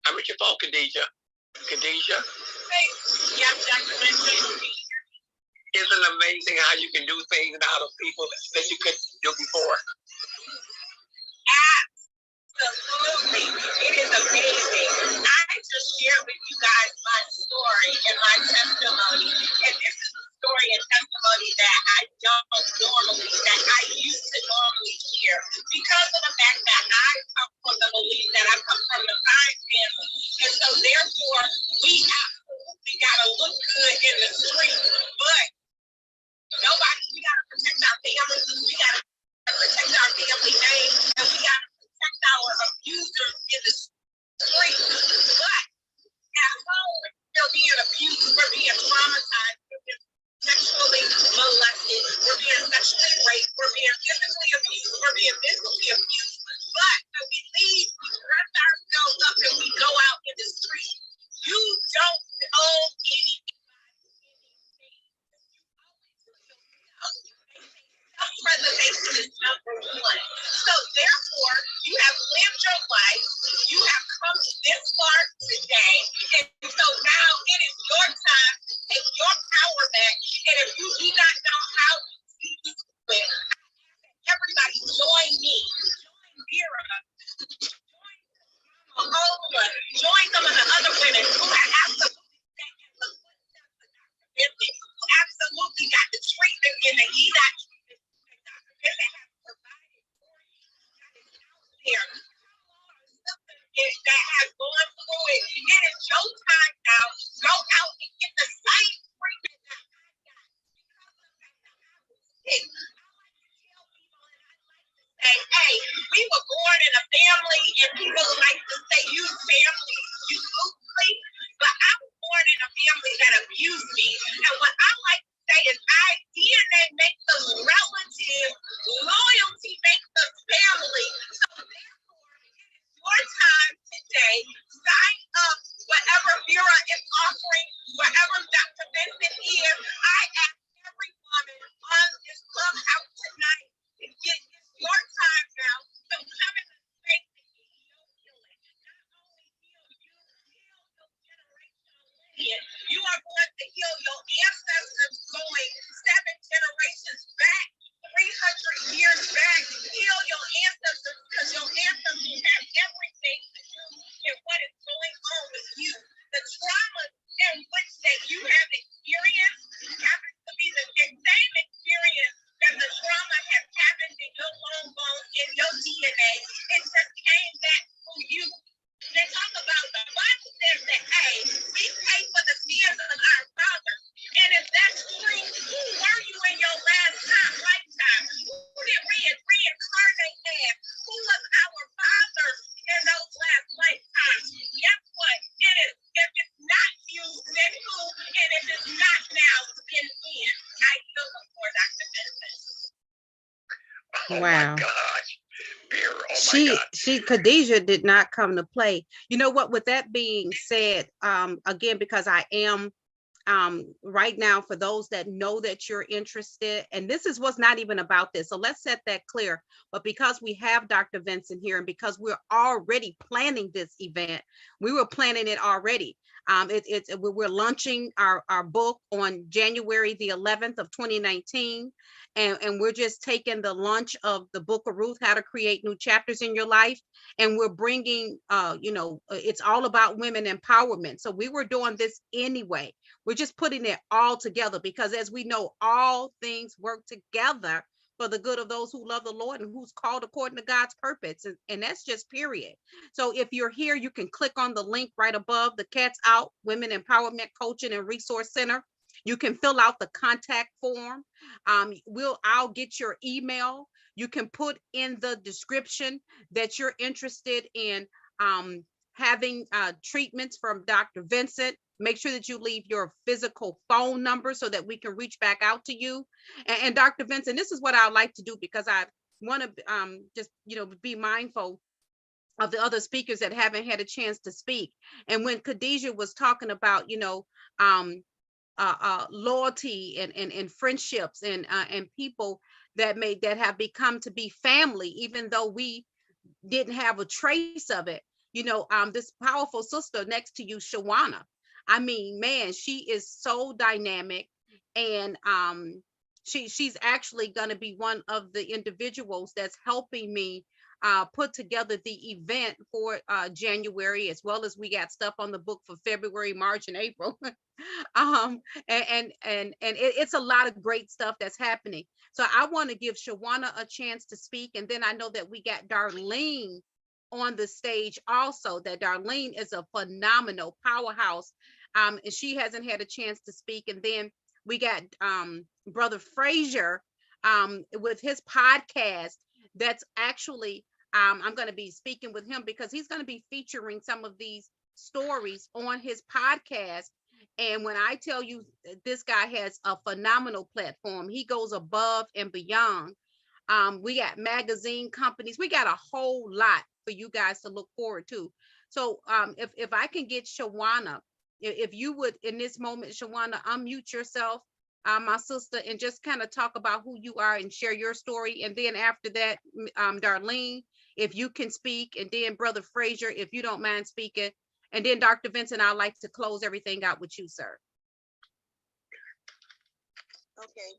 I'm at your phone, Khadijah. Khadijah? Hey, yes, Dr. Vincent. Isn't it amazing how you can do things out of people that you couldn't do before? Absolutely. It is amazing. I just shared with you guys my story and my testimony. And this is a story and testimony that I used to normally share because of the fact that I come from the belief that I come from the science family. And so therefore, we absolutely gotta look good in the street. But we gotta protect our families, we gotta protect our family name, and we gotta protect our abusers in the street. But at home, we're being abused, we're being traumatized, we're being sexually molested, we're being sexually raped, we're being physically abused, we're being mentally abused. But when we leave, we dress ourselves up and we go out in the street. You don't owe anybody anything. Self-preservation is number one. So therefore, you have lived your life, you have come this far today, and so now it is your time to take your power back. And if you do not know how to do it, everybody join me, join Vera, join Ola, join some of the other women who have absolutely got the treatment in the EDOT that has gone through it. It is your time now. Go out and get the same treatment that I got. Hey, we were born in a family, and people like to say use family loosely, but I was born in a family that abused me. And what I like to say is DNA makes us relatives, loyalty makes us family. So therefore, it is your time today. Sign up whatever Vera is offering, whatever Dr. Vincent is. I ask every woman on this clubhouse tonight to get your time now. So come in the space and get your healing. Not only heal you, heal your generational lineage. You are going to heal your ancestors going 7 generations back, 300 years back. Heal your ancestors, because your ancestors have everything to do with what is going on with you. The trauma in which that you have experienced happens to be the same experience that the trauma has happened in your long bones, in your DNA. It just came back through you. They talk about the Bible says that, hey, we pay for the sins of our fathers. And if that's true, who were you in your lifetime? Who did reincarnate as? Who was our fathers in those last lifetimes? Guess what? If it's not you, then who? And if it's not now, then when? I yield the floor, Dr. Vincent. Oh Wow. my gosh. Vera, oh my She God. Khadijah did not come to play. You know what, with that being said, again, because I am right now, for those that know that you're interested, and this was not even about this, so let's set that clear. But because we have Dr. Vincent here, and because we're already planning this event, we were planning it already. We're launching our book on January the 11th of 2019. And we're just taking the launch of the Book of Ruth, How to Create New Chapters in Your Life. And we're bringing, it's all about women empowerment. So we were doing this anyway. We're just putting it all together, because as we know, all things work together for the good of those who love the Lord and who's called according to God's purpose. And that's just period. So if you're here, you can click on the link right above, the KATS Out Women Empowerment Coaching and Resource Center. You can fill out the contact form. I'll get your email. You can put in the description that you're interested in having treatments from Dr. Vincent. Make sure that you leave your physical phone number so that we can reach back out to you. And Dr. Vincent, this is what I like to do, because I want to just, be mindful of the other speakers that haven't had a chance to speak. And when Khadijah was talking about, loyalty and friendships and people that have become to be family, even though we didn't have a trace of it. This powerful sister next to you, Shawana, I mean, man, she is so dynamic, and she's actually going to be one of the individuals that's helping me put together the event for January, as well as we got stuff on the book for February, March, and April. It's a lot of great stuff that's happening. So I want to give Shawana a chance to speak, and then I know that we got Darlene on the stage also. That Darlene is a phenomenal powerhouse, and she hasn't had a chance to speak. And then we got Brother Frazier with his podcast. That's actually I'm going to be speaking with him, because he's going to be featuring some of these stories on his podcast. And when I tell you, this guy has a phenomenal platform, he goes above and beyond. We got magazine companies, we got a whole lot for you guys to look forward to. So if I can get Shawana, if you would in this moment, Shawana, unmute yourself, my sister, and just kind of talk about who you are and share your story. And then after that, Darlene, if you can speak, and then Brother Frazier, if you don't mind speaking. And then Dr. Vincent, I'd like to close everything out with you, sir. Okay.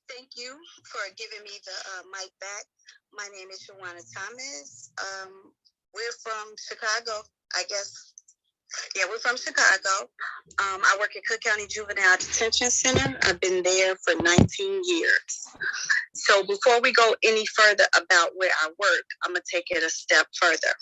Thank you for giving me the mic back. My name is Shawana Thomas. We're from Chicago, I guess. Yeah, we're from Chicago. I work at Cook County Juvenile Detention Center. I've been there for 19 years. So before we go any further about where I work, I'm going to take it a step further.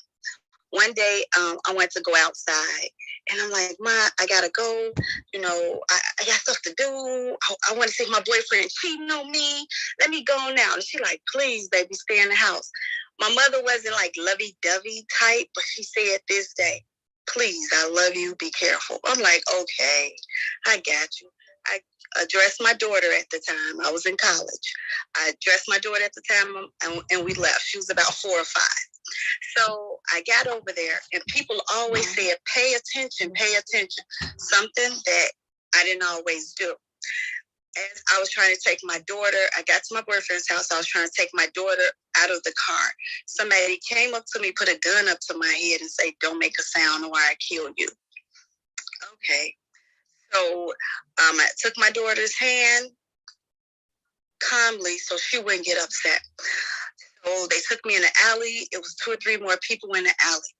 One day, I went to go outside, and I'm like, Ma, I gotta go. I got stuff to do. I want to see if my boyfriend cheating on me. Let me go now. And she like, please, baby, stay in the house. My mother wasn't like lovey-dovey type, but she said this day, please, I love you, be careful. I'm like, okay, I got you. I addressed my daughter at the time. I was in college. I addressed my daughter at the time, and we left. She was about 4 or 5. So I got over there, and people always said, pay attention, something that I didn't always do. As I was trying to take my daughter, I got to my boyfriend's house. I was trying to take my daughter out of the car. Somebody came up to me, put a gun up to my head, and say, don't make a sound or I kill you. Okay. So I took my daughter's hand calmly so she wouldn't get upset. So they took me in the alley. It was 2 or 3 more people in the alley.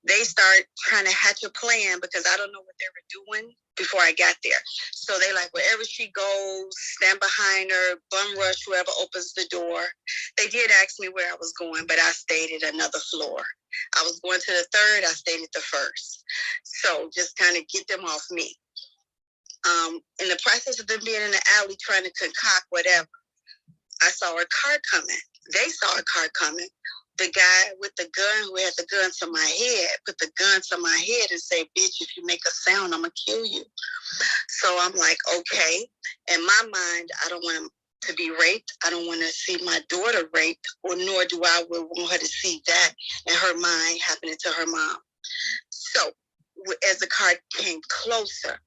They start trying to hatch a plan, because I don't know what they were doing before I got there. So they like, wherever she goes, stand behind her, bum rush whoever opens the door. They did ask me where I was going, but I stayed at another floor. I was going to the 3rd. I stayed at the 1st. So just kind of get them off me. In the process of them being in the alley trying to concoct whatever, I saw a car coming. They saw a car coming. The guy with the gun, who had the gun to my head, put the gun to my head and say, bitch, if you make a sound, I'm going to kill you. So I'm like, okay. In my mind, I don't want to be raped. I don't want to see my daughter raped, or nor do I want her to see that in her mind happening to her mom. So as the car came closer,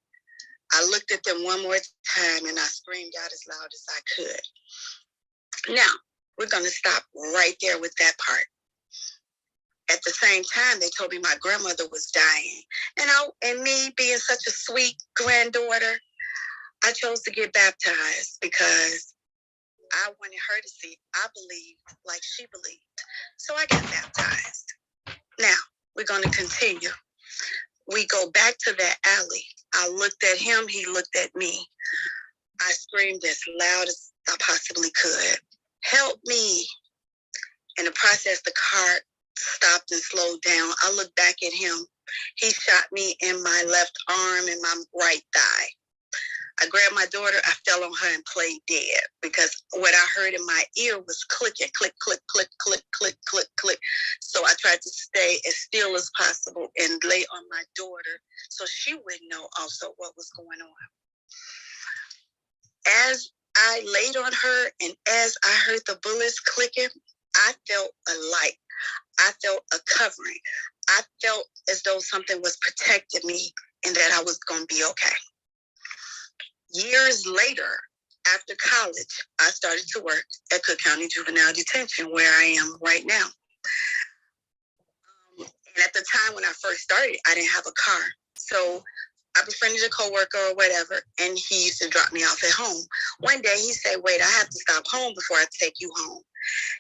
I looked at them one more time, and I screamed out as loud as I could. Now, we're going to stop right there with that part. At the same time, they told me my grandmother was dying. And me being such a sweet granddaughter, I chose to get baptized because I wanted her to see I believed like she believed. So I got baptized. Now, we're going to continue. We go back to that alley. I looked at him. He looked at me. I screamed as loud as I possibly could. help me. In the process, the car stopped and slowed down. I looked back at him. He shot me in my left arm and my right thigh. I grabbed my daughter, I fell on her and played dead because what I heard in my ear was clicking, click, click, click, click, click, click, click. So I tried to stay as still as possible and lay on my daughter so she wouldn't know also what was going on. As I laid on her and as I heard the bullets clicking, I felt a light. I felt a covering. I felt as though something was protecting me and that I was going to be okay. Years later, after college, I started to work at Cook County Juvenile Detention, where I am right now. And at the time when I first started, I didn't have a car. So I befriended a coworker or whatever, and he used to drop me off at home. One day he said, wait, I have to stop home before I take you home.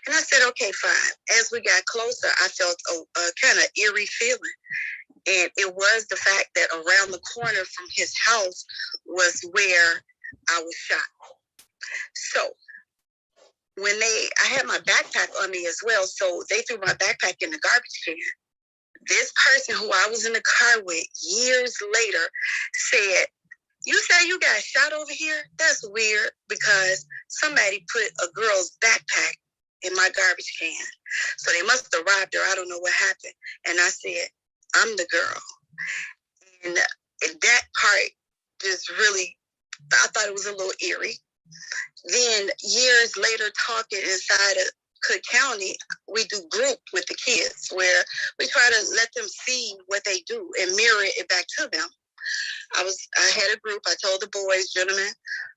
And I said, okay, fine. As we got closer, I felt a kind of eerie feeling. And it was the fact that around the corner from his house was where I was shot. So when I had my backpack on me as well, so they threw my backpack in the garbage can. This person who I was in the car with years later said, you say you got shot over here? That's weird because somebody put a girl's backpack in my garbage can. So they must have robbed her. I don't know what happened. And I said, I'm the girl. And that part just really, I thought it was a little eerie. Then years later, talking inside of Cook County, we do group with the kids where we try to let them see what they do and mirror it back to them. I had a group. I told the boys, gentlemen,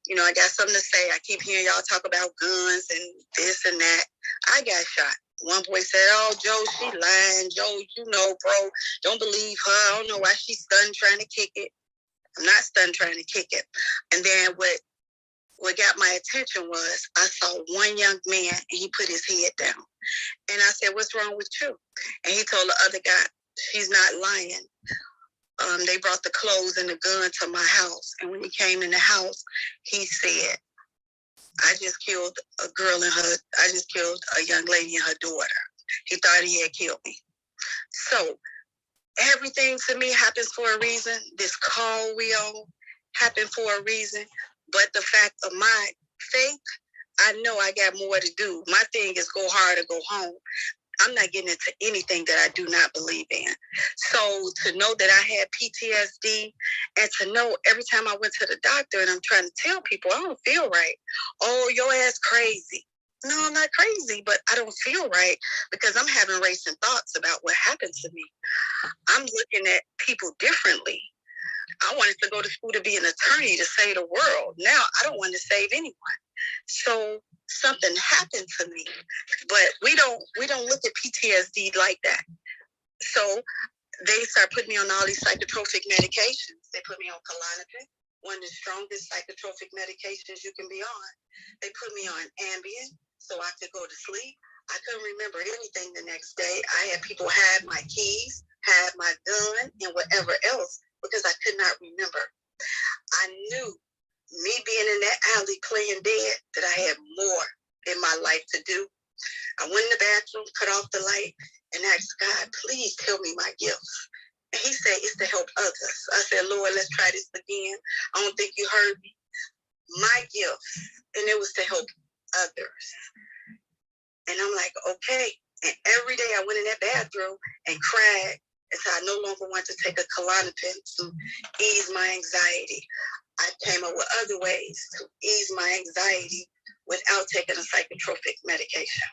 you know, I got something to say. I keep hearing y'all talk about guns and this and that. I got shot. One boy said, oh, Joe, she lying. Joe, you know, bro, don't believe her. I don't know why she's stunned trying to kick it. I'm not stunned trying to kick it. And then what got my attention was I saw one young man and he put his head down. And I said, what's wrong with you? And he told the other guy, she's not lying. They brought the clothes and the gun to my house. And when he came in the house, he said, I just killed a young lady and her daughter. He thought he had killed me. So everything to me happens for a reason. This call we on happened for a reason. But the fact of my faith, I know I got more to do. My thing is go hard or go home. I'm not getting into anything that I do not believe in. So to know that I had PTSD and to know every time I went to the doctor and I'm trying to tell people, I don't feel right. Oh, your ass crazy. No, I'm not crazy, but I don't feel right because I'm having racing thoughts about what happened to me. I'm looking at people differently. I wanted to go to school to be an attorney to save the world. Now I don't want to save anyone. So something happened to me, but we don't look at PTSD like that. So they start putting me on all these psychotropic medications. They put me on Klonopin, one of the strongest psychotropic medications you can be on. They put me on Ambien so I could go to sleep. I couldn't remember anything the next day. I had people have my keys, have my gun, and whatever else because I could not remember. I knew me being in that alley playing dead that I had more in my life to do. I went in the bathroom, cut off the light, and asked God, please tell me my gifts. And he said, it's to help others. I said, Lord, let's try this again. I don't think you heard me. My gifts, and it was to help others. And I'm like, okay. And every day I went in that bathroom and cried. And so I no longer want to take a Klonopin to ease my anxiety. I came up with other ways to ease my anxiety without taking a psychotropic medication.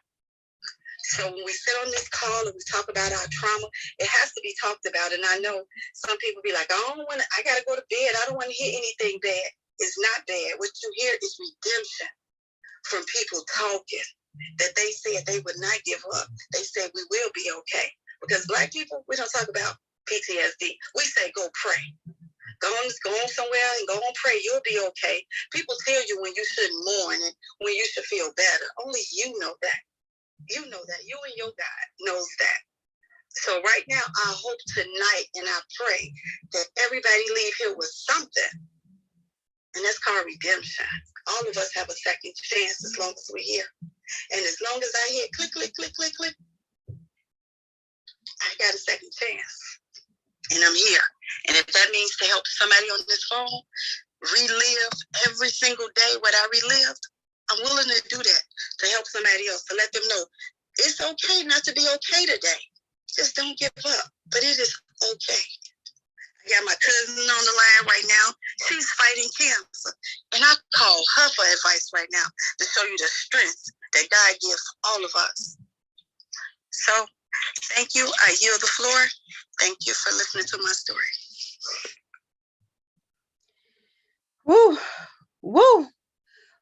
So when we sit on this call and we talk about our trauma, it has to be talked about. And I know some people be like, I gotta go to bed. I don't want to hear anything bad. It's not bad. What you hear is redemption from people talking that they said they would not give up. They said we will be okay. Because Black people, we don't talk about PTSD. We say go pray. Go on somewhere and go on pray. You'll be okay. People tell you when you shouldn't mourn and when you should feel better. Only you know that. You know that. You and your God knows that. So right now, I hope tonight and I pray that everybody leave here with something. And that's called redemption. All of us have a second chance as long as we're here. And as long as I hit click, click, click, click, click, I got a second chance. And I'm here. And if that means to help somebody on this phone relive every single day what I relived, I'm willing to do that to help somebody else, to let them know it's okay not to be okay today. Just don't give up. But it is okay. I got my cousin on the line right now. She's fighting cancer. And I call her for advice right now to show you the strength that God gives all of us. So, thank you. I yield the floor. Thank you for listening to my story. Woo, woo.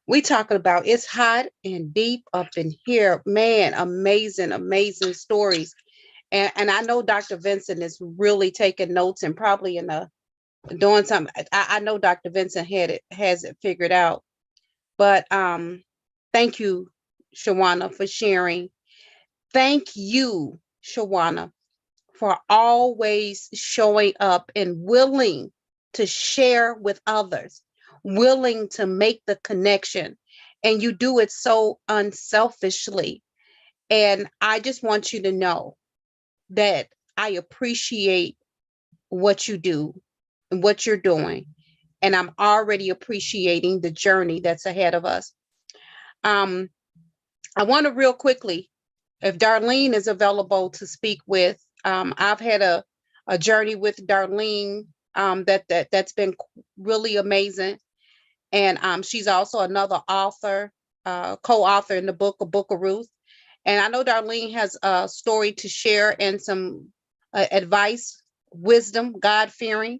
We talking about it's hot and deep up in here. Man, amazing, amazing stories. And I know Dr. Vincent is really taking notes and probably doing something. I know Dr. Vincent has it figured out. But thank you, Shawana, for sharing. Thank you, Shawana, for always showing up and willing to share with others, willing to make the connection. And you do it so unselfishly. And I just want you to know that I appreciate what you do and what you're doing. And I'm already appreciating the journey that's ahead of us. I want to real quickly, if Darlene is available to speak with, I've had a journey with Darlene that's been really amazing. And she's also another author, co-author in the book, A Book of Ruth. And I know Darlene has a story to share and some advice, wisdom, God-fearing.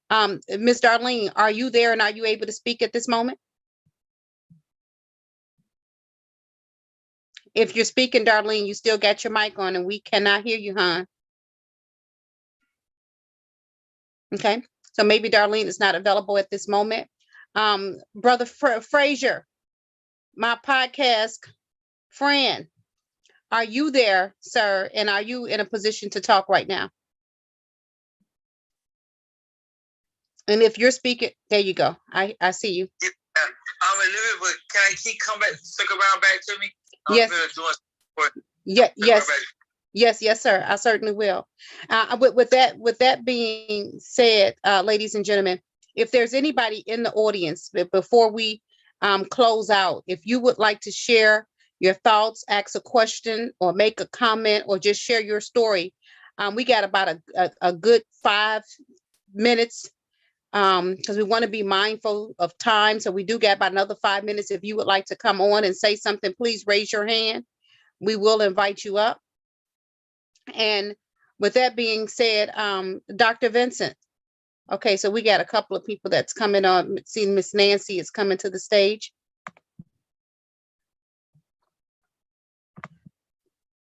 Miss Darlene, are you there and are you able to speak at this moment? If you're speaking, Darlene, you still got your mic on and we cannot hear you, hon. Okay, so maybe Darlene is not available at this moment. Brother Frazier, my podcast friend, are you there, sir? And are you in a position to talk right now? And if you're speaking, there you go. I see you. I'm a little bit, can I keep come back, stick around back to me? Yes. Yes, sir. I certainly will. With that being said, ladies and gentlemen, if there's anybody in the audience, before we close out, if you would like to share your thoughts, ask a question, or make a comment, or just share your story, we got about a good 5 minutes. Because we want to be mindful of time. So we do get about another 5 minutes. If you would like to come on and say something, please raise your hand. We will invite you up. And with that being said, Dr. Vincent. Okay, so we got a couple of people that's coming on. See, Miss Nancy is coming to the stage.